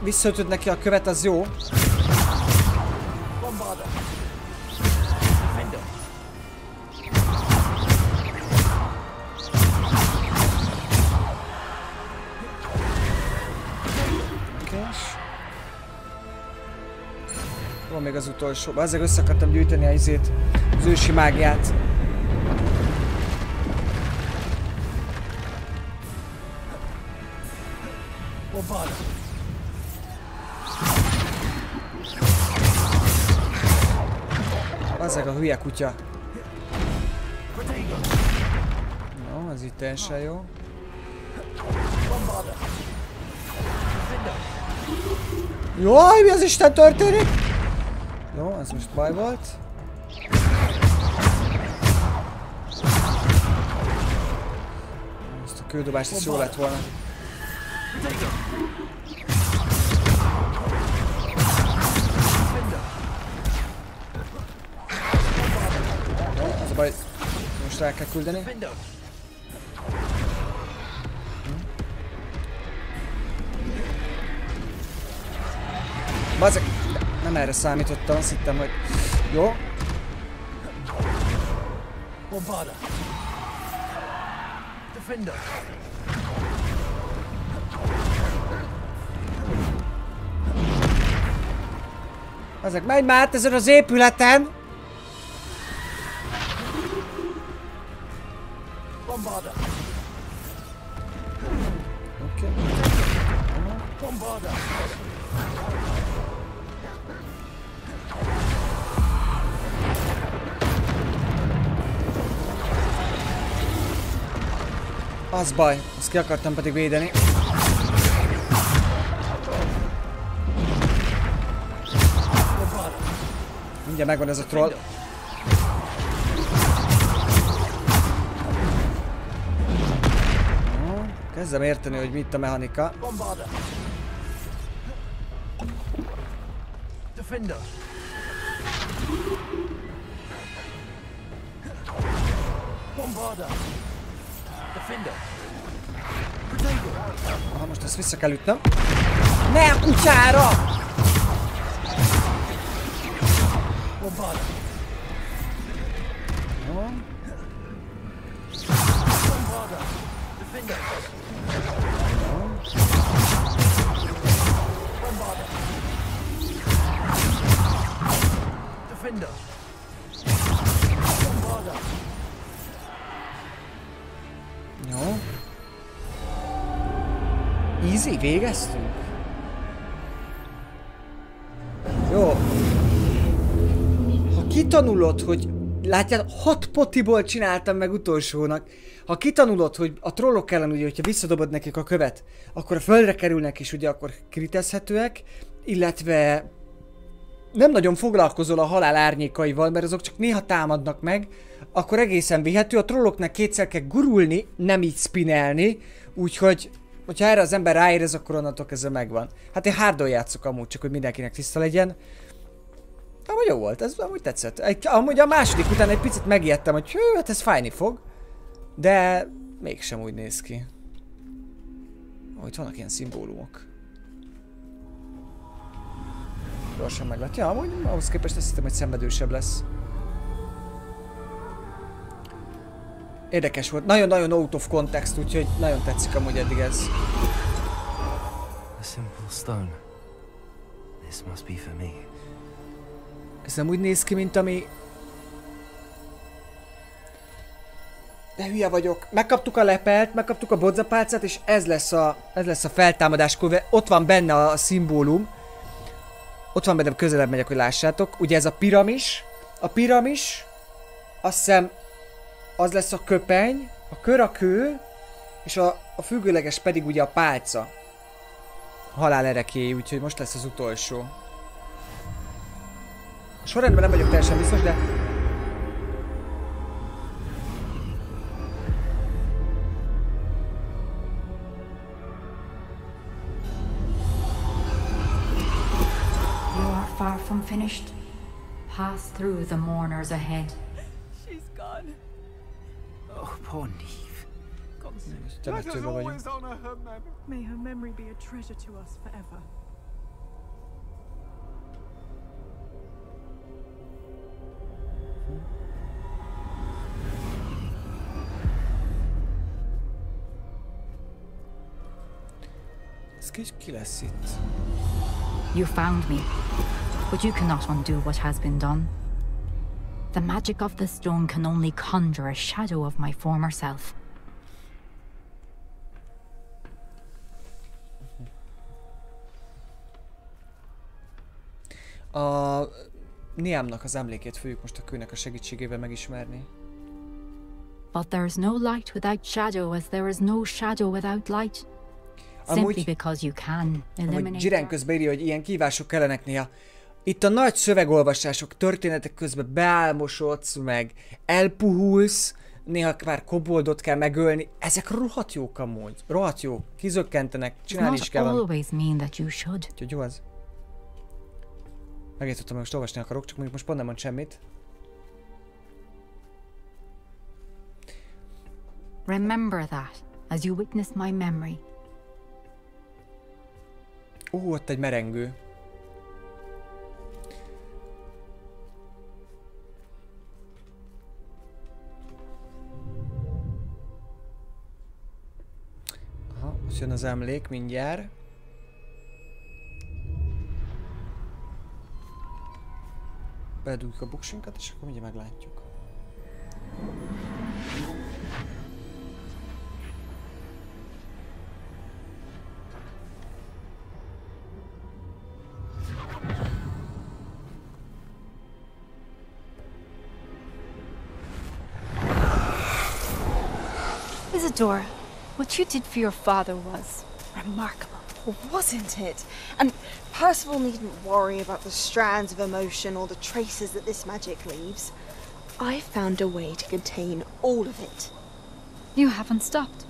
Visszaütöd neki a követ, az jó. Van még az utolsó. Ezzel össze akartam gyűjteni a izét, az ősi mágiát. Ezek a hülye kutya. No, ez itt teljesen jó. Jaj, mi az Isten történik? Jó, ez most baj volt. Ezt a kődobást is jó lett volna. Jó, az a baj, most rá kell küldeni. Bazzeg, nem erre számítottam, azt hittem, hogy jó. Bazzeg, menj már át ezen az épületen! Oké. Az baj, azt ki akartam pedig védeni. Mindjárt megvan ez a troll. Kezdem érteni, hogy mit a mechanika. Aha, most ezt vissza kell ütnöm. Ne a kutyára! Jó. Jó. Easy, végeztünk? Jó. Ha kitanulod, hogy... Látjátok, 6 potiból csináltam meg utolsónak. Ha kitanulod, hogy a trollok ellen ugye, hogyha visszadobod nekik a követ, akkor a földre kerülnek és ugye akkor kritezhetőek, illetve nem nagyon foglalkozol a halál árnyékaival, mert azok csak néha támadnak meg, akkor egészen vihető. A trolloknak kétszer kell gurulni, nem így spinelni, úgyhogy hogyha erre az ember ráérez, akkor onnantól kezdve megvan. Hát én hardon játszok amúgy, csak hogy mindenkinek tiszta legyen. Amúgy jó volt, ez amúgy tetszett. Amúgy a második után egy picit megijedtem, hogy hű, hát ez fájni fog. De mégsem úgy néz ki. Ó, itt vannak ilyen szimbólumok. Gyorsan meg lett. Ja, amúgy ahhoz képest azt hittem, hogy szenvedősebb lesz. Érdekes volt. Nagyon-nagyon out of context, úgyhogy nagyon tetszik amúgy eddig ez. A simple stone. This must be for me. Ez nem úgy néz ki, mint ami... De hülye vagyok. Megkaptuk a lepelt, megkaptuk a bodzapálcát, és ez lesz a feltámadáskor. Ott van benne a szimbólum. Ott van benne, közelebb megyek, hogy lássátok. Ugye ez a piramis. A piramis, azt hiszem, az lesz a köpeny, a kör a kő, és a függőleges pedig ugye a pálca. A halál erekély, úgyhogy most lesz az utolsó. A sorrendben nem vagyok teljesen biztos, de... You are far from finished. Pass through the mourners ahead. She's gone. Oh, poor Neve. Let us always honor her memory. May her memory be a treasure to us forever. Ki lesz itt? You found me, but you cannot undo what has been done. The magic of the stone can only conjure a shadow of my former self. A Niamnak az emlékét fogjuk most a kőnek a segítségével megismerni. But there is no light without shadow, as there is no shadow without light. Simply because you can eliminate. Zsiren közben írja, hogy ilyen kívások kellenek néha. Itt a nagy szövegolvasások, történetek közben beálmosodsz, meg elpuhulsz, néha már koboldot kell megölni. Ezek rohadt jók amúgy. Rohadt jók. Kizökkentenek, csinálni is kell valamit. Úgyhogy jó az. Megértettem, hogy most olvasni akarok, csak mondjuk most pont nem mond semmit. Remember that, as you witness my memory. Ó, ott egy merengő. Aha, most jön az emlék mindjárt. Bedugjuk a buksinkat, és akkor mindjárt meglátjuk. Isadora, what you did for your father was remarkable, wasn't it? And Percival needn't worry about the strands of emotion or the traces that this magic leaves. I found a way to contain all of it. You haven't stopped.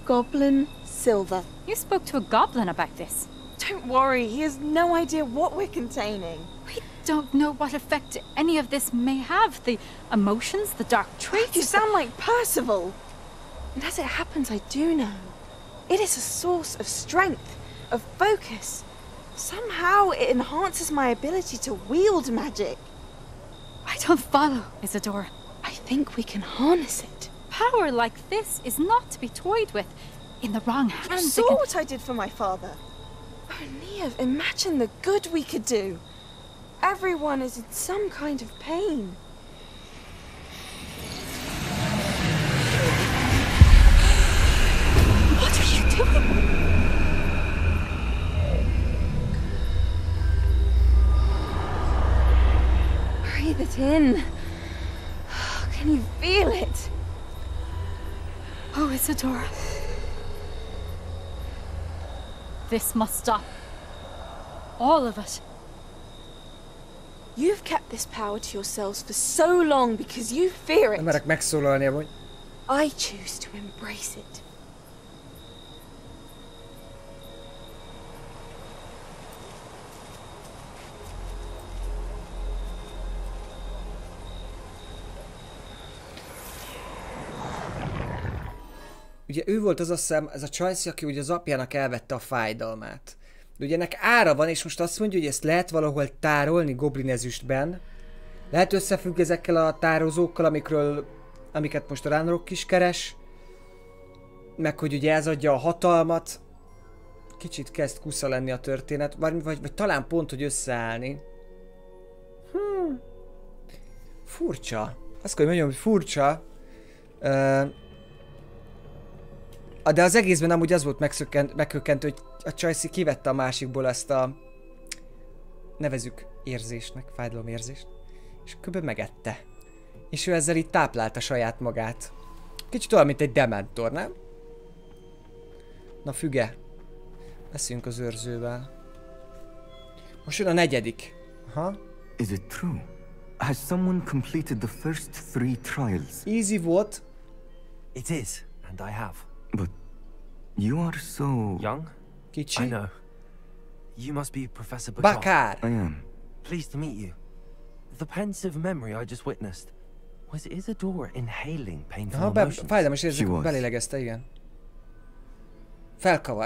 Goblin Silver. You spoke to a goblin about this. Don't worry, he has no idea what we're containing. We don't know what effect any of this may have. The emotions, the dark traits. You sound like Percival. And as it happens, I do know. It is a source of strength, of focus. Somehow it enhances my ability to wield magic. I don't follow, Isadora. I think we can harness it. Power like this is not to be toyed with. In the wrong hands. You saw what I did for my father. Oh, Nia, imagine the good we could do. Everyone is in some kind of pain. What are you doing? Breathe it in. Can you feel it? Oh, Isadora. This must stop. All of it. You've kept this power to yourselves for so long because you fear it. Nem merek megszólalni amúgy. I choose to embrace it. Ugye ő volt az, azt hiszem, ez a Chelsea, aki ugye az apjának elvette a fájdalmát. De ugye ennek ára van, és most azt mondja, hogy ezt lehet valahol tárolni goblin ezüstben. Lehet összefügg ezekkel a tározókkal, amiket most a Ranrock is keres. Meg hogy ugye ez adja a hatalmat. Kicsit kezd kusza lenni a történet, vagy talán pont, hogy összeállni. Furcsa. Azt kell, hogy mondjam, hogy furcsa. De az egészben amúgy az volt meghökkentő, hogy a Chelsea kivette a másikból ezt a nevezük érzésnek, fájdalomérzést, és kb. Megette. És ő ezzel így táplálta saját magát. Kicsit olyan, mint egy dementor, nem? Na füge. Beszéljünk az őrzővel. Most jön a negyedik. Aha. Is it true? Has someone completed the first 3 trials? Easy volt. It is, and I have. But you are so young. Kicsi. I know. You must be Professor Bakar. I am. Pleased to meet you. The pensive memory I just witnessed. Was Isadora inhaling painful emotions? Fájdalmas érzékek belélegezte, igen.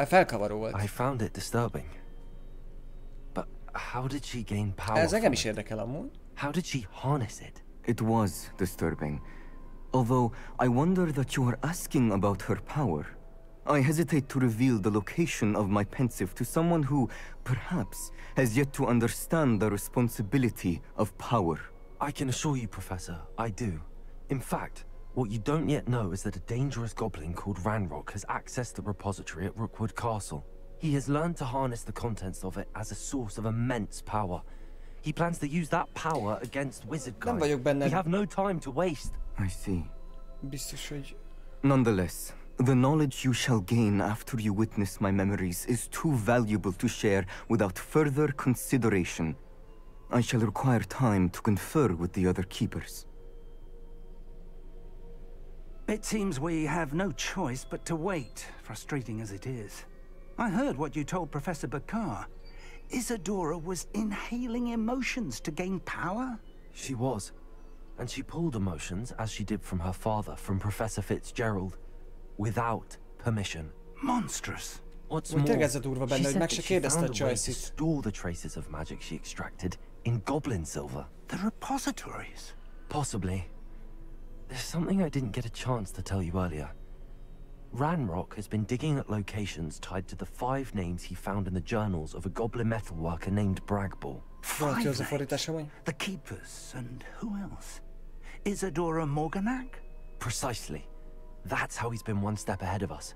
Felkavaró volt. I found it disturbing. But how did she gain power? Ez engem is érdekel amúgy. How did she harness it? It was disturbing. Although I wonder that you are asking about her power. I hesitate to reveal the location of my pensive to someone who, perhaps, has yet to understand the responsibility of power. I can assure you, Professor, I do. In fact, what you don't yet know is that a dangerous goblin called Ranrock has accessed the repository at Rookwood Castle. He has learned to harness the contents of it as a source of immense power. He plans to use that power against Wizard Guy. We have no time to waste. I see. Biztos, hogy... Nonetheless, the knowledge you shall gain after you witness my memories is too valuable to share without further consideration. I shall require time to confer with the other keepers. It seems we have no choice but to wait, frustrating as it is. I heard what you told Professor Bakar. Isadora was inhaling emotions to gain power? She was. And she pulled emotions, as she did from her father, from Professor Fitzgerald, without permission. Monstrous. What's more, she said that she found a way to store the traces of magic she extracted in goblin silver. The repositories? Possibly. There's something I didn't get a chance to tell you earlier. Ranrock has been digging at locations tied to the 5 names he found in the journals of a goblin metalworker named Bragball. 5 names? The Keepers, and who else? Isadora Morganac? Precisely. That's how he's been one step ahead of us.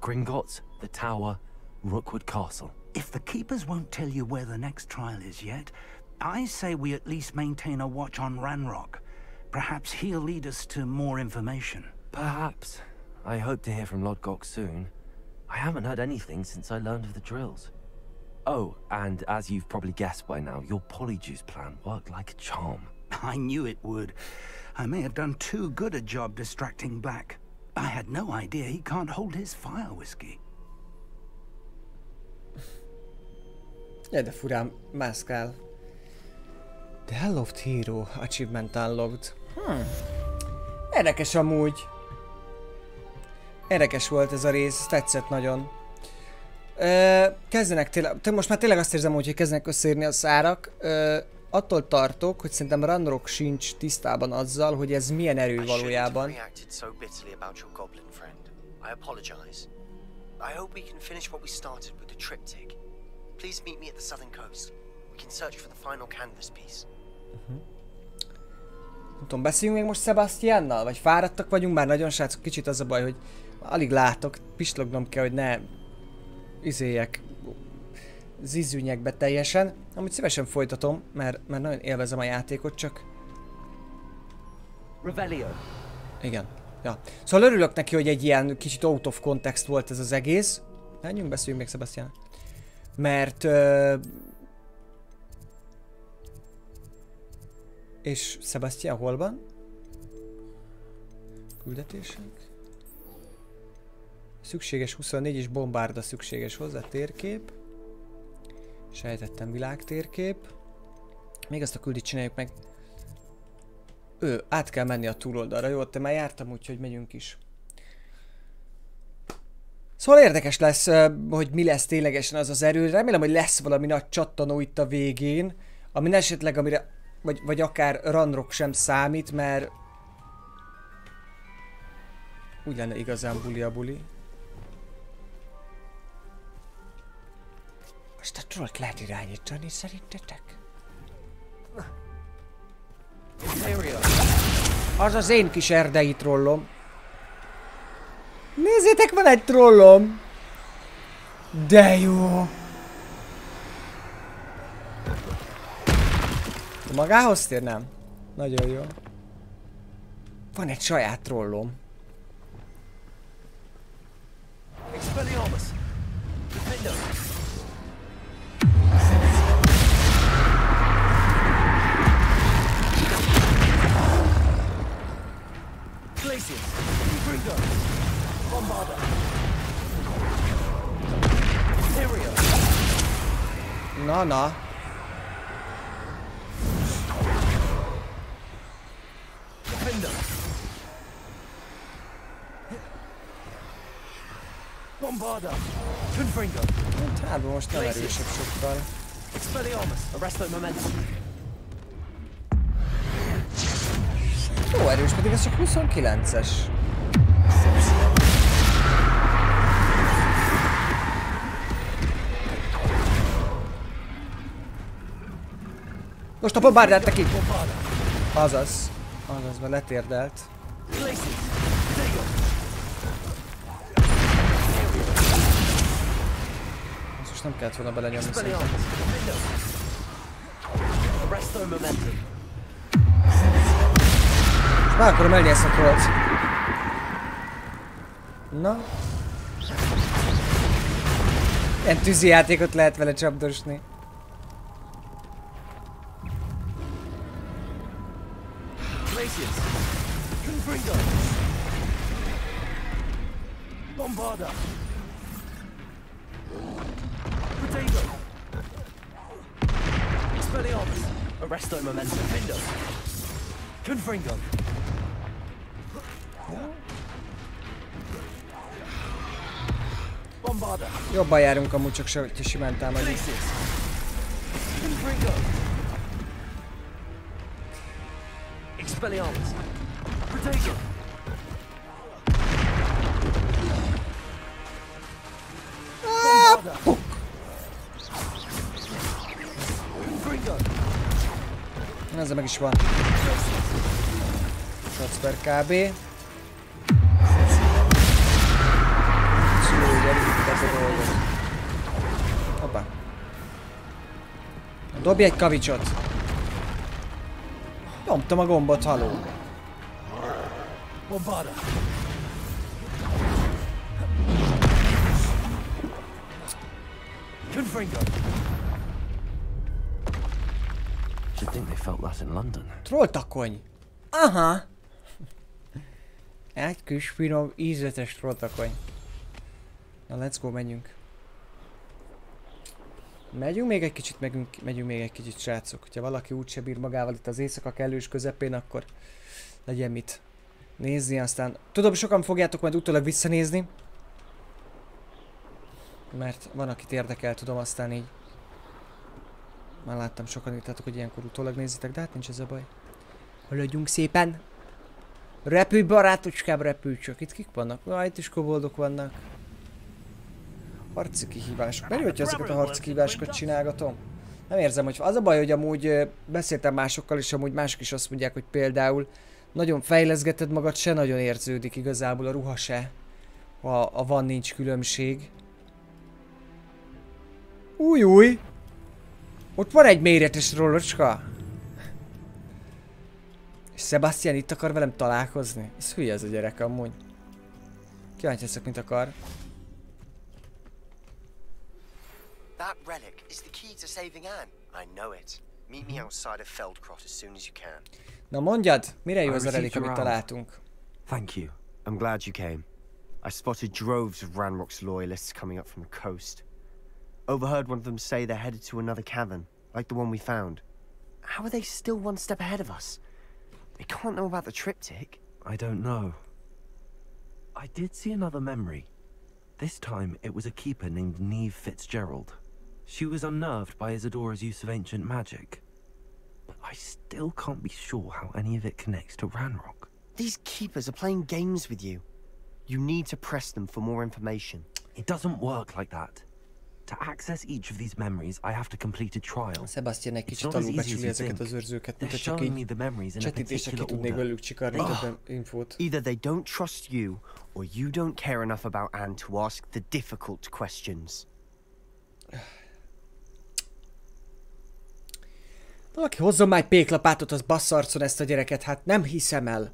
Gringotts, the Tower, Rookwood Castle. If the Keepers won't tell you where the next trial is yet, I say we at least maintain a watch on Ranrock. Perhaps he'll lead us to more information. Perhaps. I hope to hear from Lodgok soon. I haven't heard anything since I learned of the drills. Oh, and as you've probably guessed by now, your polyjuice plan worked like a charm. I knew it would. I may have done too good a job distracting Black. I had no idea he can't hold his fire whiskey. Ja, de furán mászkál. The Hell of Hero Achievement Unlocked. Érdekes amúgy. Érdekes volt ez a rész, tetszett nagyon. Kezdenek tényleg, most már tényleg azt érzem, hogy kezdenek összeérni a szárak. Attól tartok, hogy szerintem Ranrock sincs tisztában azzal, hogy ez milyen erő valójában. Nem tudom, beszéljünk még most Sebastiannal? Vagy fáradtak vagyunk? Már nagyon srácok, kicsit az a baj, hogy alig látok, pislognom kell, hogy ne izéljek, zizűnyek be teljesen. Amúgy szívesen folytatom, mert nagyon élvezem a játékot, csak... Revelio. Igen. Ja. Szóval örülök neki, hogy egy ilyen kicsit out of context volt ez az egész. Menjünk, beszéljünk még Sebastiannal. Mert... És Sebastian hol van? Küldetések? Szükséges 24 és bombárda szükséges hozzá, térkép. Sejtettem, világtérkép. Még azt a küldit csináljuk meg. Át kell menni a túloldalra. Jó, te már jártam, úgyhogy megyünk is. Szóval érdekes lesz, hogy mi lesz ténylegesen az az erő. Remélem, hogy lesz valami nagy csattanó itt a végén, ami esetleg, amire vagy akár Ranrock sem számít, mert úgy lenne igazán buli a buli. Most a trollt lehet irányítani, szerintetek? Az az én kis erdei trollom. Nézzétek, van egy trollom! De jó! Magához tér? Nem. Nagyon jó. Van egy saját trollom. Na. Bombarda! Confringo! Hát most nem erősebb sokkal. Expelliarmus! Arresto momentum! Jó erős, pedig ez csak 29-es. Most a bombárdát neki! Azaz, mert letérdelt. Most nem kellett volna belenyomni szerintem. Most már akarom elni ezt a trollt. Na. Ilyen tűzi játékot lehet vele csapdosni. Bombarda! Protego! Expelliarmus! Arresto momentum, Vindo! Confringo! Bombarda! Jobban járunk amúgy, csak se, hogyha simán támadjuk. Confringo! Expelliarmus! Protego! Bombarda! Confringo! Ezzel meg is van. Shots per kb. Hoppá. Dobj egy kavicsot. Nyomtam a gombot, haló. Bombarda! Confringo! You'd think they felt that in London. Trolltakony. Aha. Egy kis finom, ízletes trolltakony. Na, let's go, menjünk. Megyünk még egy kicsit, megyünk még egy kicsit, srácok. Ha valaki úgyse bír magával itt az éjszaka kellős közepén, akkor legyen mit nézni, aztán... Tudom, sokan fogjátok majd utólag visszanézni. Mert van, akit érdekel, tudom, aztán így... Már láttam, sokan írtátok, hogy ilyenkor utólag nézitek, de hát nincs ez a baj. Haladjunk szépen! Repülj, barátocskám, repülj csak! Itt kik vannak? Itt is koboldok vannak. Harci kihívások. Mert hogyha ezeket a harci kihívásokat csinálgatom? Nem érzem, hogy az a baj, hogy amúgy beszéltem másokkal, és amúgy mások is azt mondják, hogy például nagyon fejleszgeted magad, se nagyon érződik igazából a ruha se. Ha van, nincs különbség. Új! Ott van egy méretes rollocska. És Sebastian itt akar velem találkozni? Ez hülye ez a gyerek amúgy. Kíváncsi leszek, mint akar. That relic is the key to saving Anne. I know it. Meet me outside of Feldcroft as soon as you can. Na mondjad, mire jó az a relik, amit találtunk? Thank you. I'm glad you came. I spotted droves of Ranrock's loyalists coming up from the coast. Overheard one of them say they're headed to another cavern, like the one we found. How are they still one step ahead of us? They can't know about the triptych. I don't know. I did see another memory. This time it was a keeper named Neve Fitzgerald. She was unnerved by Isadora's use of ancient magic. But I still can't be sure how any of it connects to Ranrock. These keepers are playing games with you. You need to press them for more information. It doesn't work like that. To access each of these memories, I have to complete a trial. Sebastian egy kicsit alulbecsüli ezeket az őrzőket, mint hogy csak így csetítésre ki tudnék velük csikarni több infót. Either they don't trust you, or you don't care enough about Anne to ask the difficult questions. Valaki hozzon már egy péklapátot, az basszarcon ezt a gyereket, hát nem hiszem el.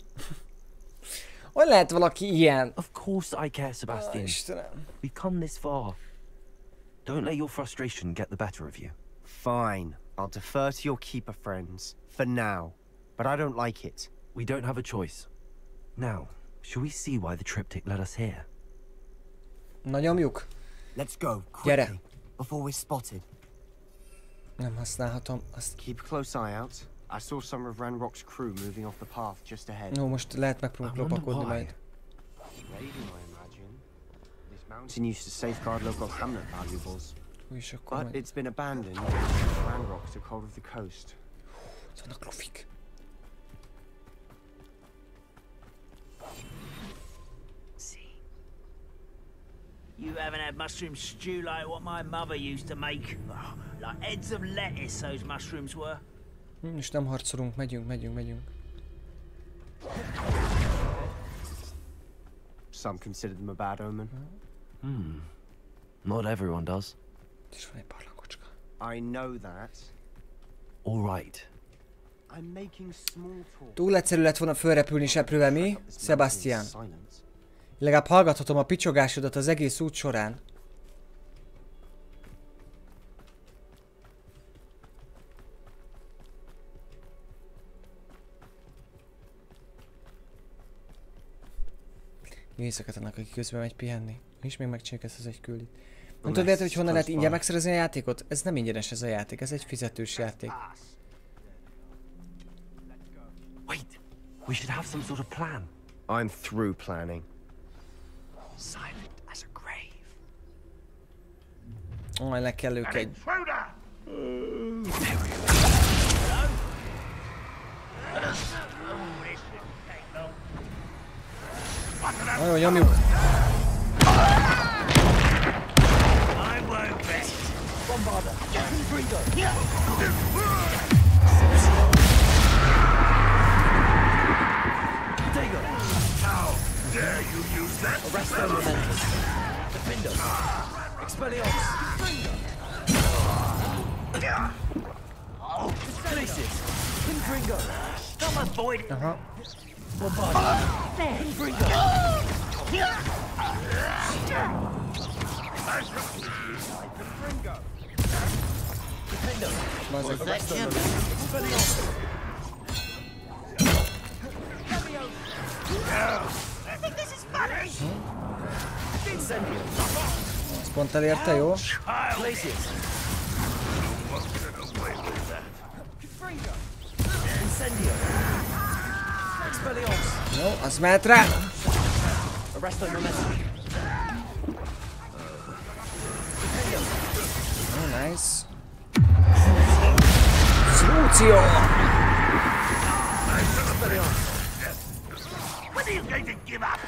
Hogy lehet valaki ilyen? Of course I care, Sebastian. Istenem. We've come this far. Don't let your frustration get the better of you. Fine. I'll defer to your keeper friends. For now. But I don't like it. We don't have a choice. Now, shall we see why the triptych led us here? Na nyomjuk. Let's go, Gyere. quickly, before we're spotted. Nem használhatom azt. Keep a close eye out. I saw some of Ranrock's crew moving off the path just ahead. No, most lehet megpróbálok lopakodni majd. Mountain used to safeguard local hamlet valuables. But it's been abandoned. Ranrock took hold of the coast. Vannak lufik. You haven't had mushroom stew like what my mother used to make. Oh, like heads of lettuce, those mushrooms were. És nem harcolunk, megyünk. Some consider them a bad omen. Not everyone does. És van egy barlangocska. I know that. All right. I'm making small talk. Túl egyszerű lett volna fölrepülni seprővel, mi? Sebastian. Legalább hallgathatom a picsogásodat az egész út során. Éjszakát annak, aki közben megy pihenni. És még megcsináljuk ezt az egy küldit. Nem tudod érteni, hogy honnan lehet ingyen megszerezni a játékot? Ez nem ingyenes ez a játék, ez egy fizetős játék. Wait, we should have some sort of plan. I'm through planning. Silent as a grave. Majd le kell ők egy... Nagyon nyomjuk. Dare you use that? Arresto momentum. Defendo. Expelliarmus. Places. Infringo. Stop avoiding. Bombard. Infringo. Defendo. Arresto momentum. Expelliarmus. I think this is funny. Incendio. Ez pont elérte, jó? Places. Incendio. Expelliarmus. Jó, az mehet rá. Arresto momentum. Oh, nice. Solució! When are you going to give up?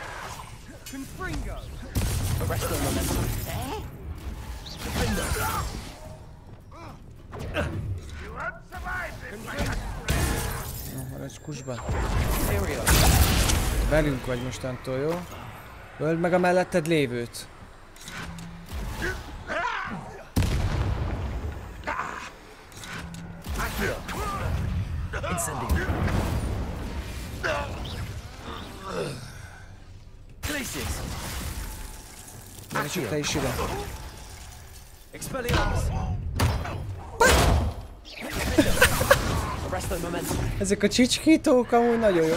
Confringo. Arresto momentum. Defendo. You won't survive this. Maradj kusban. Imperio. Velünk vagy mostantól, jó? Öld meg a melletted lévőt. Incendio. Places. Gyere csak te is ide. Expelliarmus. Arresto momentum. Ezek a csicskítók amúgy nagyon jó.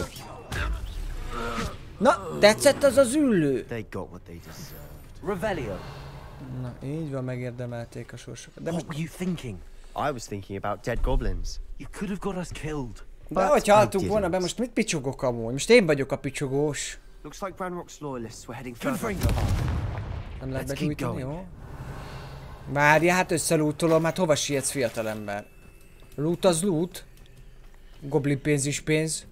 Na, tetszett az az üllő? They got what they deserved. Revelio. Na, így van, megérdemelték a sorsokat. De What were you thinking? I was thinking about dead goblins. You could have got us killed. De hogyha haltunk volna be, most mit picsogok amúgy? Most én vagyok a picsogós. Looks like Ranrock's loyalists were heading further. Nem lehet begyújtani, jó? Várja, hát összelútolom, hát hova sietsz, fiatalember? Loot az loot. Goblin pénz is pénz.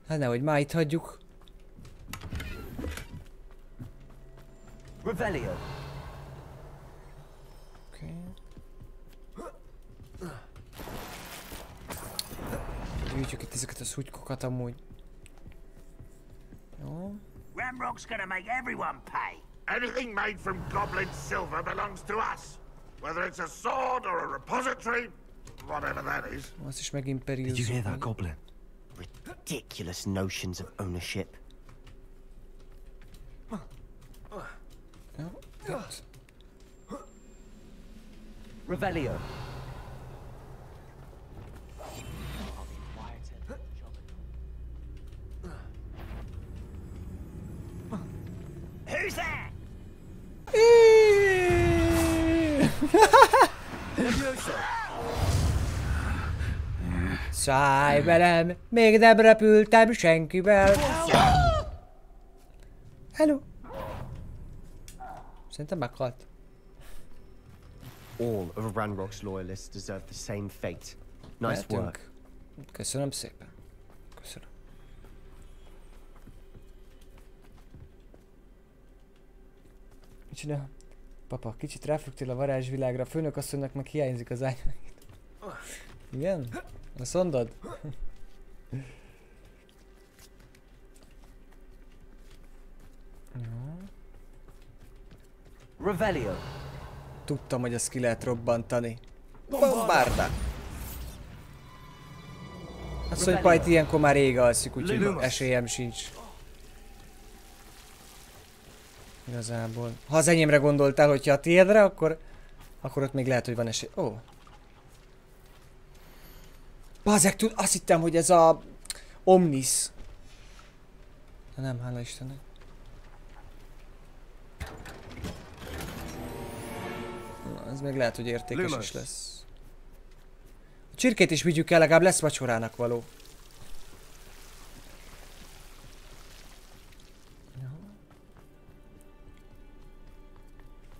Hát nehogy már itt hagyjuk. Revelio. Oké. Gyűjtjük itt ezeket a szutykokat amúgy. Jó. Ramrock's gonna make everyone pay. Anything made from goblin silver belongs to us. Whether it's a sword or a repository, whatever that is. Azt is meg Imperio. Did you hear that, Goblin? Ridiculous notions of ownership. Jó, itt. Revelio. Who's that? Szállj velem, még nem repültem senkivel. Hello. Szerintem meghalt. All of Ranrock's loyalists deserve the same fate. Nice work. Köszönöm szépen. Köszönöm. Micsoda? Papa, kicsit ráfügtél a varázsvilágra, a főnök asszonynak meg hiányzik az ágy. Igen? Azt mondod? Revelio. Tudtam, hogy ezt ki lehet robbantani. Bombárda! Azt mondja, Pajt ilyenkor már rég alszik, úgyhogy esélyem sincs. Igazából. Ha az enyémre gondoltál, hogyha a tiédre, akkor ott még lehet, hogy van esély. Ó. Bazeg, azt hittem, hogy ez a Omnis. De nem, hála Istennek. Ez még lehet, hogy értékes is lesz. A csirkét is vigyük el, legalább lesz vacsorának való.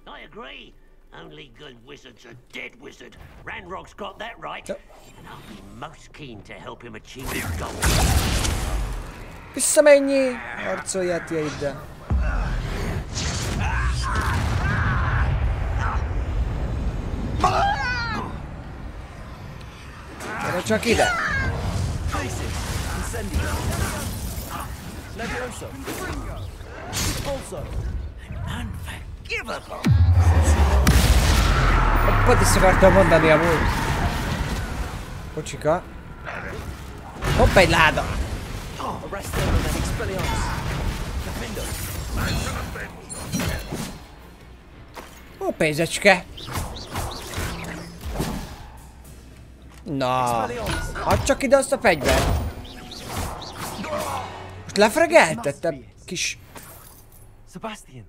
I agree. Only good wizards are dead wizard. Ranrock's got that right. And I'll be most keen to help him achieve his goal. Visszamenjél! Harcoljál ti ide. Gyere csak ide! Pont is akartam mondani amúgy. Kocsika. Hopp, egy láda! Ó, pénzecske! Na, add csak ide azt a fegyvert! Most lefregeltettem, kis... Sebastian,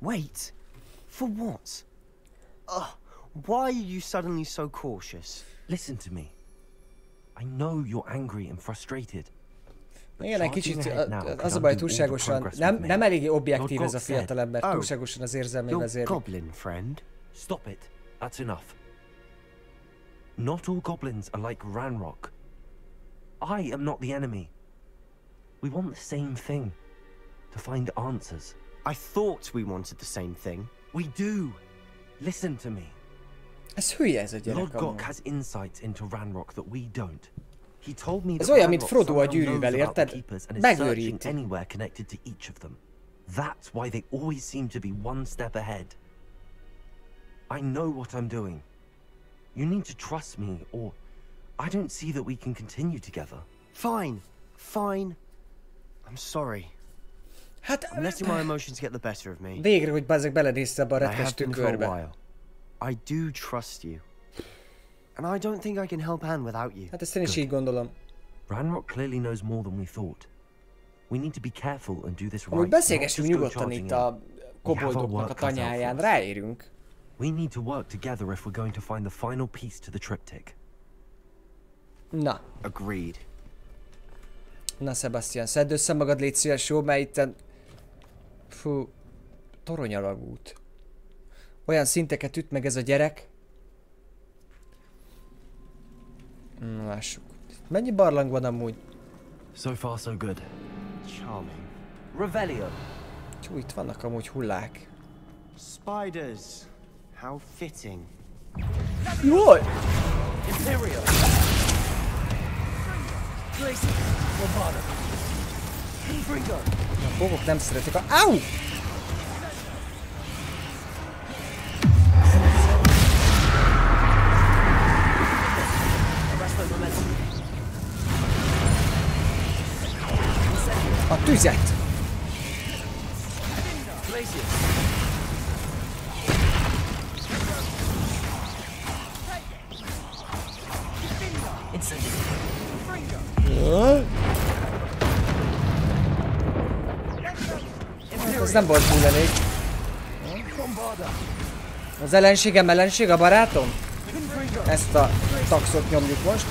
wait. For what? Why are you suddenly so cautious? Listen to me. I know you're angry and frustrated. Igen, egy kicsit az a baj, túlságosan nem elég objektív ez a fiatalember, túlságosan az érzelmei vezérli. Goblin friend. Stop it. That's enough. Not all goblins are like Ranrock. I am not the enemy. We want the same thing. To find answers. I thought we wanted the same thing. We do. Listen to me. Ez hülye ez a gyerek amúgy. Lord Gok has insights into Ranrock that we don't. He told me ez olyan, mint Frodo a gyűrűvel, érted? Megőríti. Anywhere connected to each of them. That's why they always seem to be one step ahead. I know what I'm doing. You need to trust me, or I don't see that we can continue together. Fine. I'm sorry. Hát... I'm letting my emotions get the better of me. Végre, hogy bazzeg belenézte abba a retkes tükörbe. I do trust you. And I don't think I can help Anne without you. Hát ezt én is így gondolom. Ranrock clearly knows more than we thought. We need to be careful and do this right. Hogy beszélgessünk nyugodtan itt a koboldoknak a tanyáján, ráérünk. We need to work together if we're going to find the final piece to the triptych. Na. Agreed. Na, Sebastian, szedd össze magad, légy szíves, jó, mert itten... Fú... Toronyalagút. Olyan szinteket üt meg ez a gyerek. Na, lássuk. Mennyi barlang van amúgy? So far, so good. Charming. Revelio. Hú, itt vannak amúgy hullák. Spiders. How fitting. Jaj! Imperio. A bogok nem szeretik a... Au! A tüzet! Ez nem volt túl elég. Az ellenségem ellenség a barátom? Ezt a taxot nyomjuk most.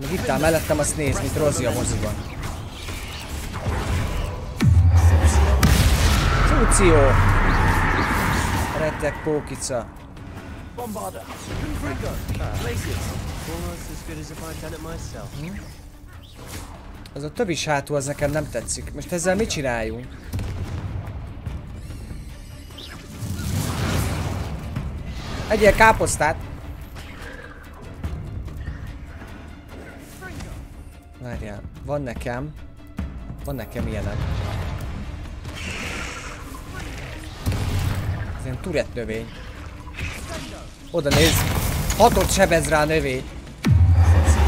Még itt áll mellettem, azt néz, mint Rozi a moziban. Szúció! Rettek pókica. Az a tövis hátul, az nekem nem tetszik. Most ezzel mit csináljunk? Egyél káposztát! Várjál, van nekem ilyenem. Ez ilyen Tourette növény. Oda nézd! 6-ot sebez rá a növény.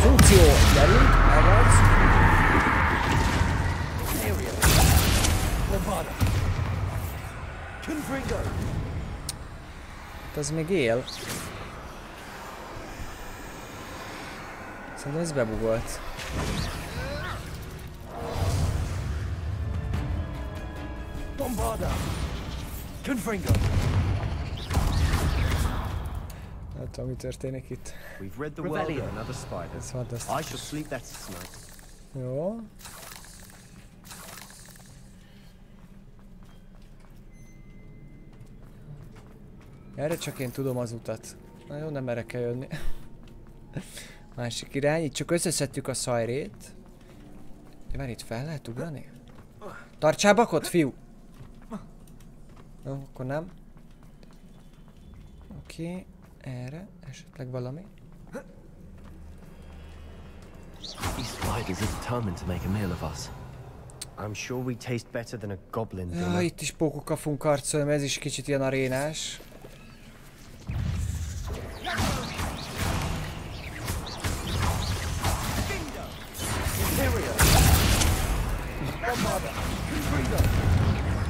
Funkció! Gyerünk! Elvadsz! Ez még él. Szerintem ez bebugolt. Nem tudom, mi történik itt. We've read the world of another spider. I shall sleep better tonight. Jó. Erre csak én tudom az utat. Na jó, nem erre kell jönni. Másik irány, itt csak összeszedtük a szajrét. Várj, itt fel lehet ugrani? Tartsál bakot, fiú! Jó, akkor nem. Oké, erre, esetleg valami. These spiders are determined to make a meal of us. I'm sure we taste better than a goblin. Ja, itt is pókokkal fogunk karcolni, mert ez is kicsit ilyen arénás.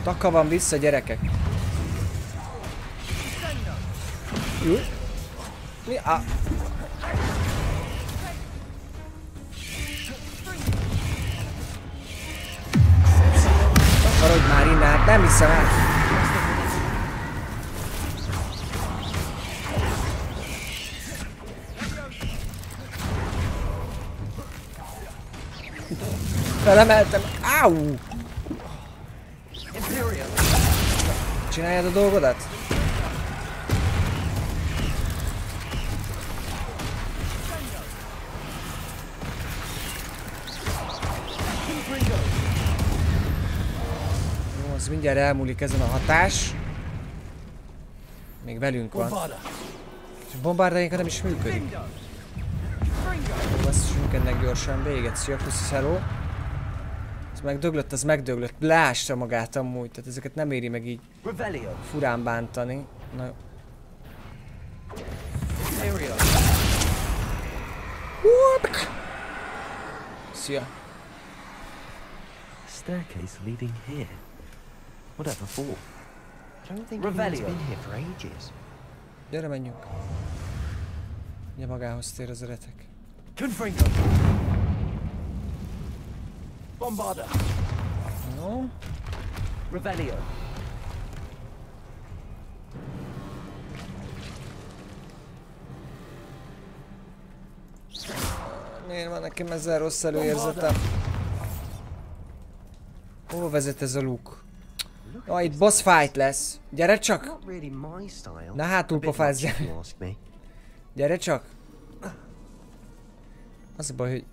Taka van vissza, gyerekek. Jó. Mi? Takarodj már innen, hát nem hiszem el. Felemeltem. Áú! Csináljad a dolgodat? Jó, az mindjárt elmúlik ezen a hatás. Még velünk van. És a bombárdáinkat nem is működik. Jó, ezt is ennek gyorsan véget. Szia, köszi, hello. Megdöglött, az megdöglött. Leásta magát amúgy, tehát ezeket nem éri meg így furán bántani. Na jó. Szia. Staircase leading here. Whatever for? I don't think anyone's been here for ages. Gyere, menjünk. Ugye magához tér az öretek. Bombarda. No. Revelio. Miért van nekem ezzel rossz előérzetem? Hol vezet ez a luk? Itt boss fight lesz. Gyere csak! Na hátul pofázz. Gyere csak! Az a baj, hogy...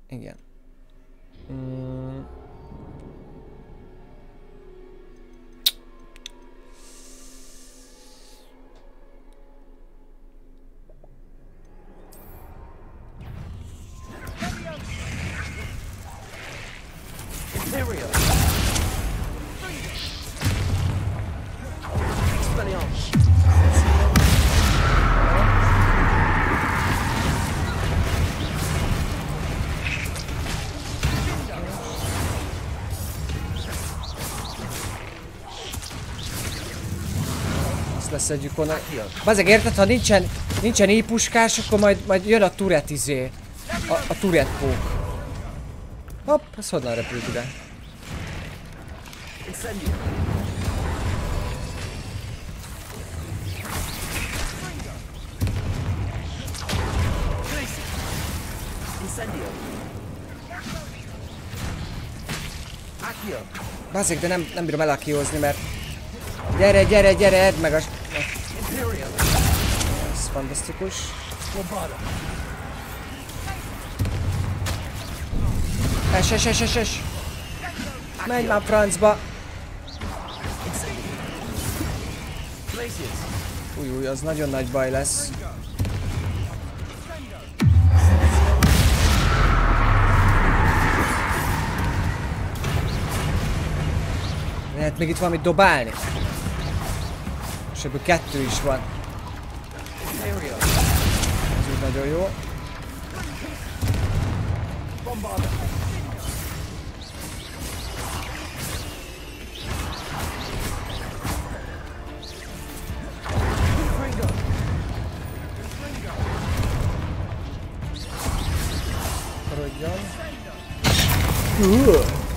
Igen. Imperio. Leszedjük onnan. Bazzeg, érted? Ha nincsen éjpuskás, akkor majd jön a turret izé. A turret pók. Hopp, ez honnan repült ide? Bazzeg, de nem bírom elakíhozni, mert... Gyere, edd meg a... Ez fantasztikus. Es! Menj már francba! Új, az nagyon nagy baj lesz. Lehet még itt valamit dobálni. És ebből 2 is van. Ez úgy nagyon jó.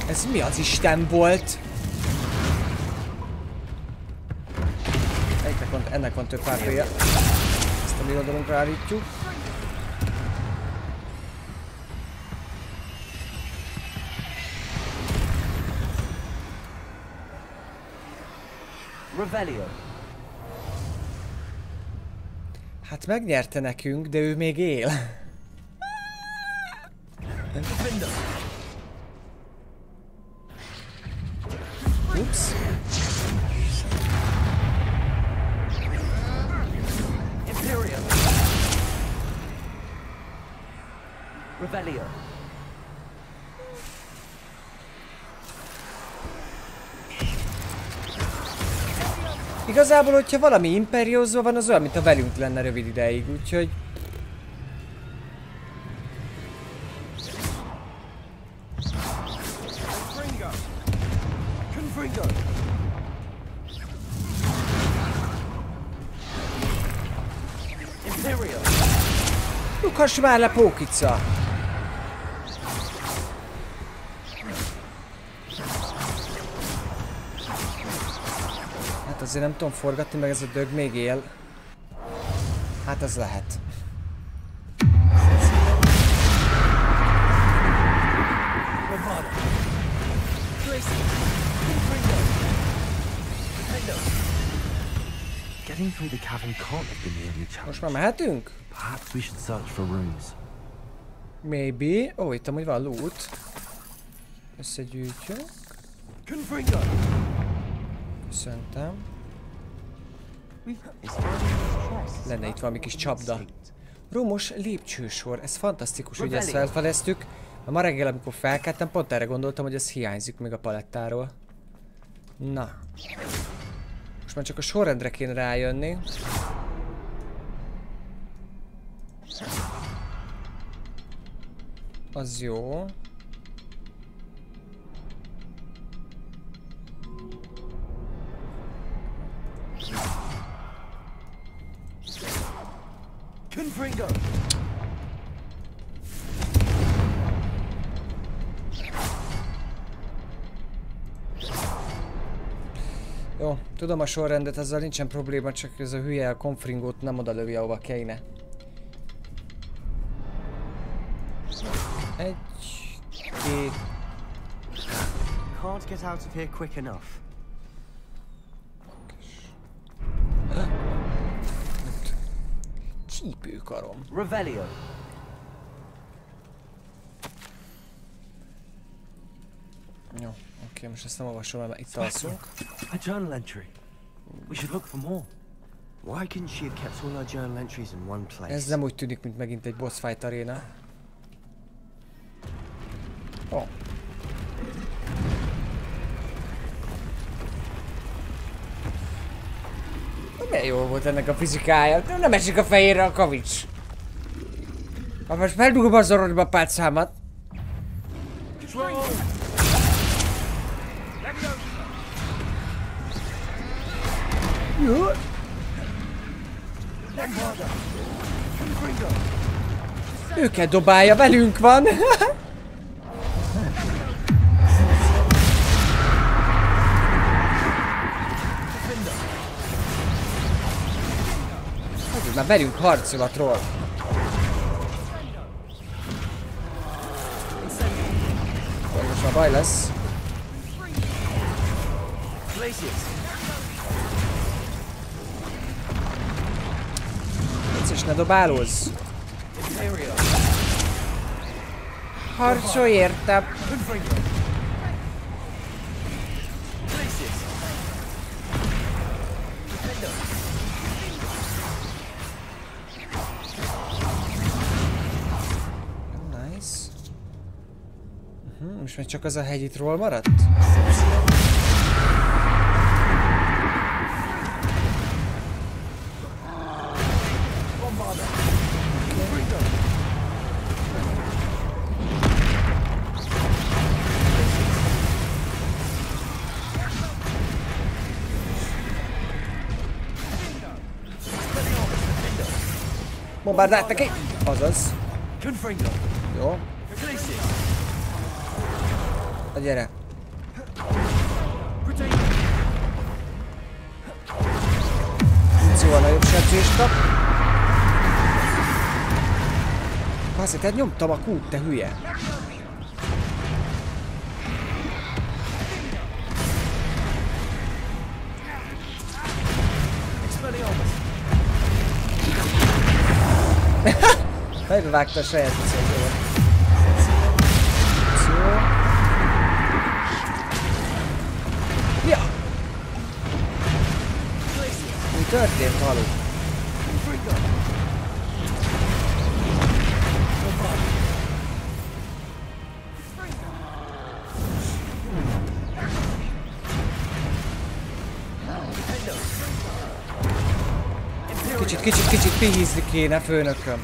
Ez mi az Isten volt? mert ennek van több hátulja. Ezt a mi oldalunkra állítjuk. Hát megnyerte nekünk, de ő még él. Ups. Imperio. Revelio. Igazából, hogyha valami imperiózva van, az olyan, mint a velünk lenne rövid ideig, úgyhogy... Lukass már le, pókica! Hát azért nem tudom forgatni, meg ez a dög még él. Hát az lehet. Getting through the cavern can't have been the only challenge. Most már mehetünk? Perhaps we should search for rooms. Maybe. Ó, itt amúgy van loot. Összegyűjtjük. Köszöntem. Lenne itt valami kis csapda. Romos lépcsősor. Ez fantasztikus, hogy ezt felfedeztük. Ma reggel, amikor felkeltem, pont erre gondoltam, hogy ez hiányzik még a palettáról. Na. Most már csak a sorrendre kéne rájönni. Az jó. Jó, tudom a sorrendet, ezzel nincsen probléma, csak ez a hülye a konfringót nem oda lövi, ahova kéne. Egy, két... Can't get out of here quick enough. Csípőkarom. Revelio. Jó, oké, most ezt nem olvasom, mert itt alszunk. A journal entry. We should look for more. Why couldn't she have kept all her journal entries in one place? Ez nem úgy tűnik, mint megint egy boss fight aréna. Oh. Milyen jó volt ennek a fizikája. Nem esik a fejére a kavics. Ha most feldugom az orrodba a pálcámat. Jó. Őket dobálja, velünk van. Hát, már velünk harcolatról. Most már baj lesz. És ne dobálózz! Harcolj értem! Nice. Most már csak az a hegy itt ról maradt? Bombárdált neki! Azaz. Jó. Na gyere. animációval nagyobb sebzést kap. Azért, tehát nyomtam a kút, te hülye. Megvágta a saját viszonyomat. Ja! Mi történt, haló? Kicsit pihizni kéne, főnököm.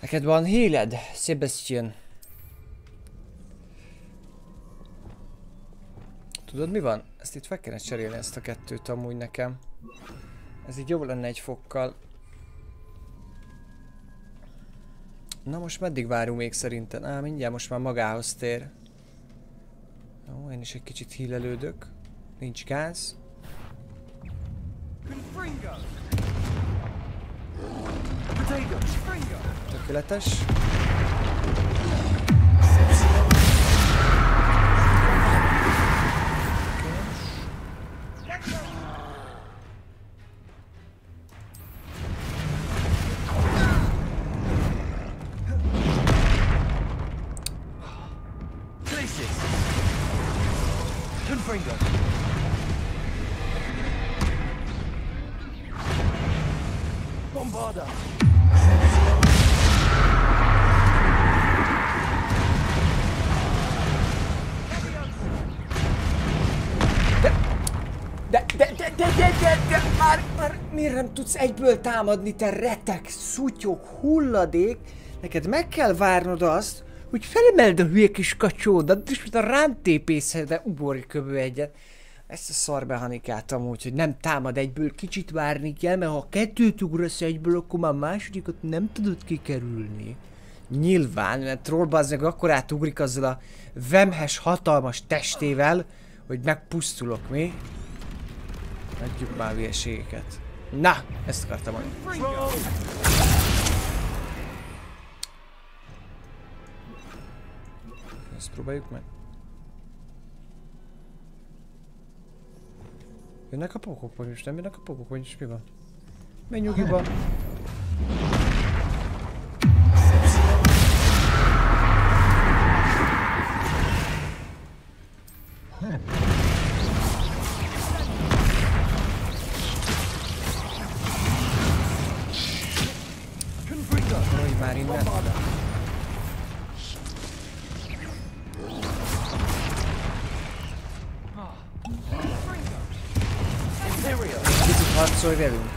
Neked van híled, Sebastian? Tudod mi van? Ezt itt fel kéne cserélni, ezt a kettőt amúgy nekem. Ez így jobb lenne egy fokkal. Na most meddig várunk még szerintem? Mindjárt most már magához tér. Jó, én is egy kicsit hílelődök. Nincs gáz. Tökéletes. De már miért nem tudsz egyből támadni, te retek, szutyok, hulladék? Neked meg kell várnod azt, hogy felemeld a hülye kis kacsódat, és mint a rám tépészed, de uborköbő egyet. Ezt a szarbehanikát amúgy, hogy nem támad egyből, kicsit várni kell, mert ha kettőt ugrasz egyből, akkor már másodikat nem tudod kikerülni. Nyilván, mert trollbazzeg akkor átugrik azzal a vemhes, hatalmas testével, hogy megpusztulok, mi? Adjuk már hülyeségeket. Na, ezt akartam mondani. Ezt próbáljuk meg. Jönnek a pókok, vagy most nem jönnek a pókok, vagy is mi van? Menj nyugiba! Hogy már innen. Kicsit harcolj velünk.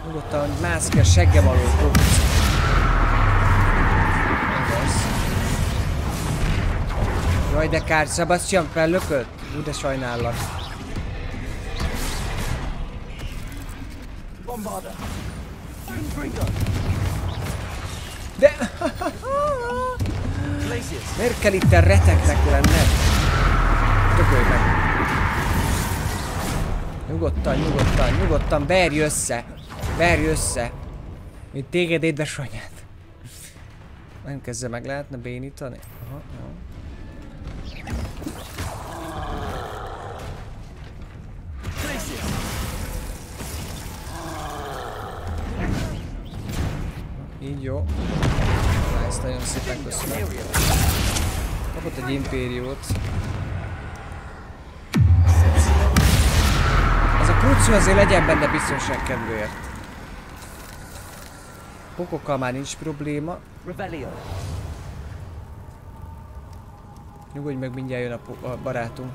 Nyugodtan, hogy mász ki a seggem alól. Jaj, de kár, Sebastian fellökött? Úgy, de sajnállak. De... Miért kell itt a reteknek lenned? Tökölj meg. Nyugodtan, nyugodtan, nyugodtan, verj össze. Verj össze. Mint téged édesanyád. Nem kezdve meg lehetne bénítani? Aha, jó. Így jó. Na, ezt nagyon szépen köszönöm. Kapott egy impériót. Ez a krucú azért legyen benne biztonság kedvéért. Pokokkal már nincs probléma. Nyugodj meg, mindjárt jön a barátunk.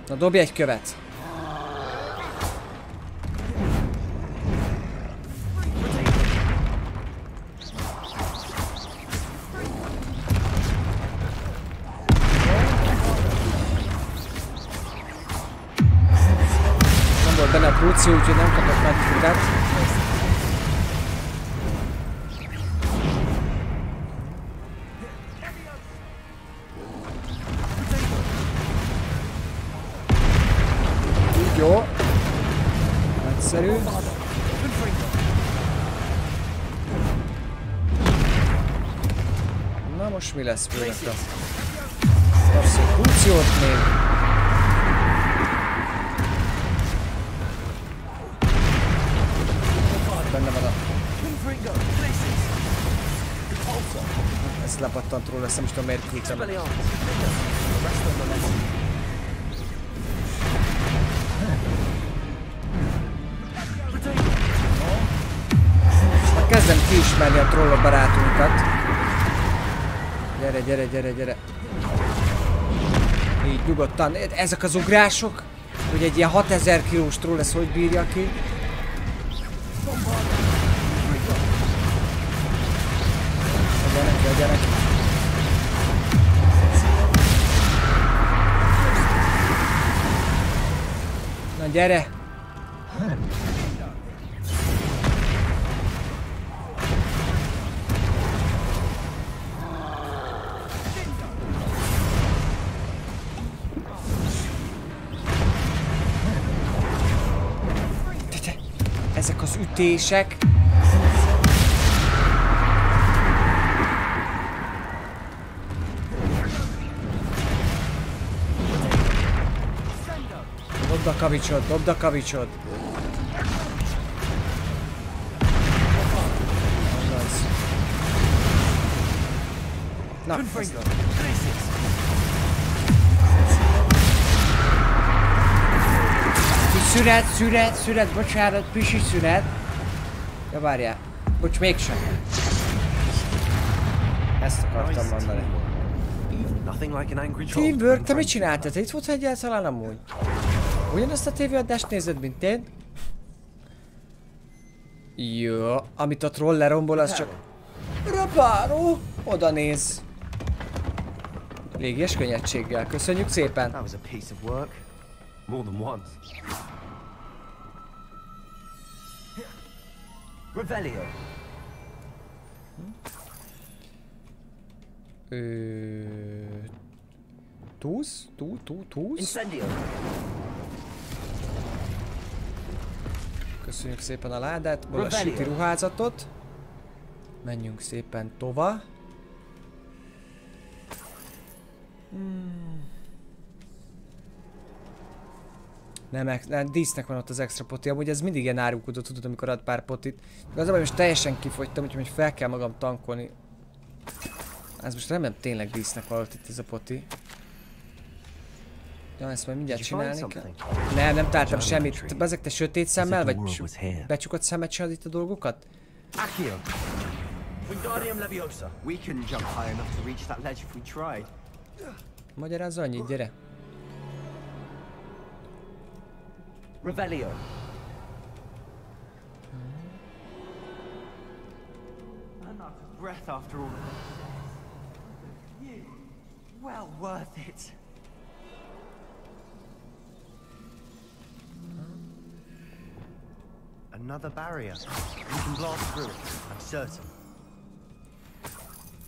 Na, dobj egy követ! benne a prúció, úgyhogy nem kapok nagy furát. Így jó. Nagyszerű. Na most mi lesz főnökre? Kapsz egy prúciót még. Benne van a... Ezt lepattant róla, ezt nem is tudom miért küldtem. Már kezdem kiismerni a trollok barátunkat. Gyere, gyere, gyere, gyere. Így nyugodtan. Ezek az ugrások, hogy egy ilyen 6000 kilós troll lesz, hogy bírja ki. Legyenek, legyenek. Na gyere! Ezek az ütések. Dobd a kavicsod, dobd a kavicsod. Na, szünet, szünet, szünet, bocsánat, pisi szünet. Ja, várjál. Bocs, mégsem. Ezt akartam mondani. Teamwork, te mit csináltad? Te itt volt egyáltalán amúgy? Ugyanazt a tévéadást nézed, mint én? Jó, amit a troll lerombol, az csak... Rapáró! Oda néz. Légies könnyedséggel. Köszönjük szépen! Revelio. Túsz? Túsz? Incendio. Köszönjük szépen a ládát, a síti ruházatot. Menjünk szépen tova. Nem, dísznek van ott az extra poti. Amúgy ez mindig ilyen árulkodó, tudod, amikor ad pár potit. Igazából most teljesen kifogytam, úgyhogy fel kell magam tankolni. Ez most remélem tényleg dísznek van ott itt ez a poti. Ja, ezt majd mindjárt csinálni kell. Nem találtam semmit. Ezek te sötét szemmel, vagy becsukott szemet csinálod itt a dolgokat? Magyarázz annyit, gyere. Revelio. I'm out of breath after all of this. You, well worth it. Another barrier. We can blast through it, I'm certain.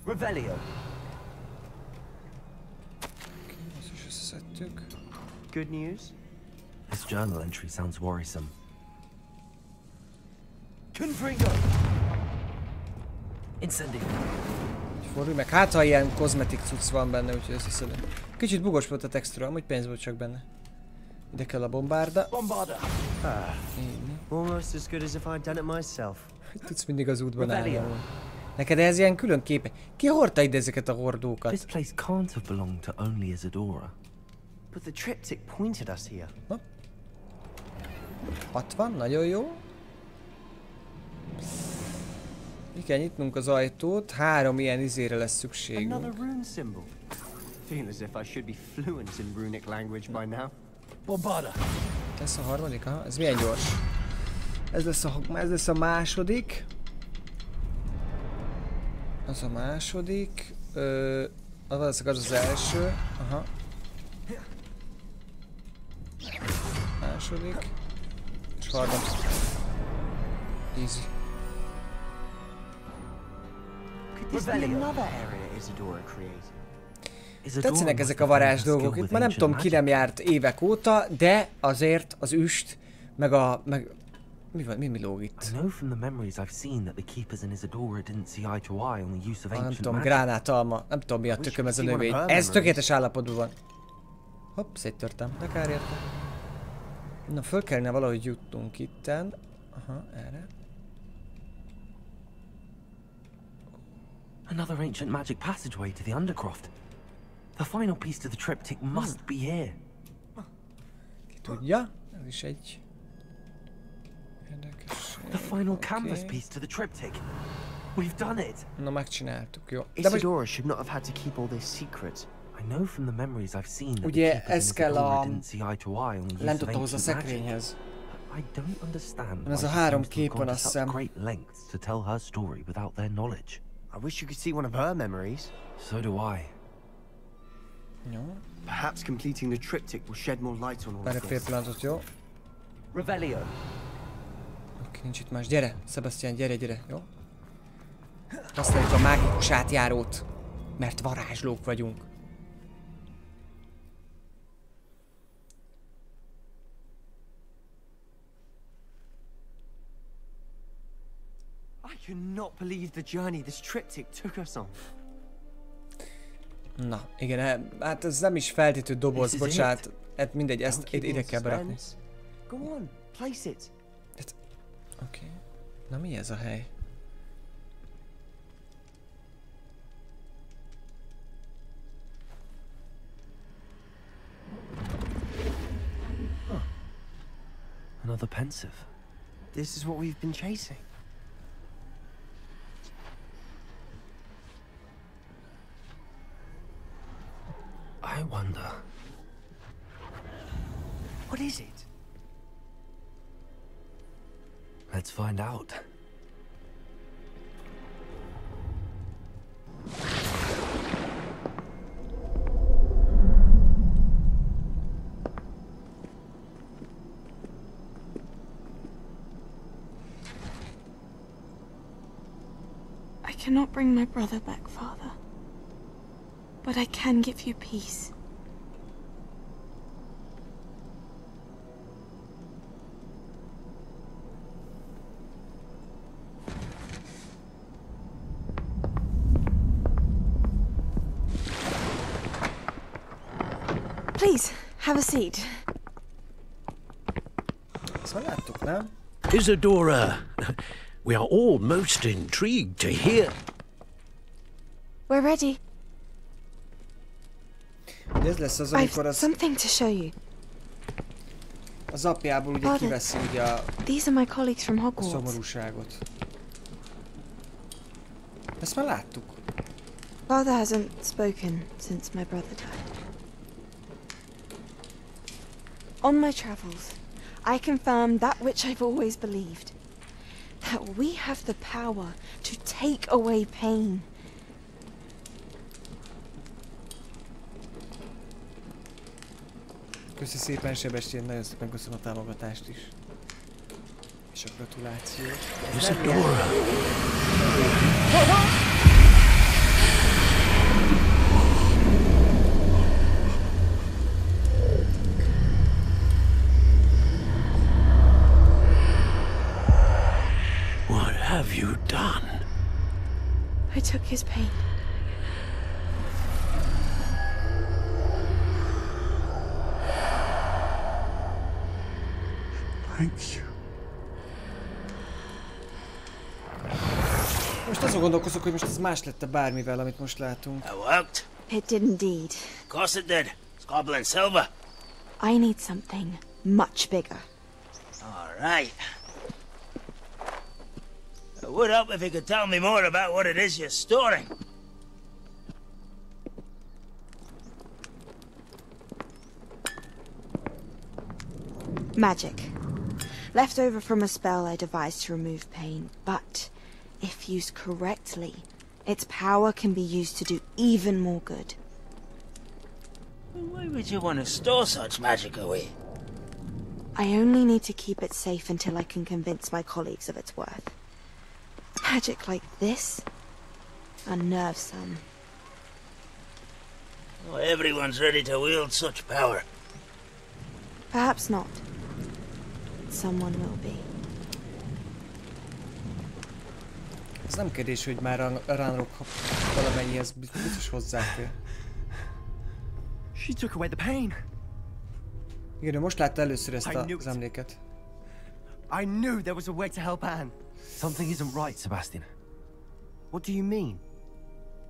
Revelio. Ezt is összeszedtük. Good news? This journal entry sounds worrisome. Confringo! Incendio. Fordulj meg, hát ha ilyen kozmetik cucc van benne, úgyhogy összeszedem. Kicsit bugos volt a textúra, amúgy pénz volt csak benne. Ide kell a bombárda. Almost as good as if I'd done it myself. Tudsz mindig az útban állni. Neked ez ilyen külön képe. Ki hordta ide ezeket a hordókat? This place can't have belonged to only Isadora. But the triptych pointed us here. 60, nagyon jó. Ki kell nyitnunk az ajtót, 3 ilyen izére lesz szükségünk. Another rune symbol. Feel as if I should be fluent in runic language by now. Bombada. Ez a harmadik, aha, ez milyen gyors. Ez lesz a második. Az a második. Az az első. Aha. Második. Fordom. Easy. Tetszenek ezek a varázs dolgok. Itt már nem tudom, ki nem járt évek óta, de azért az üst, meg a... Mi lóg itt? Nem tudom, gránátalma. Nem tudom, mi a tököm ez a növény. Ez tökéletes állapotban van. Hopp, széttörtem. De kár érte. Na, föl kellene valahogy jutnunk itten. Aha, erre. Another ancient magic passageway to the Undercroft. The final piece to the triptych must be here. Ki tudja? Ez is egy... The final canvas piece to the triptych. We've done it. Na, megcsináltuk, jó. Isadora should not have had to keep all this secret. I know from the memories I've seen that ugye ez kell a... lent ott ahhoz a szekrényhez. I don't understand. Ez a 3 kép van, azt hiszem. Great lengths to tell her story without their knowledge. I wish you could see one of her memories. So do I. Jó. Perhaps completing the triptych will shed more light on all of this. Pillanatot, jó? Revelio. Oké, nincs itt más. Gyere, Sebastian, gyere, jó? Használjuk a mágikus átjárót, mert varázslók vagyunk. I cannot believe the journey this triptych took us on. Na, igen, hát ez nem is feltétlenül doboz, bocsánat. Hát mindegy, ezt ide kell berakni. Go on, place it. Oké. Na, mi ez a hely? Another pensive. This is what we've been chasing. I wonder. What is it? Let's find out. I cannot bring my brother back, Father. But I can give you peace. Please, have a seat. Szóval láttuk, nem? Isadora, we are all most intrigued to hear. We're ready. Ez lesz az, amikor az... something to show you. Az apjából ugye kiveszi ugye a... These are my colleagues from Hogwarts. Szomorúságot. Ezt már láttuk. Father hasn't spoken since my brother died. On my travels, I confirmed that which I've always believed. That we have the power to take away pain. Köszi szépen, Sebastian, nagyon szépen köszönöm a támogatást is. És a gratulációt. Isadora! What have you done? I took his pain. Thank you. Most azon gondolkozok, hogy most ez más lett a bármivel, amit most látunk. It worked. It did indeed. Of course it did. It's goblin silver. I need something much bigger. All right. It would help if you could tell me more about what it is you're storing. Magic. Left over from a spell I devised to remove pain, but if used correctly, its power can be used to do even more good. Why would you want to store such magic away? I only need to keep it safe until I can convince my colleagues of its worth. Magic like this? Unnerves some. Not everyone's ready to wield such power. Perhaps not. Someone will be. Ez nem kérdés, hogy már ránok valamennyihez biztos hozzáfér. She took away the pain. Igen, ő most látta először ezt az emléket. I knew there was a way to help Anne. Something isn't right, Sebastian. What do you mean?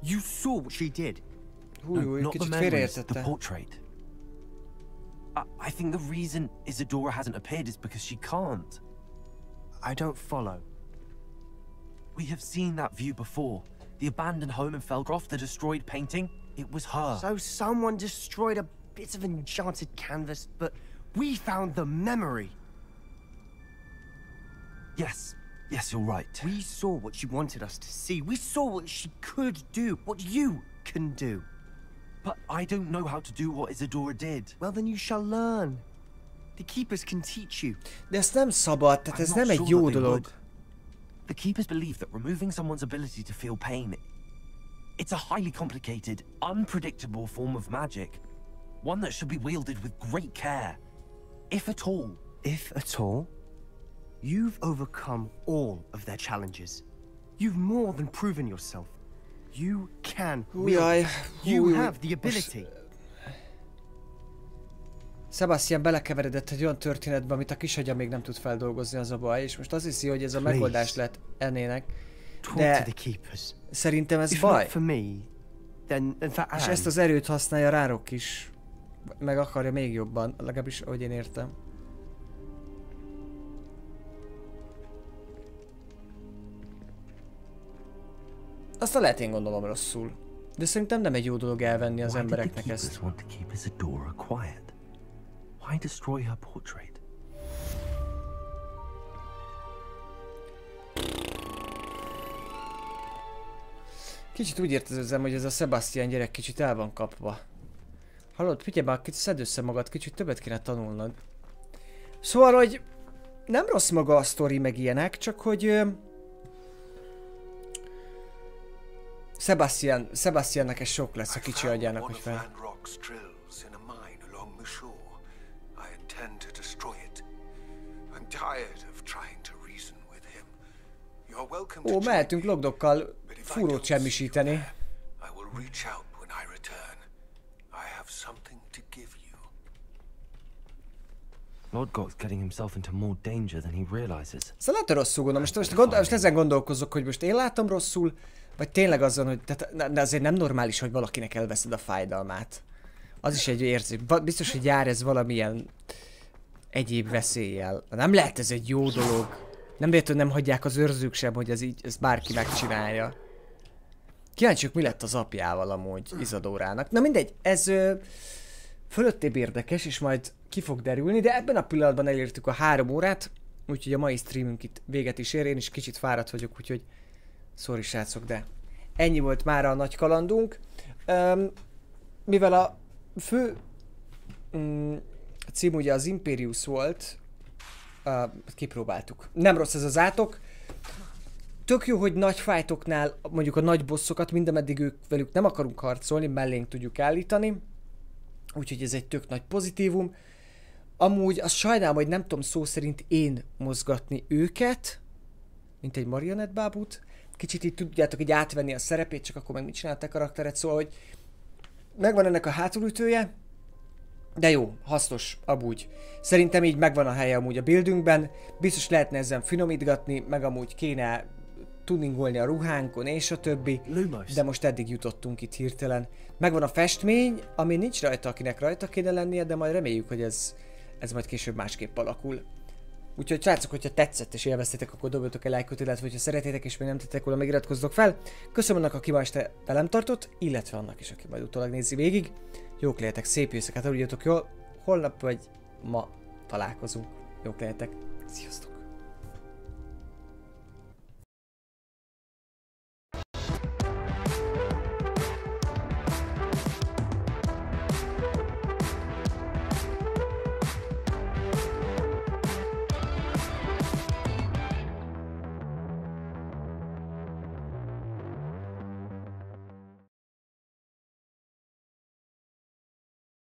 You saw what she did. No, not the memories, the portrait. I think the reason Isadora hasn't appeared is because she can't. I don't follow. We have seen that view before. The abandoned home in Felgroth, the destroyed painting, it was her. So someone destroyed a bit of enchanted canvas, but we found the memory. Yes, you're right. We saw what she wanted us to see. We saw what she could do, what you can do. But I don't know how to do what Isadora did. Well, then you shall learn. The keepers can teach you. De ezt nem szabad, tehát ez nem egy jó dolog. The keepers believe that removing someone's ability to feel pain, it's a highly complicated, unpredictable form of magic. One that should be wielded with great care. If at all. If at all? You've overcome all of their challenges. You've more than proven yourself. You can wield it. You have the ability. Sebastian belekeveredett egy olyan történetbe, amit a kisagya még nem tud feldolgozni, az a baj, és most azt hiszi, hogy ez a megoldás lett ennének, de szerintem ez baj. És ezt az erőt használja Rárok is, meg akarja még jobban, legalábbis ahogy én értem. Aztán lehet én gondolom rosszul, de szerintem nem egy jó dolog elvenni az embereknek ezt. Why destroy her portrait? Kicsit úgy értezem, hogy ez a Sebastian gyerek kicsit el van kapva. Hallod, figyelj már, szedd össze magad, kicsit többet kéne tanulnod. Szóval, hogy nem rossz maga a sztori meg ilyenek, csak hogy... Sebastiannek ez sok lesz a kicsi agyának, hogy fel. Ó, mehetünk logdokkal fúrót semmisíteni. Lord Got's getting himself into more danger than he realizes. Szóval lehet rosszul gondolom, most ezen gondolkozok, hogy most én látom rosszul, vagy tényleg azon, hogy de azért nem normális, hogy valakinek elveszed a fájdalmát. Az is egy érzés. Biztos, hogy jár ez valamilyen egyéb veszéllyel. Nem lehet ez egy jó dolog. Nem véletlenül nem hagyják az őrzők sem, hogy ez bárki megcsinálja. Kíváncsiak, mi lett az apjával amúgy Isadorának. Na mindegy, ez fölöttébb érdekes, és majd ki fog derülni, de ebben a pillanatban elértük a 3 órát, úgyhogy a mai streamünk itt véget is ér, én is kicsit fáradt vagyok, úgyhogy sorry srácok, de ennyi volt már a nagy kalandunk. Mivel a fő cím ugye az Imperius volt, kipróbáltuk. Nem rossz ez az átok. Tök jó, hogy nagy fightoknál, mondjuk a nagy bosszokat, mindameddig velük nem akarunk harcolni, mellénk tudjuk állítani. Úgyhogy ez egy tök nagy pozitívum. Amúgy azt sajnálom, hogy nem tudom szó szerint én mozgatni őket, mint egy marionettbábút. Kicsit így tudjátok így átvenni a szerepét, csak akkor meg mit csinált a karakteret, szóval, hogy megvan ennek a hátulütője, de jó, hasznos, amúgy. Szerintem így megvan a helye amúgy a buildünkben, biztos lehetne ezen finomítgatni, meg amúgy kéne tuningolni a ruhánkon és a többi, de most eddig jutottunk itt hirtelen. Megvan a festmény, ami nincs rajta, akinek rajta kéne lennie, de majd reméljük, hogy ez majd később másképp alakul. Úgyhogy srácok, hogyha tetszett és élveztétek, akkor dobjatok egy lájkot, illetve hogyha szeretnétek és még nem tettek volna, megiratkozzatok fel. Köszönöm annak, aki ma este velem tartott, illetve annak is, aki majd utólag nézi végig. Jók legyetek, szép éjszakát, aludjatok jól, holnap vagy ma találkozunk. Jók legyetek, sziasztok!